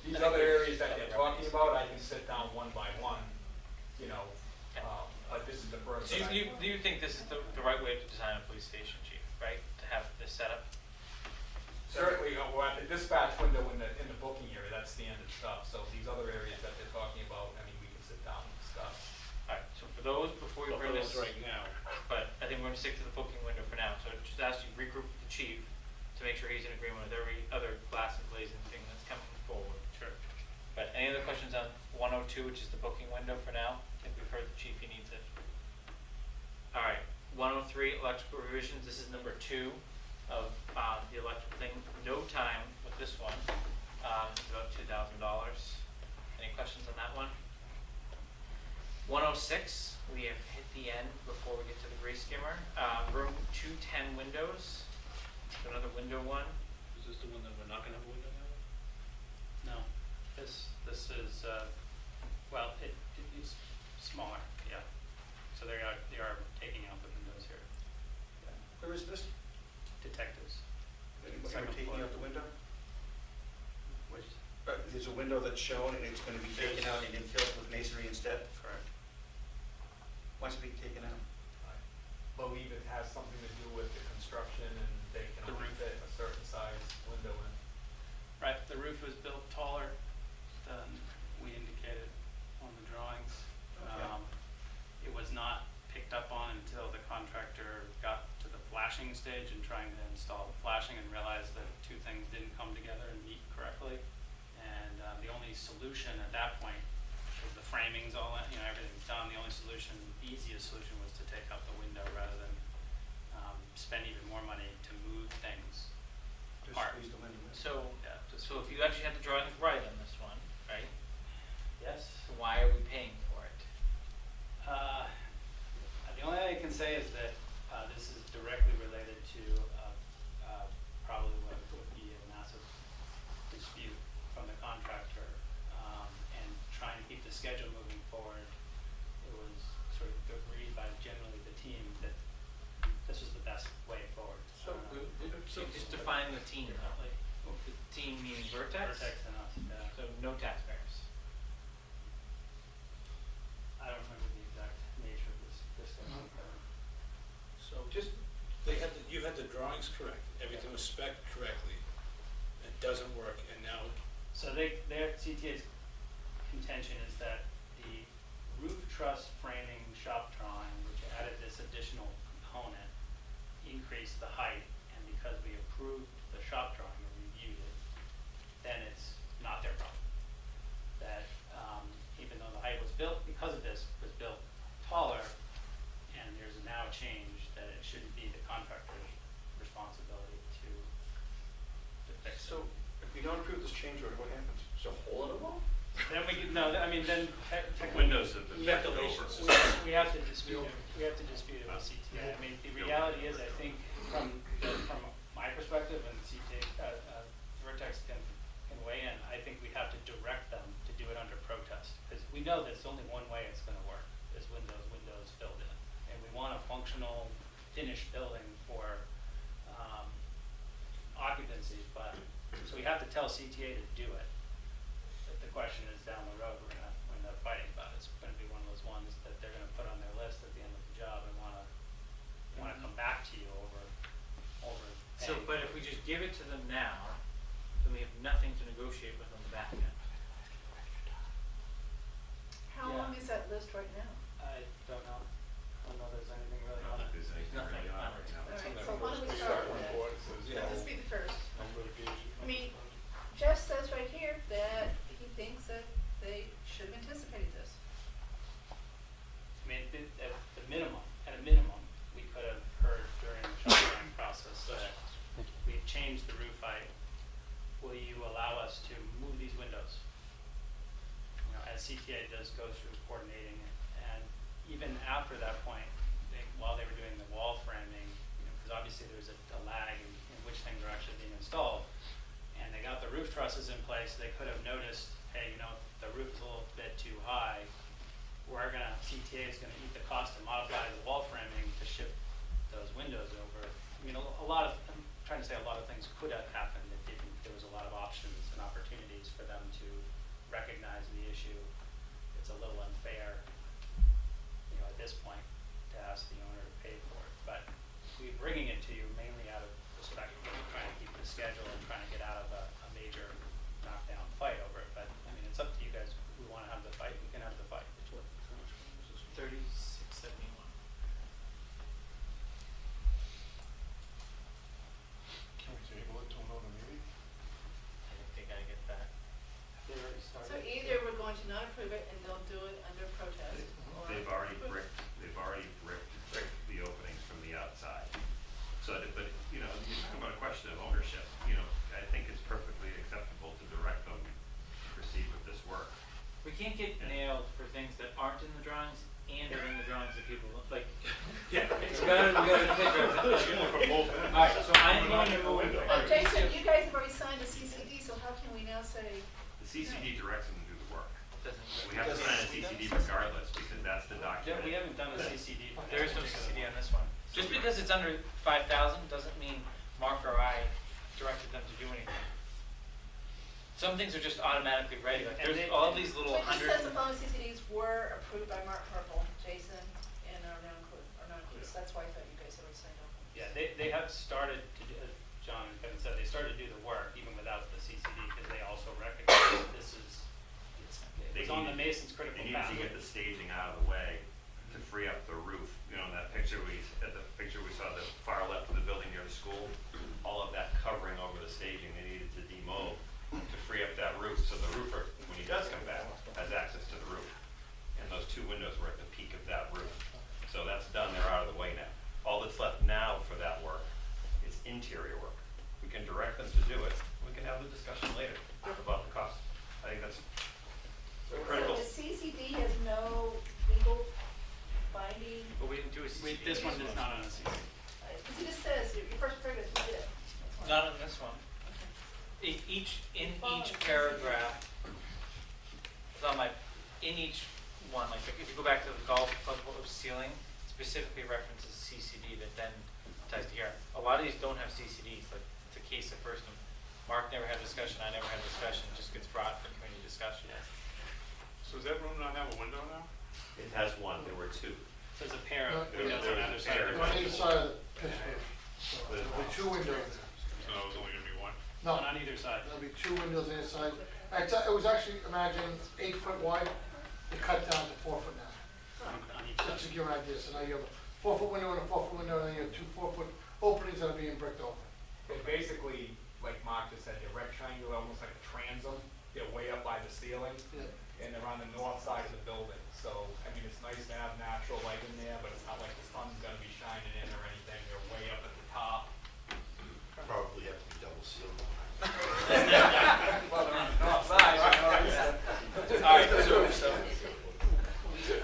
These other areas that they're talking about, I can sit down one by one, but this is the first. So that I- do you think this is the right way to design a police station, chief, right? To have this setup? Certainly, well, at the dispatch window in the booking area, that's standard stuff. So these other areas that they're talking about, I mean, we can sit down and discuss. All right, so for those, before we But for bring those this, right now, but I think we're gonna stick to the booking window for now. So just ask you, regroup with the chief to make sure he's in agreement with every other glass and glazing thing that's coming forward. Sure. But any other questions on 102, which is the booking window for now? I think we've heard the chief, he needs it. All right, 103, electrical revisions, this is number 2 of the electrical thing. No time with this one, it's about $2,000. Any questions on that one? 106, we have hit the end before we get to the grease skimmer. Room 210 windows, another window one. is this the one that we're not gonna have a window now? No, this is, well, it is smaller, yeah. So they are taking out the windows here. Where is this? Detectives. We're Second taking floor. out the window? Which, There's a window that's shown and it's gonna be taken out and infilled with masonry instead? correct. Why's it being taken out? I believe it has something to do with the construction and they can The only roof. fit a certain size window in. Right, the roof was built taller than we indicated on the drawings. Okay. It was not picked up on until the contractor got to the flashing stage and trying to install the flashing and realized that two things didn't come together and meet correctly. And the only solution at that point, because the framing's all, everything's done, the only solution, the easiest solution was to take out the window rather than spend even more money to move sign the team though? The team meaning Vertex? Vertex and us, yeah. So no taxpayers. I don't remember the exact nature of this discussion, but So just, you had the drawings correct, everything was spec'd correctly, it doesn't work, and now, so their CTA's contention is that the roof truss framing shop drawing, which added this additional component, increased the height, and because we approved the shop drawing and reviewed it, then it's not their problem. That, even though the height was built, because of this, was built taller, and there's now a change that it shouldn't be the contractor's responsibility to fix it. So if we don't approve this change order, what happens? Is there a hole in the wall? Then we, no, I mean, then technically. Windows have been flipped over. We have to dispute it, we have to dispute it with CTA. I mean, the reality is, I think, from my perspective, and CTA, Vertex can weigh in, I think we have to direct them to do it under protest. Because we know there's only one way it's gonna work, is windows filled in. And we want a functional, finished building for, occupancy, but, so we have to tell CTA to do it. But the question is, down the road, we're gonna end up fighting about it. It's gonna be one of those ones that they're gonna put on their list at the end of the job and wanna come back to you over So, paying. but if we just give it to them now, then we have nothing to negotiate with on the back end. How Yeah. long is that list right now? I don't know. I don't know if there's anything I really don't on think it. there's anything really on it right now. All right, so why don't we start with that? Let this be the first. I mean, Jeff says right here that he thinks that they should have anticipated this. I mean, at a minimum, we could have heard during the shop drawing process that we've changed the roof height. Will you allow us to move these windows? You know, as CTA does go through coordinating, and even after that point, while they were doing the wall framing, you know, because obviously there's a lag in which things are actually being installed, and they got the roof trusses in place, they could have noticed, hey, you know, the roof is a little bit too high. CTA is gonna eat the cost to modify the wall framing to shift those windows over. I mean, I'm trying to say a lot of things could have happened if there was a lot of options and opportunities for them to recognize the issue. It's a little unfair, you know, at this point, to ask the owner to pay for it. But we're bringing it to you mainly out of respect, trying to keep the schedule and trying to get out of a major knockdown fight over it. But, I mean, it's up to you guys. If we wanna have the fight, we can have the fight. 3671. Can we table it to another meeting? I think they gotta get that. They already started. So either we're going to not approve it and they'll do it under protest, or. They've already bricked the openings from the outside. So, but, you know, you're talking about a question of ownership, you know, I think it's perfectly acceptable to direct them to proceed with this work. We can't get nailed for things that aren't in the drawings and are in the drawings that people look like. Yeah. We gotta pick Both ends. Alright, so I'm going to move. But Jason, you guys have already signed the CCD, so how can we now say, The CCD directs them to do the work. Doesn't- We have to sign a CCD regardless, because that's the Yeah, document. we haven't done a CCD. for There this is no particular CCD one. on this one. Just because it's under 5,000 doesn't mean Mark or I directed them to do anything. Some things are just automatically ready, like And there's they- all these little so it just hundred. says the following CCDs were approved by Mark Purple, Jason, and are not included, so that's why I thought you guys already signed off. Yeah, they have started to do, as John and Kevin said, they started to do the work even without the CCD, because they also recognize that this is, it's on the Mason's critical They path. need to get the staging out of the way to free up the roof. You know, in that picture we saw the far left of the building near the school, all of that covering over the staging, they needed to demob to free up that roof, so the roofer, when he does come back, has access to the roof. And those two windows were at the peak of that roof. So that's done, they're out of the way now. All that's left now for that work is interior work. We can direct them to do it, we can have the discussion later about the cost. I think that's critical. So the CCD has no legal binding, But we didn't do a CCD. This one is not on a CCD. because it just says, your first paragraph, we did it. That's why. Not on this one. In each paragraph, in each one, like if you go back to the golf club ceiling, specifically references CCD that then ties to here. A lot of these don't have CCDs, like case of first, Mark never had discussion, I never had discussion, it just gets brought for community discussion. So does that room not have a window now? It has one, there were two. So there's a pair of There- windows on there either was a side of pair. the On room. each side of the pitch roof. So there'll be two windows. So it was only gonna be one. No, One on either side. there'll be two windows inside. It was actually, imagine 8 foot wide, it cut down to 4 foot now. On each Just to side. give you an idea, so now you have a 4 foot window and a 4 foot window, and then you have 2 4 foot openings that are being bricked open. They're basically, like Mark just said, they're rectangular, almost like a transom. They're way up by the ceiling, Yeah. and they're on the north side of the building. So, I mean, it's nice to have natural light in there, but it's not like the sun's gonna be shining in or anything. They're way up at the top. Probably have to be double sealed. Well, they're on the north side, you know. All right, so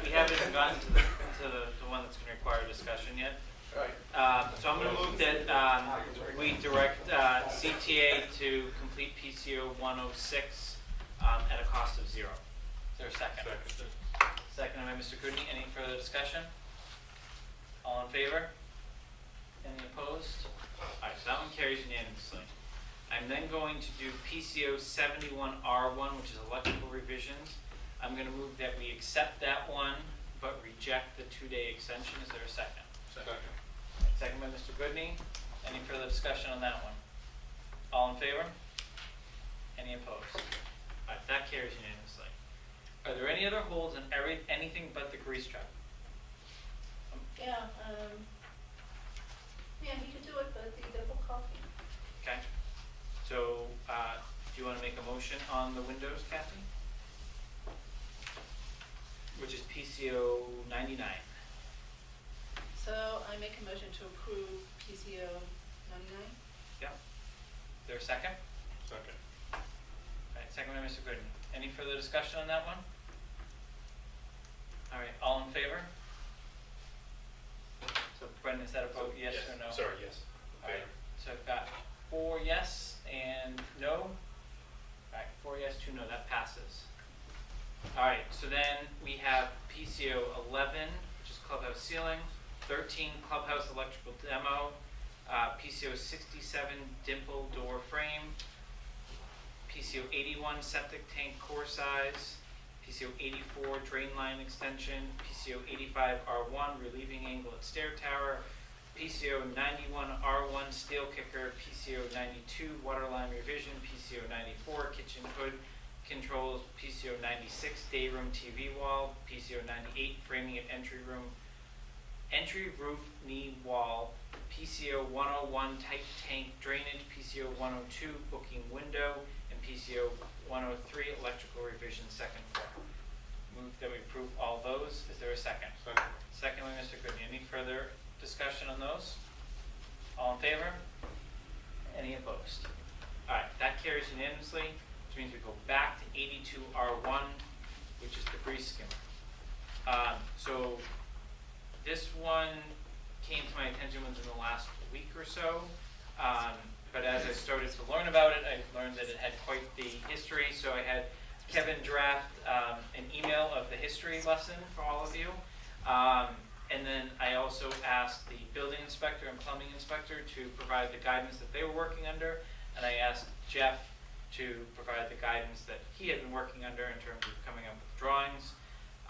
we haven't even gotten to the one that's gonna require discussion yet. Right. So I'm gonna move that, we direct, CTA to complete PCO 106, at a cost of 0. Is there a second? Second by Mr. Goodney. Any further discussion? All in favor? Any opposed? Alright, so that one carries unanimously. I'm then going to do PCO 71R1, which is electrical revisions. I'm gonna move that we accept that one, but reject the 2-day extension. Is there a second? Second by Mr. Goodney. Any further discussion on that one? All in favor? Any opposed? Alright, that carries unanimously. Are there any other holds in anything but the grease trap? Yeah, yeah, he could do it, but the double coffee. Okay. So, do you want to make a motion on the windows, Kathy? Which is PCO 99. So I make a motion to approve PCO 99. Yep. Is there a second? Second. Alright, second by Mr. Gooden. Any further discussion on that one? Alright, all in favor? So Brendan, is that a vote yes or no? Sorry, yes. Alright, so I've got 4 yes and no. Alright, 4 yes, 2 no, that passes. Alright, so then we have PCO 11, which is clubhouse ceiling, 13 clubhouse electrical demo, PCO 67 dimple door frame, PCO 81 septic tank core size, PCO 84 drain line extension, PCO 85 R1 relieving angle at stair tower, PCO 91 R1 steel kicker, PCO 92 water line revision, PCO 94 kitchen hood controls, PCO 96 day room TV wall, PCO 98 framing at entry roof knee wall, PCO 101 tight tank drainage, PCO 102 booking window, and PCO 103 electrical revision second floor. Move that we approve all those. Is there a second? Second. Second by Mr. Goodney. Any further discussion on those? All in favor? Any opposed? All right, that carries unanimously, which means we go back to 82R1, which is the grease skimmer. So this one came to my attention within the last week or so. But as I started to learn about it, I learned that it had quite the history. So I had Kevin draft an email of the history lesson for all of you. And then I also asked the building inspector and plumbing inspector to provide the guidance that they were working under. And I asked Jeff to provide the guidance that he had been working under in terms of coming up with drawings.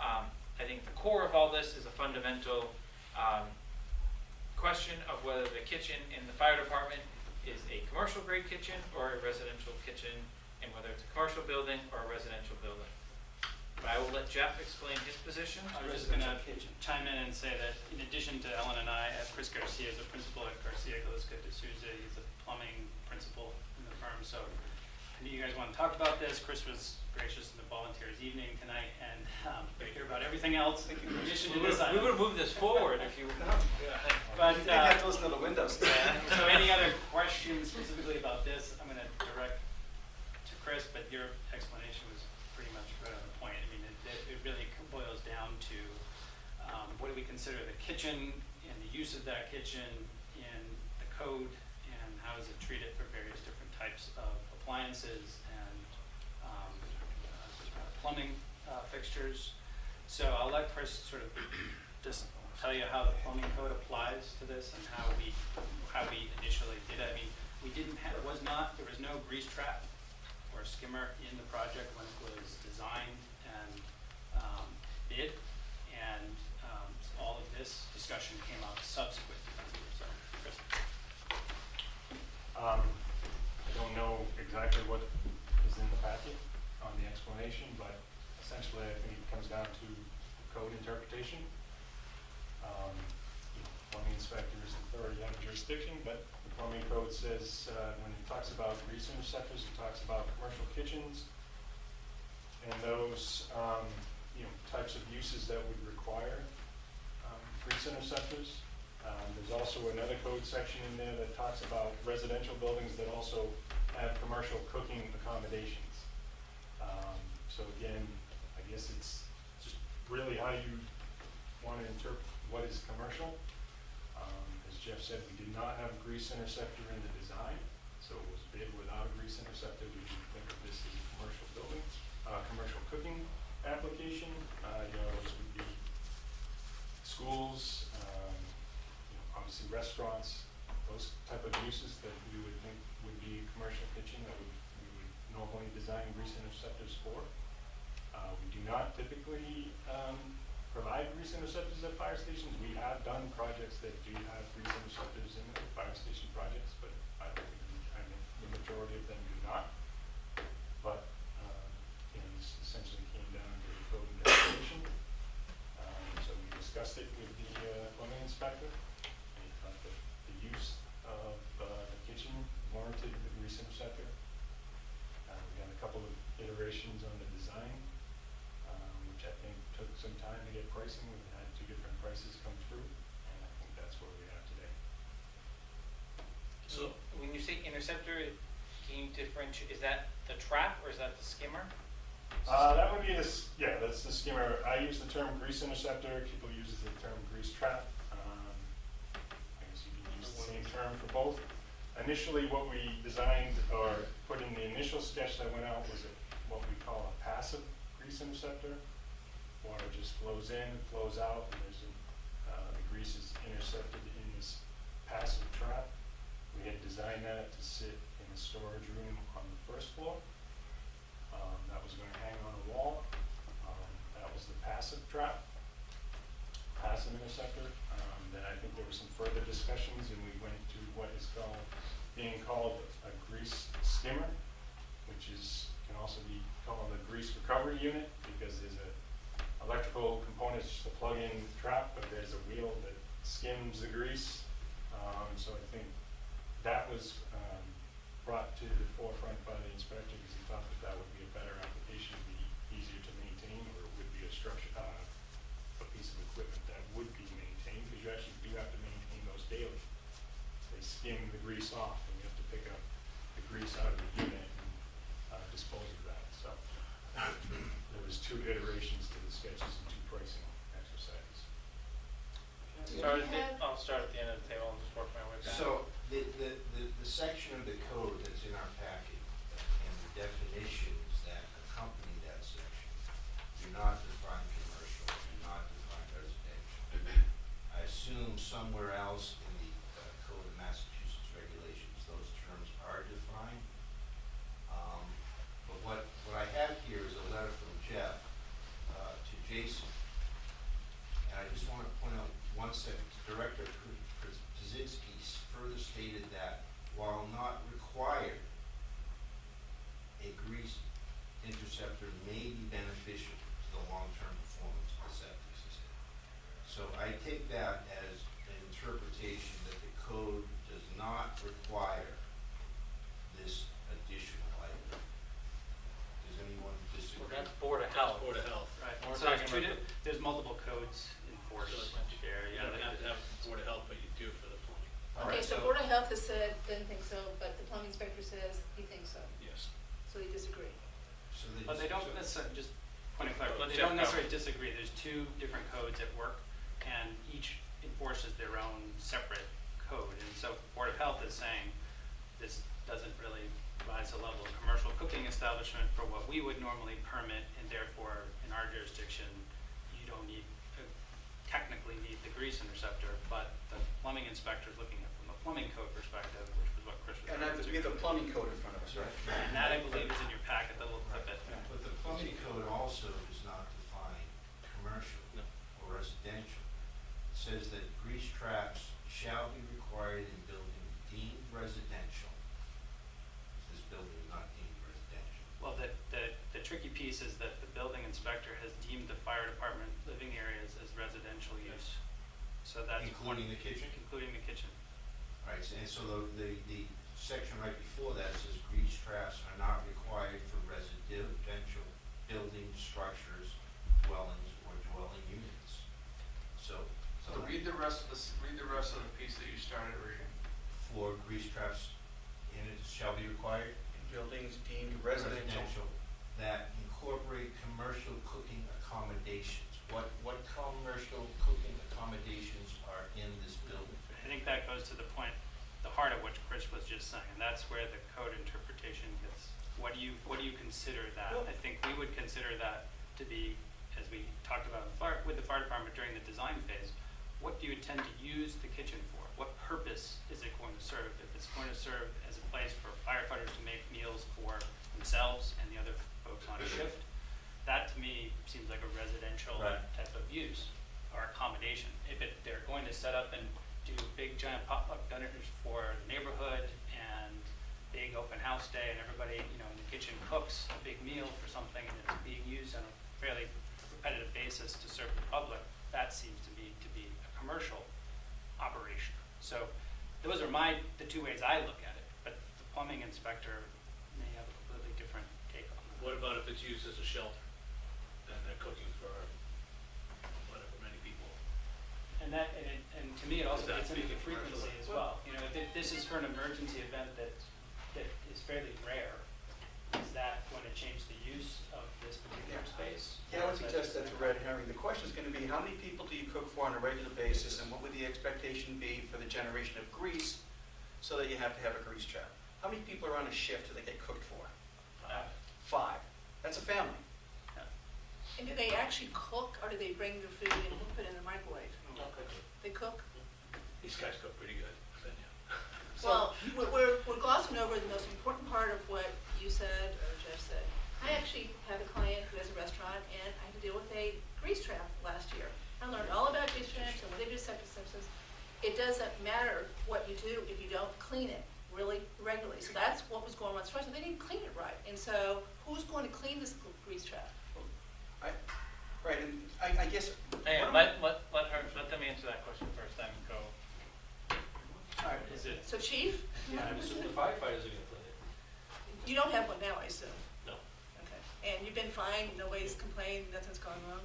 I think the core of all this is a fundamental question of whether the kitchen in the fire department is a commercial grade kitchen or a residential kitchen, and whether it's a commercial building or a residential building. But I will let Jeff explain his position. I was just gonna chime in and say that in addition to Ellen and I, Chris Garcia is a principal at Garcia Galiska de Souza. He's a plumbing principal in the firm. So I knew you guys want to talk about this. Chris was gracious to volunteer his evening tonight and to hear about everything else in addition to this We item. would have moved this forward if you would. But, They have to listen to the windows. so any other questions specifically about this, I'm gonna direct to Chris, but your explanation was pretty much right on the point. I mean, it really boils down to what do we consider the kitchen and the use of that kitchen in the code, and how is it treated for various different types of appliances and plumbing fixtures. So I'll let Chris sort of just tell you how the plumbing code applies to this and how we initially did it. I mean, we didn't have, it was skimmer in the project when it was designed and bid, and all of this discussion came up subsequent. So, Chris. I don't know exactly what is in the packet on the explanation, but essentially I think it comes down to code interpretation. Plumbing inspectors already have jurisdiction, but the plumbing code says, when it talks about grease interceptors, it talks about commercial kitchens and those, types of uses that would require grease interceptors. There's also another code section in there that talks about residential buildings that also have commercial cooking accommodations. So again, I guess it's just really how you want to interpret what is commercial. As Jeff said, we did not have a grease interceptor in the design, so it was bid without a grease interceptor. We didn't think of this as a commercial building, commercial cooking application. Those would be schools, obviously restaurants, those type of uses that we would think would be commercial kitchen that we would normally design grease interceptors for. We do not typically provide grease interceptors at fire stations. We have done projects that do have grease interceptors in the fire station projects, but I mean, the majority of them do not. But this essentially came down to the code interpretation. So we discussed it with the plumbing inspector, and he thought that the use of the kitchen warranted the grease interceptor. We had a couple of iterations on the design, which I think took some time to get pricing. We had 2 different prices come through, and I think that's where we are today. So when you say interceptor, can you differentiate, is that the trap or is that the skimmer? That would be that's the skimmer. I use the term grease interceptor. People use the term grease trap. I guess you could use the same term for both. Initially, what we designed or put in the initial sketch that went out was what we call a passive grease interceptor. Water just flows in and flows out, and the grease is intercepted in this passive trap. We had designed that to sit in the storage room on the first floor. That was going to hang on a wall. That was the passive trap, passive interceptor. Then I think there were some further discussions, and we went to what is being called a grease skimmer, which can also be called a grease recovery unit, because there's a electrical component to plug in the trap, but there's a wheel that skims the grease. So I think that was brought to the forefront by the inspector, because he thought that would be a better application, be easier to maintain, or it would be a structure, a piece of equipment that would be maintained, because you actually do have to maintain those daily. They skim the grease off, and you have to pick up the grease out of the unit and dispose of that. So there was 2 iterations to the sketches and 2 pricing exercises. I'll start at the end of the table and just work my way back. So the section of the code that's in our packet and the definitions that accompany that section do not define commercial, do not define residential. I assume somewhere else in the Code of Massachusetts regulations, those terms are defined. But what I have here is a letter from Jeff to Jason. And I just want to point out one second. Director Pazitsky further stated that while not required, a grease interceptor may be beneficial to the long-term performance of the septic system. So I take that as an interpretation that the code does not require this additional item. Does anyone disagree? Well, that's Board of Health. Board of Health. Right. We're So talking about there's multiple codes enforced here. You don't have to have Board of Health, but you do for the plumbing. Okay, so Board of Health has said, doesn't think so, but the plumbing inspector says he thinks so. Yes. So they disagree. So But they don't necessarily, just point of clarity, Let they Jeff don't go. necessarily disagree. There's 2 different codes at work, and each enforces their own separate code. And so Board of Health is saying this doesn't really rise to the level of commercial cooking establishment for what we would normally permit, and therefore, in our jurisdiction, you don't technically need the grease interceptor, but the plumbing inspector is looking at it from a plumbing code perspective, which was what Chris was And referring to. we have the plumbing code in front of us, right? And that, I believe, is in your packet. The piece is that the building inspector has deemed the fire department living areas as residential use. So that's. Including the kitchen? Including the kitchen. All right, and so the section right before that says grease traps are not required for residential building structures, dwellings, or dwelling units. So Read the rest of the piece that you started reading. for grease traps in it shall be required. Buildings deemed residential. That incorporate commercial cooking accommodations. What commercial cooking accommodations are in this building? I think that goes to the point, the heart of what Chris was just saying, and that's where the code interpretation gets, what do you consider that? I think we would consider that to be, as we talked about with the fire department during the design phase, what do you intend to use the kitchen for? What purpose is it going to serve? If it's going to serve as a place for firefighters to make meals for themselves and the other folks on shift, that to me seems like a residential Right. type of use or accommodation. If they're going to set up and do big giant potluck dinners for the neighborhood and big open house day and everybody, in the kitchen cooks a big meal for something and it's being used on a fairly repetitive basis to serve the public, that seems to me to be a commercial operation. So those are the two ways I look at it, but the plumbing inspector may have a completely different take on that. What about if it's used as a shelter? Then they're cooking for whatever, many people. And to me, it also Is that gets into the speaking frequency commercially? as well. If this is for an emergency event that is fairly rare, is that going to change the use of this particular space? Yeah, I would suggest that's a red herring. The question is gonna be, how many people do you cook for on a regular basis, and what would the expectation be for the generation of grease, so that you have to have a grease trap? How many people are on a shift that they get cooked for? 5. That's a family. And do they actually cook, or do they bring their food and put it in the microwave? They cook? These guys cook pretty good, then, yeah. Well, we're glossing over the most important part of what you said, or Jeff said. I actually have a client who has a restaurant, and I had to deal with a grease trap last year. I learned all about grease traps and what they do, septic systems. It doesn't matter what you do if you don't clean it really regularly. So that's what was going on with this restaurant. They didn't clean it right. And so who's going to clean this grease trap? Right, and I guess. Hey, let them answer that question first, then go. All right. Is it, So chief, Yeah, I'm assuming the firefighters are gonna clean it. you don't have one now, I assume? No. Okay. And you've been fine, nobody's complained, nothing's gone wrong?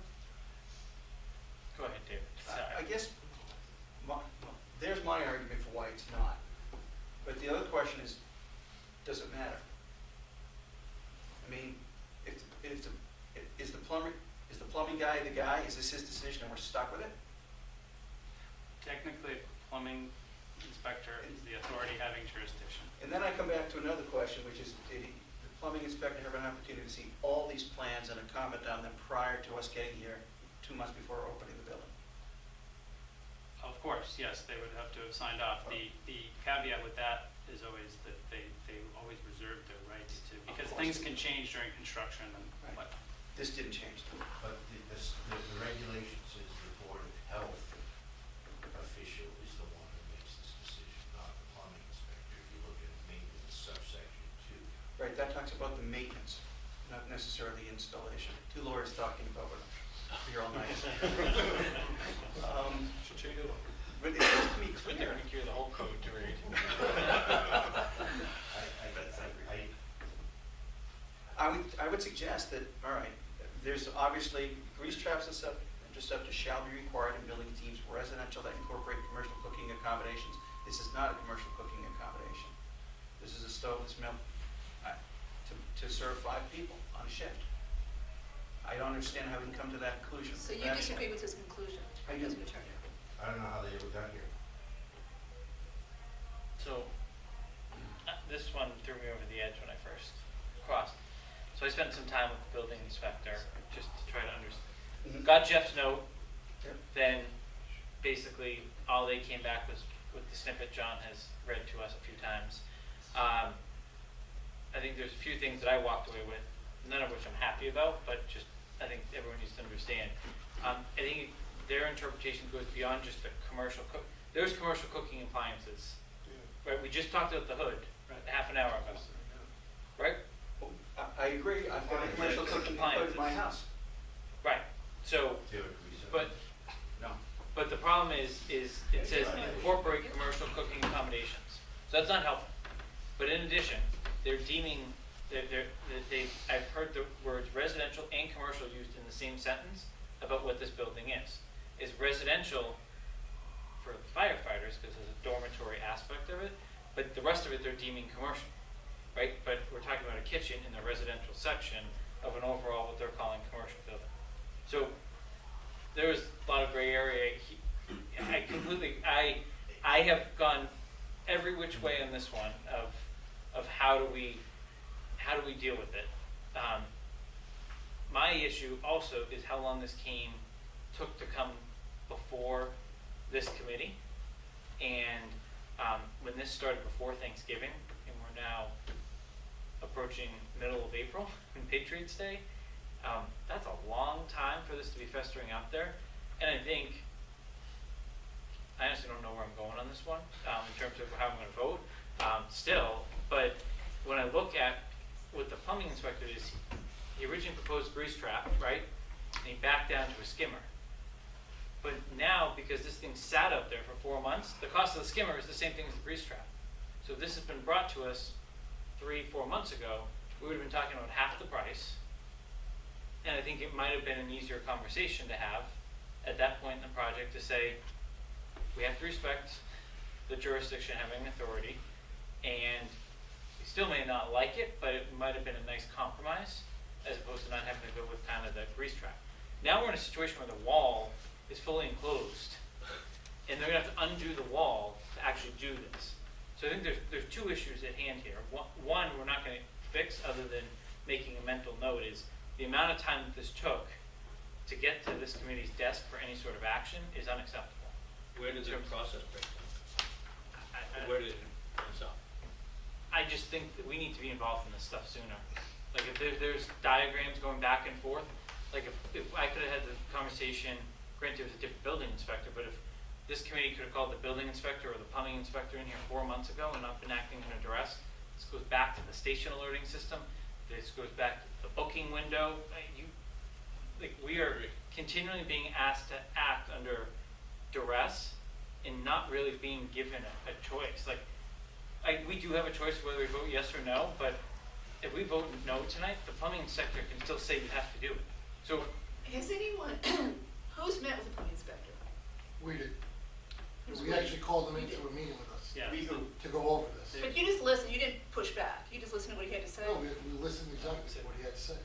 go ahead, David. I guess, there's my argument for why it's not. But the other question is, does it matter? I mean, is the plumbing guy the guy? Is this his decision and we're stuck with it? Technically, plumbing inspector is the authority having jurisdiction. And then I come back to another question, which is, did the plumbing inspector have an opportunity to see all these plans and comment on them prior to us getting here 2 months before opening the building? Of course, yes, they would have to have signed off. The caveat with that is always that they always reserve their rights to, because things can change during construction and what. This didn't change. But the regulations is the Board of Health official is the one who makes this decision, not the plumbing inspector. If you look at maintenance subsection 2. Right, that talks about the maintenance, not necessarily installation. 2 lawyers talking about it. You're all nice. But it seems to me clear. Hear the whole code to read. I would suggest that, all right, there's obviously grease traps and interceptors shall be required in building teams residential that incorporate commercial cooking accommodations. This is not a commercial cooking accommodation. This is a stove that's meant to serve 5 people on a shift. I don't understand how we can come to that conclusion. So you disagree with his conclusion? I do. As an attorney? I don't know how they ever got here. So, this one threw me over the edge when I first crossed. So I spent some time with the building inspector just to try to understand. Got Jeff's note, Yep. then basically all they came back was with the snippet John has read to us a few times. I think there's a few things that I walked away with, none of which I'm happy about, but just I think everyone needs to understand. I think their interpretation goes beyond just the commercial cook. There's commercial cooking appliances, right? We just talked about the hood half an hour ago, right? I I agree, I've got a commercial cooking Compliance. in my house. Right, so, but, No. but the problem is it says incorporate commercial cooking accommodations. So that's not helpful. But in addition, they're deeming, I've heard the words residential and commercial used in the same sentence about what this building is. Is residential for the firefighters, because there's a dormitory aspect of it, but the rest of it they're deeming commercial, right? But we're talking about a kitchen in the residential section of an overall, what they're calling commercial building. So there was a lot of gray area. I have gone every which way on this one of how do we deal with it. My issue also is how long this took to come before this committee. And when this started before Thanksgiving, and we're now approaching middle of April and Patriots Day, that's a long time for this to be festering out there. And I honestly don't know where I'm going on this one, in terms of how I'm gonna vote, still, but when I look at what the plumbing inspector is, he originally proposed grease trap, right? And he backed down to a skimmer. But now, because this thing sat out there for 4 months, the cost of the skimmer is the same thing as the grease trap. So if this has been brought to us 3-4 months ago, we would have been talking about half the price. And I think it might have been an easier conversation to have at that point in the project to say, we have to respect the jurisdiction having authority, and we still may not like it, but it might have been a nice compromise, as opposed to not having to go with kind of the grease trap. Now we're in a situation where the wall is fully enclosed, and they're gonna have to undo the wall to actually do this. So I think there's two issues at hand here. One, we're not gonna fix, other than making a mental note, is the amount of time that this took to get to this committee's desk for any sort of action is unacceptable. Where did the process break down? Where did it stop? I just think that we need to be involved in this stuff sooner. Like if there's diagrams going back and forth, like if I could have had the conversation, granted it was a different building inspector, but if this committee could have called the building inspector or the plumbing inspector in here 4 months ago and not been acting under duress, this goes back to the station alerting system, this goes back to the booking window. We are continually being asked to act under duress and not really being given a choice. We do have a choice whether we vote yes or no, but if we vote no tonight, the plumbing inspector can still say you have to do it. So Has anyone, who's met with the plumbing inspector? We did. Who's We we? actually called them You into did. a meeting with us Yeah. to go over this. But you just listened, you didn't push back, you just listened to what he had to say? No, we listened exactly to what he had to say.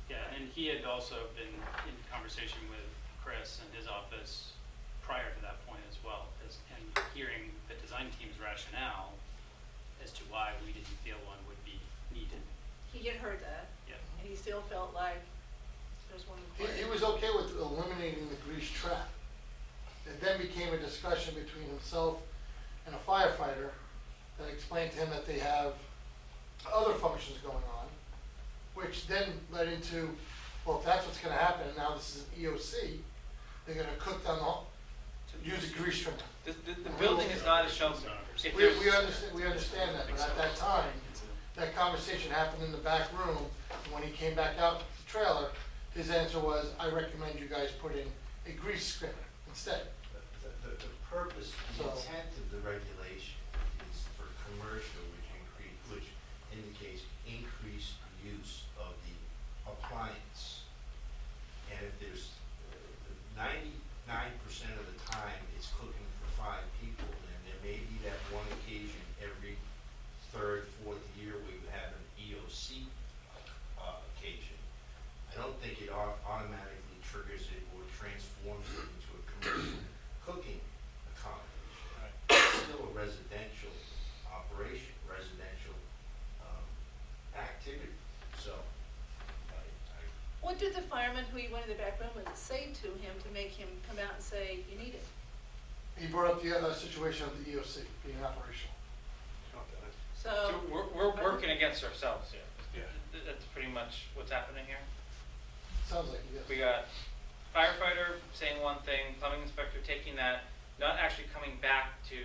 Yeah, and he had also been in conversation with Chris and his office prior to that point as well, and hearing the design team's rationale as to why we didn't feel one would be needed. He had heard that, Yeah. and he still felt like there's one He required. was okay with eliminating the grease trap. It then became a discussion between himself and a firefighter that explained to him that they have other functions going on, which then led into, well, if that's what's gonna happen, and now this is an EOC, they're gonna cook down use a grease trap. the building is not a shelter. If We there's- understand that, but at that time, that conversation happened in the back room, and when he came back out with the trailer, his answer was, I recommend you guys put in a grease skimmer instead. The purpose, the So- intent of the regulation is for commercial, which indicates increased use of the appliance. And if there's 99% of the time it's cooking for 5 people, and there may be that one occasion every 3rd, 4th year where you have an EOC occasion. I don't think it automatically triggers it or transforms it into a commercial cooking accommodation. It's still a residential operation, residential activity. So, What did the fireman who he went in the back room with say to him to make him come out and say, you need it? He brought up the other situation of the EOC being operational. So we're working against ourselves here. Yeah. That's pretty much what's happening here. Sounds like he is. We got firefighter saying one thing, plumbing inspector taking that, not actually coming back to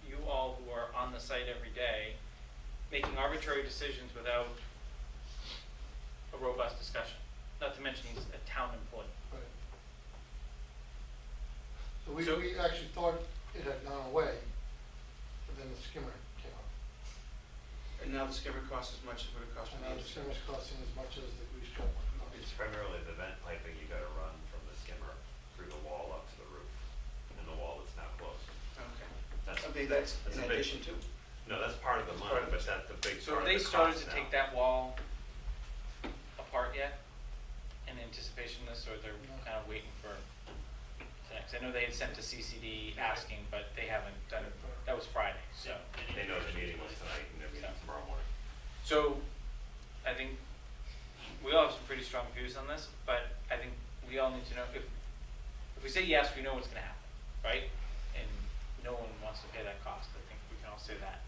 you all who are on the site every day, making arbitrary decisions without a robust discussion, not to mention he's a town employee. Right. So we, So- we actually thought it had gone away, but then the skimmer came up. And now the skimmer costs as much as what it costs for And now the the skimmer's costing as much as the grease trap one It's costs. primarily the vent piping you gotta run from the skimmer through the wall up to the roof, and the wall that's now closed. Okay. That's, Okay, that's that's in a big- addition to? No, that's part of the money, but that's the big So part have of they the started cost to now. take that wall apart yet, in anticipation of this, or they're No. kind of waiting for next? I know they had sent to CCD asking, but they haven't done it, that was Friday, so. They know the meeting was tonight, and they're meeting tomorrow morning. So, I think we all have some pretty strong views on this, but I think we all need to know, if we say yes, we know what's gonna happen, right? And no one wants to pay that cost, I think we can all say that.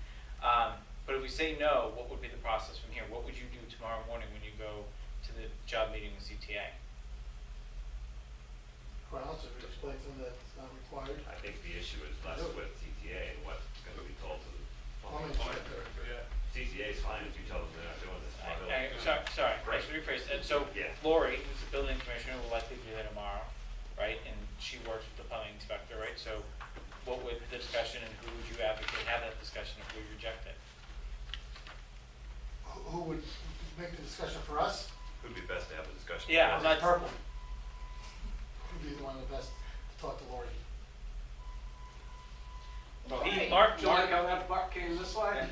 But if we say no, what would be the process from here? What would you do tomorrow morning when you go to the job meeting with CTA? Quite honestly, we explained to them that it's not required. I think the issue is less with CTA and what's gonna be told to the Plumbing plumbing inspector. inspector. CTA is fine if you tell them they're not doing this. Sorry, I Right. should rephrase that. So Yeah. Lori, who's the building commissioner, will likely be there tomorrow, right? And she works with the plumbing inspector, right? So what would the discussion, and who would you advocate have that discussion if we reject it? Who would make the discussion for us? Who'd be best to have a discussion? Yeah, with? I'm not- Purple. Who'd be the one the best to talk to Lori? Well, he, Right. Mark, Do you like how that buck came this way?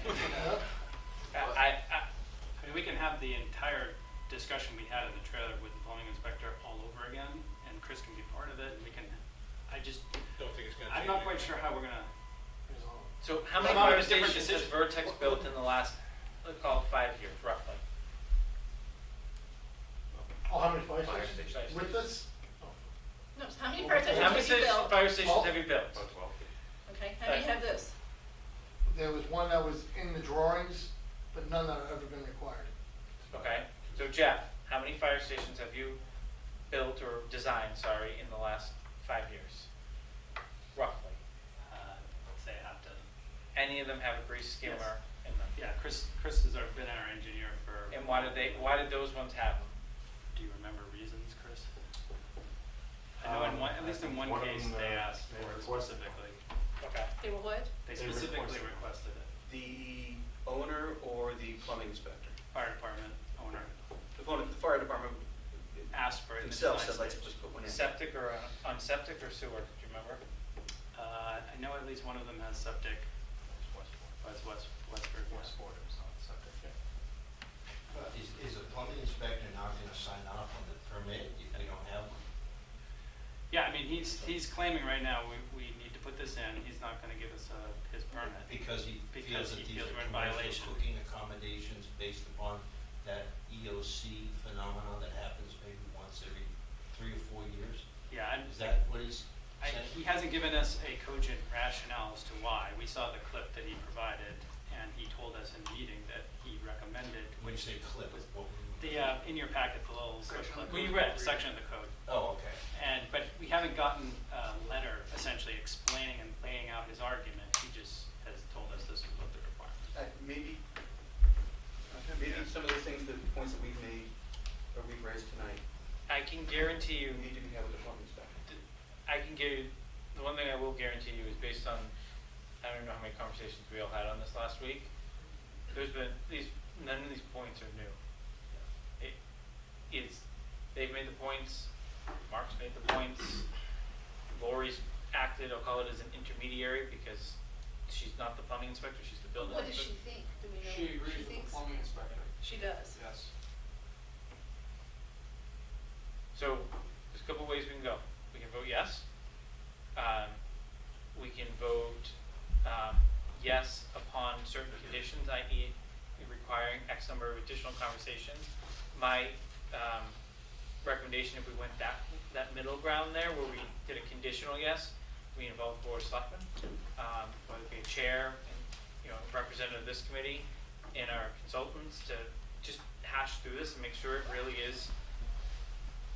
I, I mean, we can have the entire discussion we had in the trailer with the plumbing inspector all over again, and Chris can be part of it, and we can, I just, Don't think it's gonna I'm change not quite anything. sure how we're gonna, Here's all. so how many Some other fire different stations has decision. Vertex built in the last, let's call it 5 years, roughly? Oh, how many fire Fire stations? stations. With this? Oh. No, so how many Well, fire stations How many have you built? fire stations Oh. have you built? About 12. Okay, how many have this? There was one that was in the drawings, but none that have ever been required. Okay, so Jeff, how many fire stations have you built or designed, sorry, in the last 5 years? Roughly. let's say I have to, Any of them have a grease skimmer in them? yeah, Chris has been our engineer for. And why did those ones have them? Do you remember reasons, Chris? I know in one, at least in one One of case, them, they uh, asked they for it requested. specifically. Okay. They were what? They They specifically requested. requested it. The owner or the plumbing inspector? Fire department owner The fire department asked for it in the themselves design said, let's stage. just put one in. Septic or, on septic or sewer, do you remember? I know at least one of them has septic, but it's Westford. Is a plumbing inspector not gonna sign off on the permit if we don't have one? Yeah, I mean, he's claiming right now, we need to put this in, he's not gonna give us his permit. Because he Because feels that he these feels are we're in commercial violation. cooking accommodations based upon that EOC phenomenon that happens maybe once every 3 or 4 years? Yeah, Is that what he's saying? he hasn't given us a cogent rationale as to why. We saw the clip that he provided, and he told us in the meeting that he recommended, When you which say clip, what were you? the, in your packet, the little Section of the clip, code. you read, section of the code. Oh, okay. But we haven't gotten a letter essentially explaining and laying out his argument. He just has told us this is what the requirement. Maybe some of the things, the points that we've made, or we've raised tonight, I can guarantee you, need to be had with the plumbing inspector. I can give you, the one thing I will guarantee you is based on, I don't know how many conversations we all had on this last week. There's been none of these points are new. They've made the points, Mark's made the points, Lori's acted, I'll call it as an intermediary because she's not the plumbing inspector, she's the building What does she inspector. think? Do we know She what agrees she with the thinks? plumbing inspector. She does. Yes. So, there's a couple ways we can go. We can vote yes. We can vote yes upon certain conditions, i.e. requiring X number of additional conversations. My recommendation, if we went that middle ground there, where we did a conditional yes, we involved board of selectmen, whether it be a chair, and, representative of this committee, and our consultants to just hash through this and make sure it really is,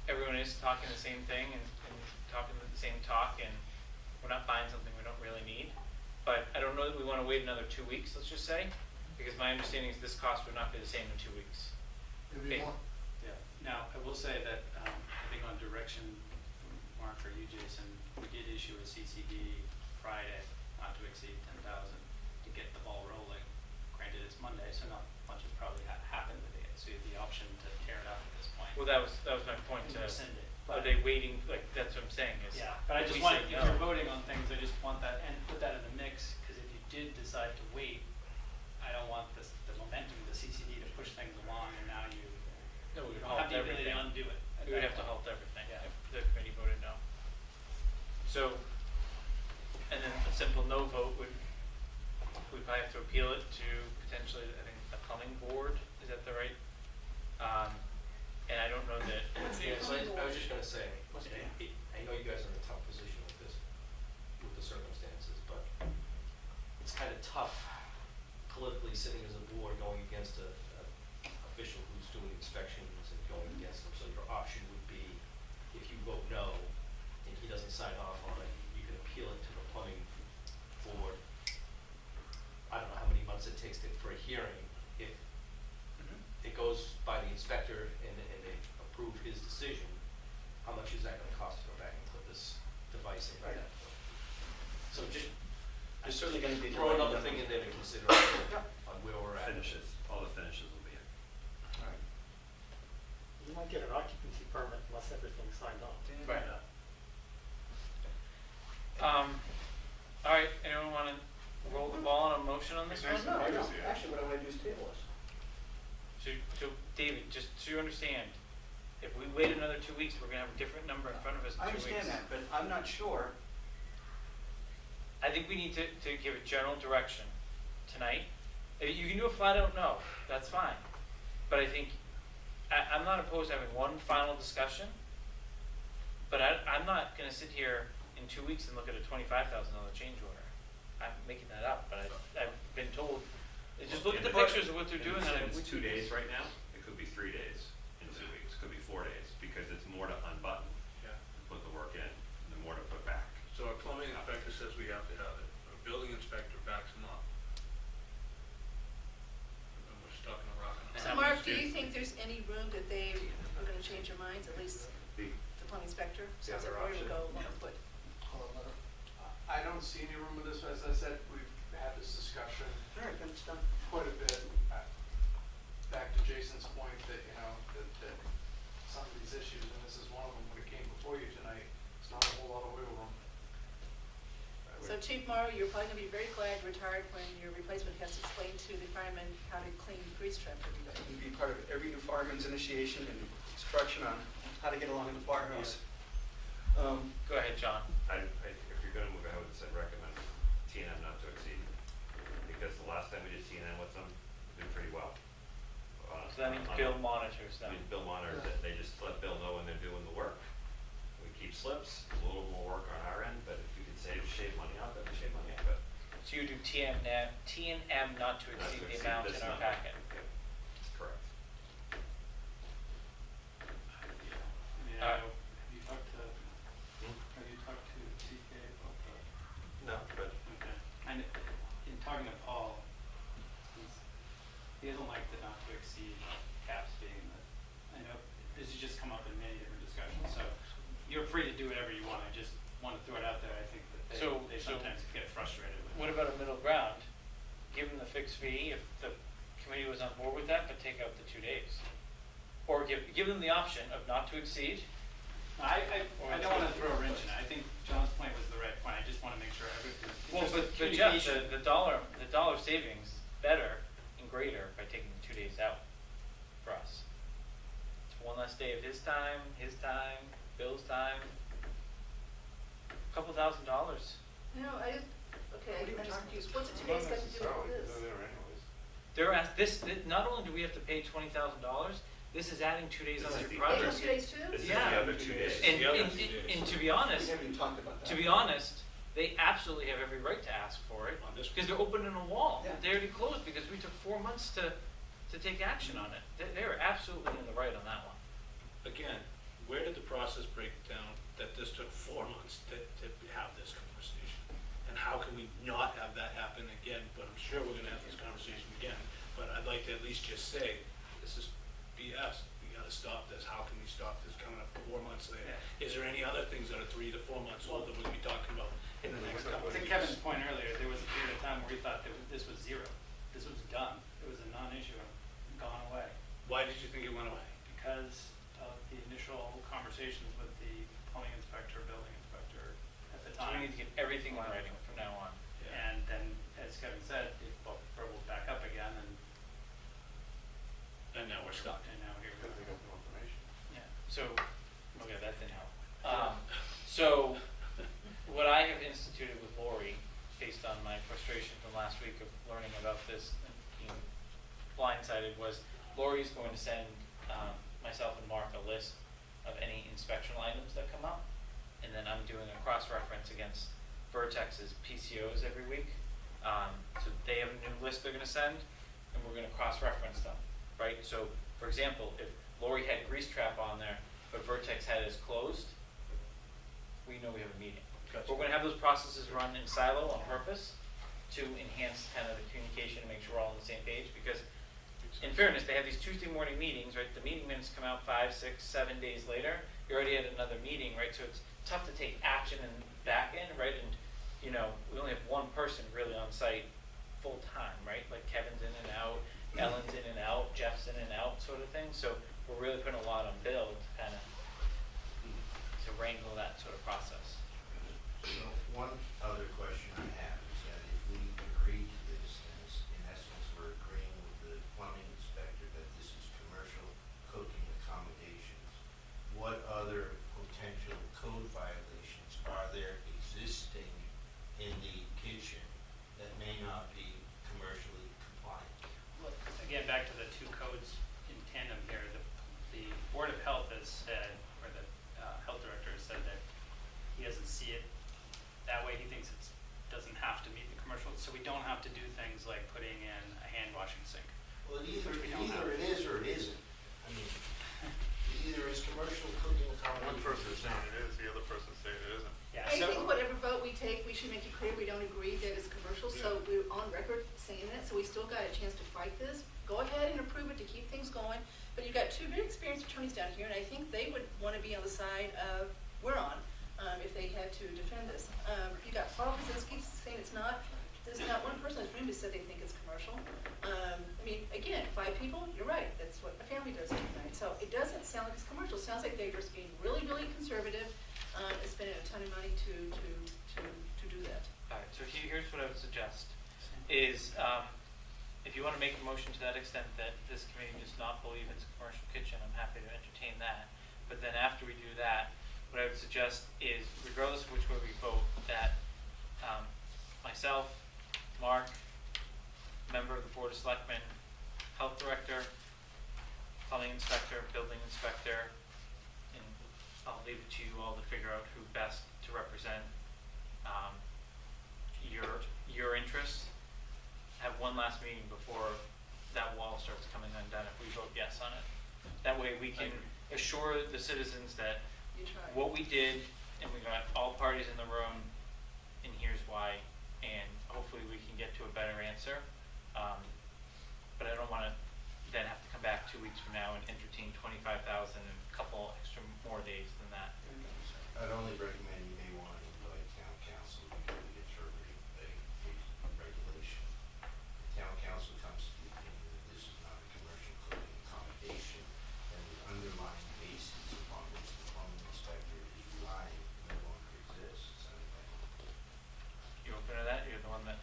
everyone is talking the same thing and talking the same talk, and we're not buying something we don't really need. But I don't know that we want to wait another 2 weeks, let's just say, because my understanding is this cost would not be the same in 2 weeks. It'd be Okay. more. Yeah. Now, I will say that, I think on direction from Mark or you, Jason, we did issue a CCD Friday, not to exceed 10,000, to get the ball rolling. Granted, it's Monday, so not much has probably happened with it, so you have the option to tear it up at this point. Well, that was my point And to, rescind it. are they waiting, like, that's what I'm saying is. Yeah, but I if just we want, say if no- you're voting on things, I just want that, and put that in the mix, because if you did decide to wait, I don't want the momentum of the CCD to push things along, and now you No, we would don't have halt the ability to everything. undo it. at We would that have to point. halt everything Yeah. if the committee voted no. So, and then a simple no vote would, we'd probably have to appeal it to potentially, I think, the plumbing board, is that the right? And I don't know that. Yeah, so I was just gonna say, I know you guys are in a tough position with this, with the circumstances, but it's kind of tough politically sitting as a board going against a official who's doing inspections and going against them. So your option would be, if you vote no and he doesn't sign off on it, you can appeal it to the plumbing board. I don't know how many months it takes for a hearing. If it goes by the inspector and they approve his decision, how much is that gonna cost to go back and put this device in? Right. So just There's certainly gonna be. throw another thing in there to consider on where we're at. Finishes, all the finishes will be in. You might get an occupancy permit unless everything's signed off. Right. All right, anyone wanna roll the ball on a motion on this one? Nice and legacy, yeah. Actually, what I wanna do is table this. So David, just so you understand, if we wait another 2 weeks, we're gonna have a different number in front of us in 2 weeks. I understand that, but I'm not sure. I think we need to give a general direction tonight. You can do a flat out no, that's fine. But I think, I'm not opposed to having one final discussion, but I'm not gonna sit here in 2 weeks and look at a $25,000 change order. I'm making that up, but I've been told, just look at the pictures of what they're doing on it. It's 2 days right now, it could be 3 days in 2 weeks, could be 4 days, because it's more to unbutton, Yeah. put the work in, and more to put back. So our plumbing inspector says we have to have it. Our building inspector backs him up. And we're stuck in a rock and a So hard Mark, place. do you think there's any room that they are gonna change their minds, at least the plumbing inspector? Sounds like Roy would go along with what. Hold on, let her- I don't see any room with this, as I said, we've had this discussion All right, then it's done. quite a bit. Back to Jason's point that, you know, that some of these issues, and this is one of them, when it came before you tonight, it's not a whole lot of wiggle room. So Chief Morrow, you're probably gonna be very glad you're retired when your replacement has to explain to the firemen how to clean grease trap every day. It would be part of every new fireman's initiation and instruction on how to get along in the firehouse. Go ahead, John. If you're gonna move, I would say recommend T and M not to exceed, because the last time we did T and M with them, it did pretty well. So that means Bill monitors I them. mean, Bill monitors it, they just let Bill know when they're doing the work. We keep slips, a little more work on our end, but if you can shave money out, then we shave money out of it. So you do T and M not to Not to exceed the exceed amount this in our number. packet. Yep, correct. I mean, Alright. have you talked to TK about the? No, but Okay. And in talking to Paul, he doesn't like the not to exceed caps being the, I know this has just come up in many different discussions, so you're free to do whatever you want. I just want to throw it out there. I think that So they sometimes get frustrated with What it. about a middle ground? Give them the fixed fee if the committee was on board with that, but take out the 2 days. Or give them the option of not to exceed. I don't want to throw a wrench in it. I think John's point was the right point. I just want to make sure everything. Well, just but Jeff, communication. the dollar savings better and greater by taking the 2 days out for us. It's one less day of his time, Bill's time. $2,000. No, I just, okay, What are you I'm just talking confused. What's the 2 days got to do with this? They're at this. Not only do we have to pay $20,000, this is adding 2 days on This is their the They have project. 2 days too? this is Yeah. the other 2 days. And, The other and, 2 days. and to be We honest, haven't even talked about that. to be honest, they absolutely have every right to ask for it On this because they're opening a wall. Yeah. They already closed because we took 4 months to take action on it. They're absolutely in the right on that one. Again, where did the process break down that this took 4 months to have this conversation? And how can we not have that happen again? But I'm sure we're gonna have this conversation again. But I'd like to at least just say, this is BS. We gotta stop this? How can we stop this coming up 4 months later? Is there any other things that are 3 to 4 months old that we'll be talking about in the next couple of To years? Kevin's point earlier, there was a period of time where he thought that this was zero. This was done. It was a non-issue and gone away. Why did you think it went away? Because of the initial conversations with the plumbing inspector, building inspector at the So time. we need to get everything in writing from now on. And then, as Kevin said, it bubbled back up again And now we're stuck. and now here we Because we are. got no information. Yeah, so, okay, that didn't help. So, what I have instituted with Lori, based on my frustration from last week of learning about this and being blindsided, was Lori's going to send myself and Mark a list of any inspection items that come up, and then I'm doing a cross-reference against Vertex's PCOs every week. So they have a new list they're gonna send, and we're gonna cross-reference them, right? So, for example, if Lori had grease trap on there, but Vertex had it as closed, we know we have a meeting. Gotcha. We're gonna have those processes run in silo on purpose to enhance kind of the communication and make sure we're all on the same page, because in fairness, they have these Tuesday morning meetings, right? The meeting minutes come out 5, 6, 7 days later. You're already at another meeting, right? So it's tough to take action in the back end, right? And, you know, we only have one person really on site full time, right? Like Kevin's in and out, Ellen's in and out, Jeff's in and out sort of thing. So we're really putting a lot on Bill to kind of, to wrangle that sort of process. So one other question I have is that if we agree to this, then in essence, we're agreeing with the plumbing inspector that this is commercial cooking accommodations. What other potential code violations are there existing in the kitchen that may not be commercially compliant? Look, again, back to the two codes in tandem here, the Board of Health has said, or the health director has said that he doesn't see it that way. He thinks it doesn't have to meet the commercial, so we don't have to do things like putting in a hand washing sink. Well, Which we don't have. either it is or it isn't. I mean, it either is commercial cooking accommodation. One person's saying it is, the other person's saying it isn't. Yeah, I so, think whatever vote we take, we should make it clear we don't agree that it's commercial, so we're on record saying that, so we still got a chance to fight this. Go ahead and approve it to keep things going, but you've got two very experienced attorneys down here, and I think they would want to be on the side of, we're on, if they had to defend this. You got Paul Kaczynski saying it's not, there's not one person in this room who said they think it's commercial. I mean, again, 5 people, you're right, that's what a family does every night, so it doesn't sound like it's commercial, it sounds like they're just being really, really conservative, and spending a ton of money to do that. All right, so here's what I would suggest, is if you want to make a motion to that extent that this committee does not believe it's a commercial kitchen, I'm happy to entertain that. But then after we do that, what I would suggest is, regardless of which way we vote, that myself, Mark, member of the Board of Selectmen, health director, plumbing inspector, building inspector, and I'll leave it to you all to figure out who best to represent your interests. Have one last meeting before that wall starts coming undone if we vote yes on it. That way we can assure the citizens that You try. what we did, and we got all parties in the room, and here's why, and hopefully we can get to a better answer. But I don't want to then have to come back 2 weeks from now and entertain 25,000 and a couple extra more days than that. I'd only recommend you may want to invite town council to interpret a regulation. Town council comes to the opinion that this is not a commercial cooking accommodation, and the underlying basis upon which the plumbing inspector is relying no longer exists. You open to that? You're the one that,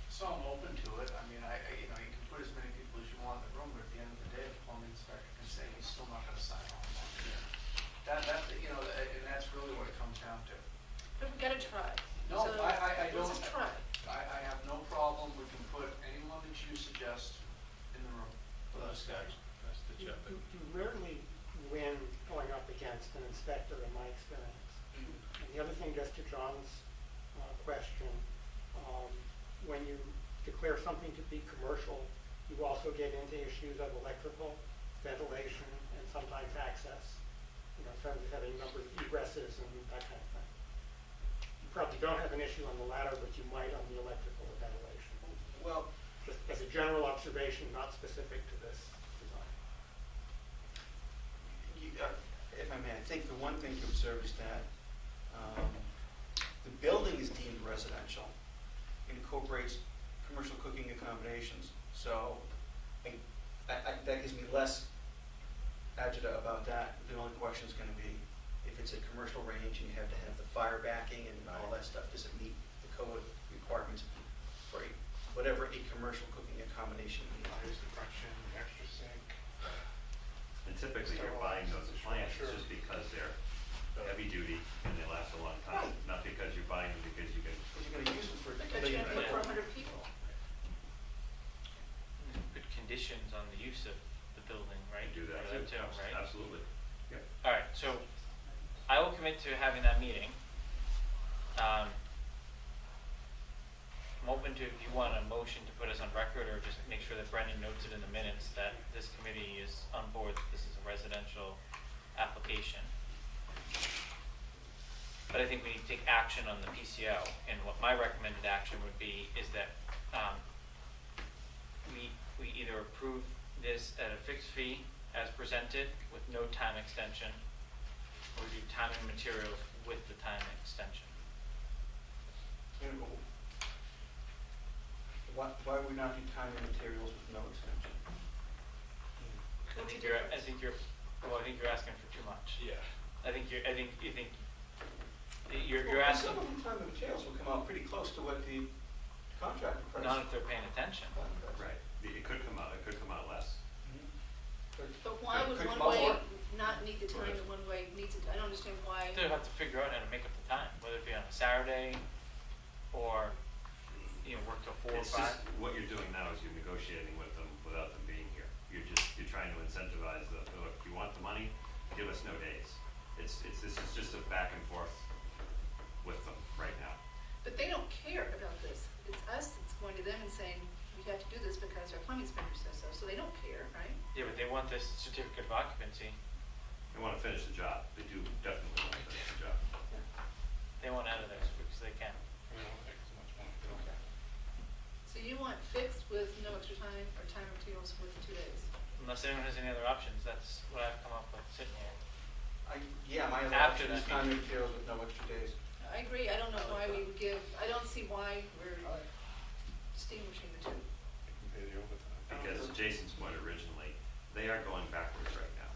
So I'm open to it. I mean, you know, you can put as many people as you want in the room, but at the end of the day, the plumbing inspector can say he's still not gonna sign off on it. You know, and that's really what it comes down to. But we gotta try. No, So, I don't. Let's just try. I have no problem. We can put anyone that you suggest in the room with us guys. That's the You job. you rarely win going up against an inspector, in my experience. And the other thing, just to John's question, when you declare something to be commercial, you also get into issues of electrical, ventilation, and sometimes access, you know, in terms of having a number of egresses and that kind of thing. You probably don't have an issue on the latter, but you might on the electrical or ventilation. Well, Just as a general observation, not specific to this design. I may, I think the one thing to observe is that the building is deemed residential, incorporates commercial cooking accommodations. So that gives me less agita about that. The only question is going to be, if it's a commercial range and you have to have the fire backing and all that stuff, does it meet the code requirements for whatever a commercial cooking accommodation means? Fire suppression, extra sink. And typically, you're buying those appliances just because they're heavy duty and they last a long time, Right. not because you're buying them because you can. Because you're going to use them for a Because you have to million. put for 100 people. Good conditions on the use of the building, right? Do that For too, right? absolutely. Yep. All right, so I will commit to having that meeting. I'm open to, if you want a motion to put us on record, or just make sure that Brendan notes it in the minutes that this committee is on board, that this is a residential application. But I think we need to take action on the PCO, and what my recommended action would be is that we either approve this at a fixed fee as presented with no time extension, or do time and materials with the time extension. Why would we not do time and materials with no extension? I think you're asking for too much. Yeah. I think you're Well, asking, some of the time and materials will come out pretty close to what the contractor price. not if they're paying attention. Right, it could come out less. But why would Could one come out way more. not need the time and one way needs it? I don't understand why. They'll have to figure out how to make up the time, whether it be on a Saturday or, work till 4 or It's 5. just, what you're doing now is you're negotiating with them without them being here. You're trying to incentivize look, if you want the money, give us no days. This is just a back and forth with them right now. But they don't care about this. It's us that's going to them and saying, we have to do this because our plumbing inspector says so. So they don't care, right? Yeah, but they want this certificate of occupancy. They want to finish the job. They do definitely want to finish the job. They want out of there as quick as they can. We don't make as much money. So you want fixed with no extra time or time and materials with 2 days? Unless anyone has any other options, that's what I've come up with sitting here. My other After option is that time and meeting. materials with no extra days. I agree. I don't know why we would give, I don't see why we're distinguishing the two. Pay the overtime. Because Jason's point originally, they are going backwards right now.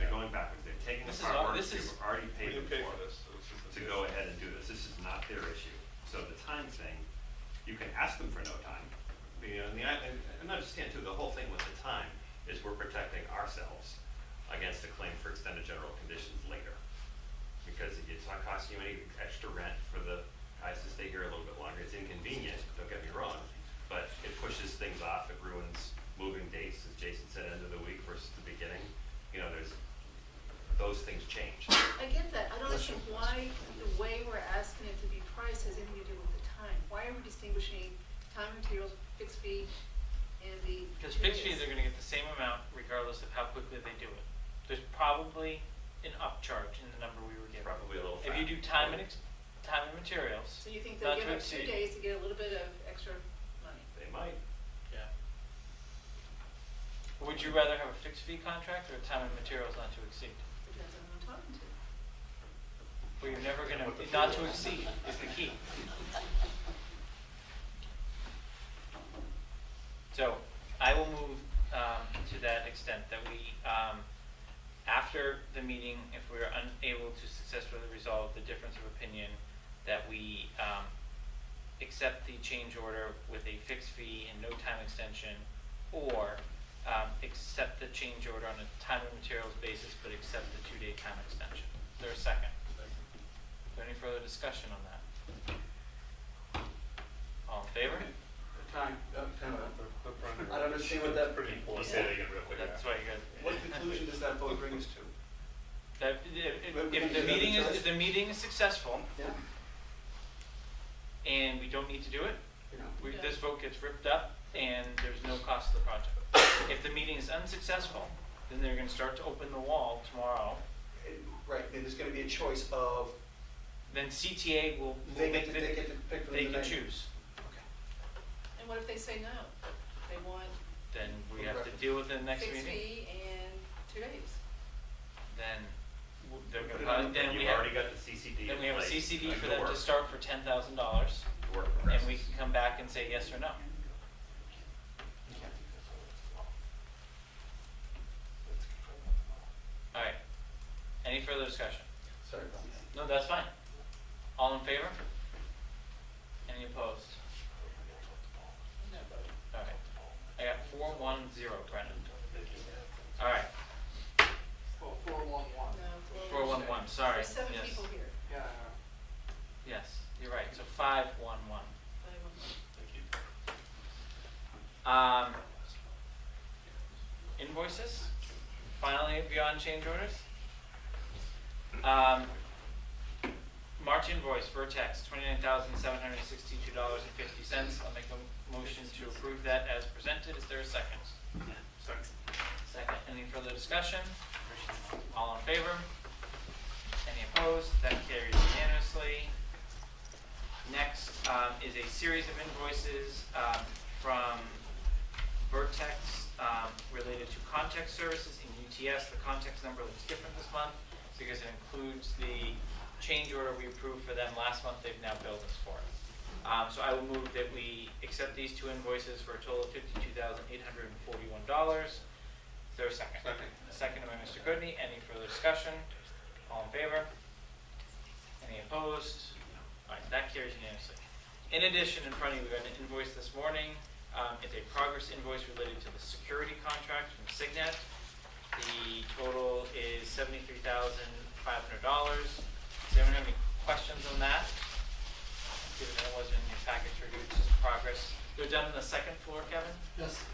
They're going backwards. They're taking the This is hard work this we've is- already We paid them didn't pay for for this, so this is the to go ahead and do this. This is not their issue. So the time thing, you can ask them for no time. And understand too, the whole thing with the time is we're protecting ourselves against a claim for extended general conditions later. Because it's not costing you any extra rent for the guys to stay here a little bit longer. It's inconvenient, don't get me wrong, but it pushes things off, it ruins moving dates, as Jason said, end of the week versus the beginning. Those things change. I get that. I don't understand why the way we're asking it to be priced has anything to do with the time. Why are we distinguishing time and materials, fixed fee, and the Because 2 fixed fees days? are gonna get the same amount regardless of how quickly they do it. There's probably an upcharge in the number we were given. Probably a little If you do fat. time and materials, So you think not they'll to give up 2 exceed. days to get a little bit of extra money? They might. Yeah. Would you rather have a fixed fee contract or a time and materials not to exceed? Depends on who I'm talking to. Well, you're never gonna, not to exceed is the key. So, I will move, to that extent that we, after the meeting, if we are unable to successfully resolve the difference of opinion, that we, accept the change order with a fixed fee and no time extension, or, accept the change order on a time and materials basis, but accept the 2-day time extension. Is there a second? Is there any further discussion on that? All in favor? Time out. I don't understand what that, Pretty Can you say that again real quick? That's why you got. what conclusion does that vote bring us to? That, if the meeting is successful, Yeah. and we don't need to do it, You know, this vote gets ripped up, and there's no cost to the project. If the meeting is unsuccessful, then they're gonna start to open the wall tomorrow, right, and there's gonna be a choice of, then CTA will they make get the, to pick from the they can menu. choose. Okay. And what if they say no? They want Then we have to deal with it in the next fixed meeting, fee and 2 days. then they're Put gonna, it probably- on- then we You've have, already got the CCD in then we have a place. CCD for The them to work- start for $10,000, the work and progresses. we can come back and say yes or no. All right. Any further discussion? Sorry about that. No, that's fine. All in favor? Any opposed? All right. I got 410, Brendan. All right. 411. No, 411, sorry. There's 7 Yes. people here. Yeah, Yes, you're right. So 511. Invoices, finally beyond change orders. March invoice, Vertex, $29,762.50. I'll make a motion to approve that as presented. Is there a second? Second. Any further discussion? All in favor? Any opposed? That carries unanimously. Next is a series of invoices from Vertex related to context services in UTS. The context number looks different this month because it includes the change order we approved for them last month. They've now billed us for it. So I will move that we accept these two invoices for a total of $52,841. Is there a second? Second. Second by Mr. Goodney. Any further discussion? All in favor? Any opposed? All right, that carries unanimously. In addition, in front of you, we got an invoice this morning. It's a progress invoice related to the security contract from Signet. The total is $73,500. Does anyone have any questions on that? Given that it wasn't in your package review, it's just progress. They're done on the second floor, Kevin? Yes.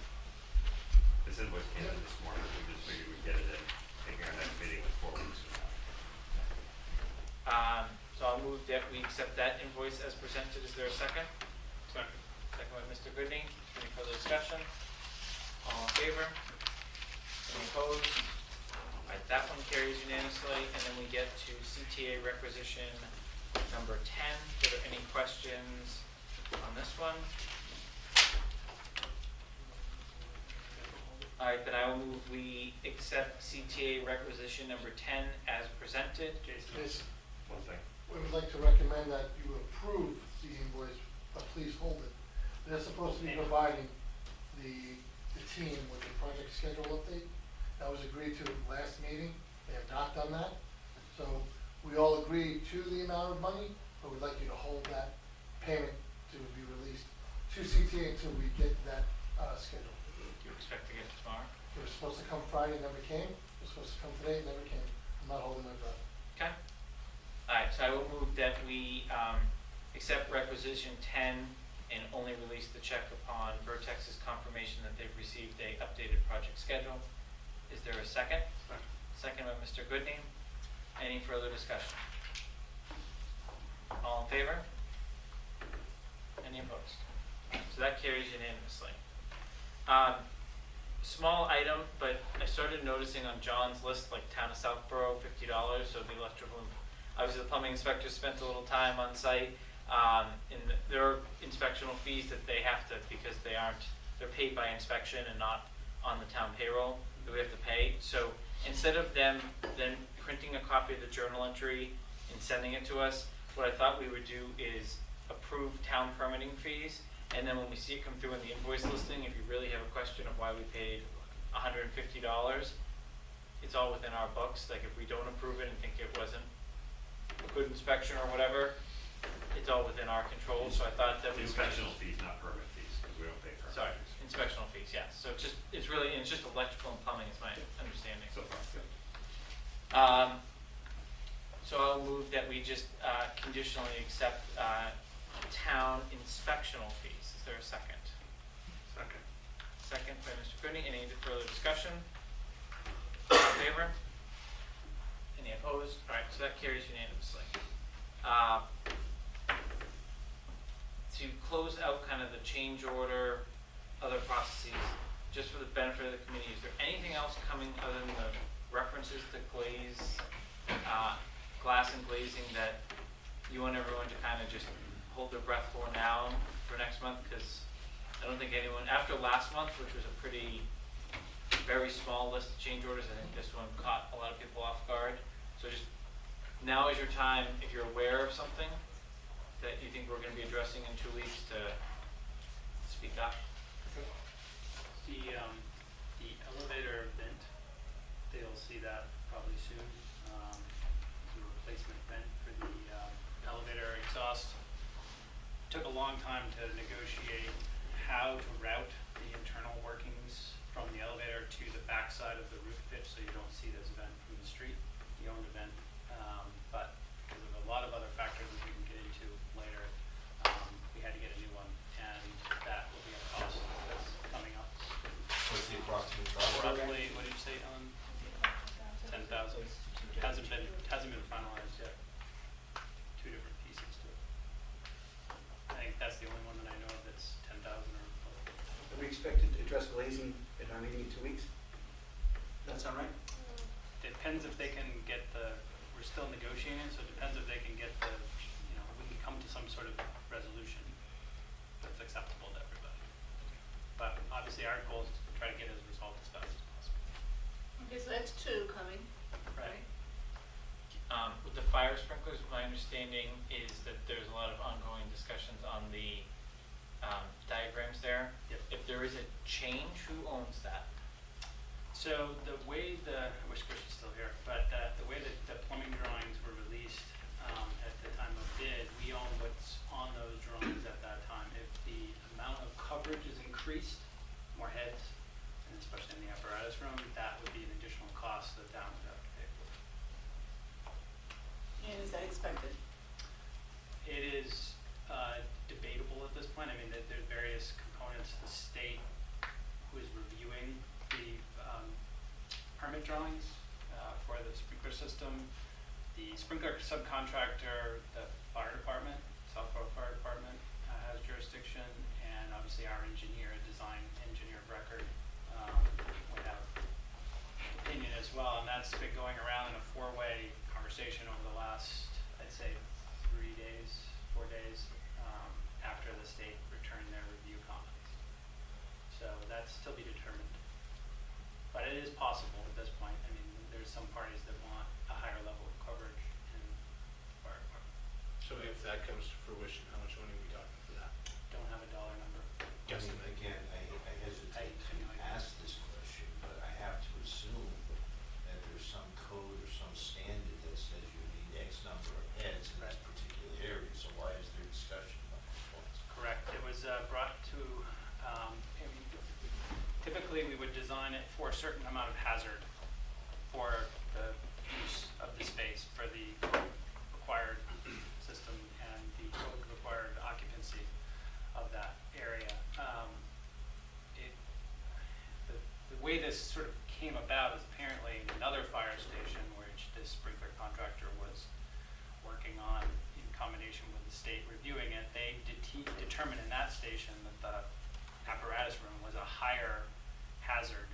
This invoice came in this morning, we just figured we'd get it in, taking our next meeting with 4 weeks from now. So I'll move that we accept that invoice as presented. Is there a second? Second. Second by Mr. Goodney. Any further discussion? All in favor? Any opposed? All right, that one carries unanimously. And then we get to CTA requisition number 10. Are there any questions on this one? All right, then I will move we accept CTA requisition number 10 as presented. Jason? Yes. One thing. We would like to recommend that you approve the invoice, but please hold it. They're supposed to be providing the team with the project schedule update. That was agreed to last meeting. They have not done that. So we all agreed to the amount of money, but we'd like you to hold that payment to be released to CTA until we get that schedule. Do you expect to get it tomorrow? It was supposed to come Friday, never came. It was supposed to come today, never came. I'm not holding my breath. Okay. All right, so I will move that we accept requisition 10 and only release the check upon Vertex's confirmation that they've received a updated project schedule. Is there a second? Second by Mr. Goodney. Any further discussion? All in favor? Any opposed? So that carries unanimously. Small item, but I started noticing on John's list, like Town of Southborough, $50, so the electrical, obviously the plumbing inspector spent a little time on site. And there are inspectional fees that they have to, because they're paid by inspection and not on the town payroll, that we have to pay. So instead of them then printing a copy of the journal entry and sending it to us, what I thought we would do is approve town permitting fees, and then when we see it come through in the invoice listing, if you really have a question of why we paid $150, it's all within our books. Like if we don't approve it and think it wasn't a good inspection or whatever, it's all within our control. So I thought that we Inspectional fees, not permit fees, because we don't pay permit sorry, fees. inspectional fees, yes. So it's just electrical and plumbing is my understanding. So far, good. So I'll move that we just conditionally accept town inspectional fees. Is there a second? Second. Second by Mr. Goodney. Any further discussion? All in favor? Any opposed? All right, so that carries unanimously. To close out kind of the change order, other processes, just for the benefit of the committee, is there anything else coming other than the references to glass and glazing that you want everyone to kind of just hold their breath for now, for next month? Because I don't think anyone, after last month, which was a very small list of change orders, I think this one caught a lot of people off guard. So just now is your time, if you're aware of something that you think we're gonna be addressing in 2 weeks, to speak up. The elevator vent, they'll see that probably soon. The replacement vent for the elevator exhaust. Took a long time to negotiate how to route the internal workings from the elevator to the backside of the roof pitch, so you don't see this vent from the street. You own the vent, but because of a lot of other factors that we can get into later, we had to get a new one, and that will be a cost that's coming up. What's the approximate cost? Roughly, what did you say, Ellen? 10,000. Hasn't been finalized yet. 2 different pieces to it. I think that's the only one that I know of that's 10,000 or above. Are we expected to address glazing at our meeting in 2 weeks? That sound right? Depends if they can get we're still negotiating, so it depends if they can get we can come to some sort of resolution that's acceptable to everybody. But obviously our goal is to try to get it resolved as fast as possible. Okay, so that's 2 coming, right? With the fire sprinklers, my understanding is that there's a lot of ongoing discussions on the diagrams there. Yep. If there is a change, who owns that? So the way I wish Chris was still here, but the way that the plumbing drawings were released at the time of bid, we own what's on those drawings at that time. If the amount of coverage is increased, more heads, and especially in the apparatus room, that would be an additional cost that the town would have to pay for. And is that expected? It is debatable at this point. I mean, there's various components. The state, who is reviewing the permit drawings for the sprinkler system, the sprinkler subcontractor, the fire department, Southborough Fire Department has jurisdiction, and obviously our engineer, design engineer of record, would have opinion as well. And that's been going around in a 4-way conversation over the last, I'd say, 4 days after the state returned their review comments. So that's still be determined. But it is possible at this point. I mean, there's some parties that want a higher level of coverage in the fire department. So if that comes to fruition, how much money are we talking for that? Don't have a dollar number. Guesstimate. Again, I hesitate to ask this question, but I have to assume that there's some code or some standard that says you need X number of heads in this particular area, so why is there discussion about this one? Correct. It was brought to, typically we would design it for a certain amount of hazard for the use of the space, for the code required system and the code required occupancy of that area. The way this sort of came about is apparently another fire station which this sprinkler contractor was working on in combination with the state reviewing it. They determined in that station that the apparatus room was a higher hazard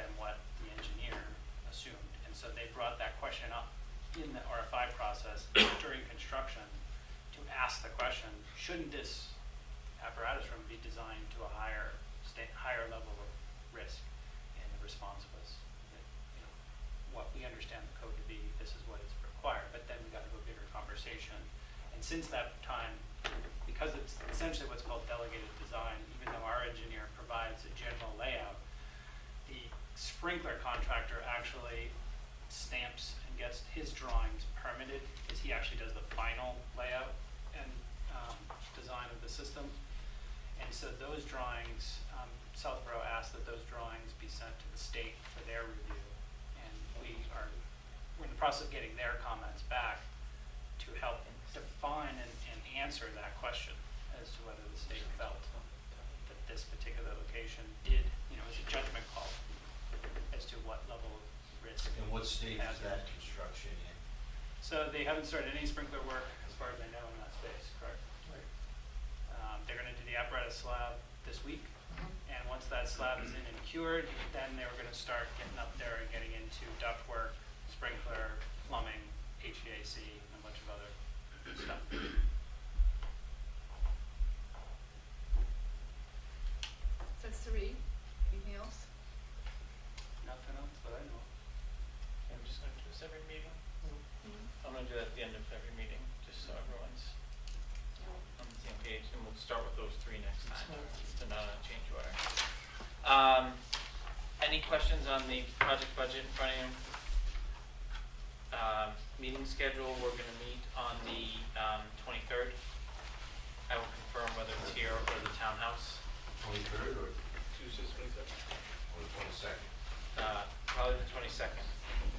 than what the engineer assumed. And so they brought that question up in the RFI process during construction to ask the question, shouldn't this apparatus room be designed to a higher level of risk? And the response was, what we understand the code to be, this is what is required. But then we got to a bigger conversation. And since that time, because it's essentially what's called delegated design, even though our engineer provides a general layout, the sprinkler contractor actually stamps and gets his drawings permitted, because he actually does the final layout and design of the system. And so those drawings, Southborough asked that those drawings be sent to the state for their review. And we're in the process of getting their comments back to help define and answer that question as to whether the state felt that this particular location is a judgment call as to what level of risk. And what stage is that construction in? So they haven't started any sprinkler work, as far as I know, in that space, correct? Right. They're gonna do the apparatus slab this week, and once that slab is in and cured, then they were gonna start getting up there and getting into ductwork, sprinkler, plumbing, HVAC, and a bunch of other stuff. So that's 3. Anything else? Nothing else that I know. I'm just gonna do this every meeting. I'm gonna do that Any questions on the project budget in front of you? Meeting schedule, we're gonna meet on the 23rd. I will confirm whether it's here or the townhouse. 23rd or Tuesday's 22nd. the 22nd? Probably the 22nd,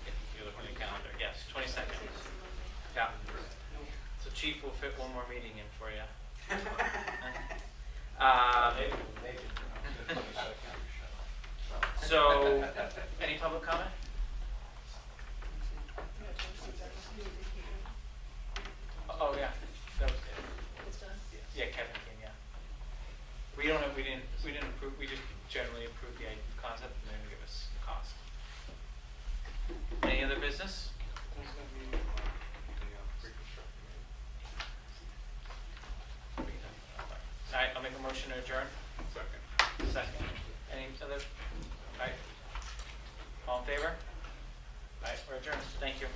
if you look at the calendar. Yes, 22nd. Yeah. So Chief will fit one more meeting in for you. So, any public comment? Oh, yeah, that was it. It's done? Yeah, Kevin came, yeah. We didn't approve, we just generally approved the concept and then give us the cost. Any other business? All right, I'll make a motion to adjourn. Second. Second. Any other? All right. All in favor? All right, we're adjourned. Thank you.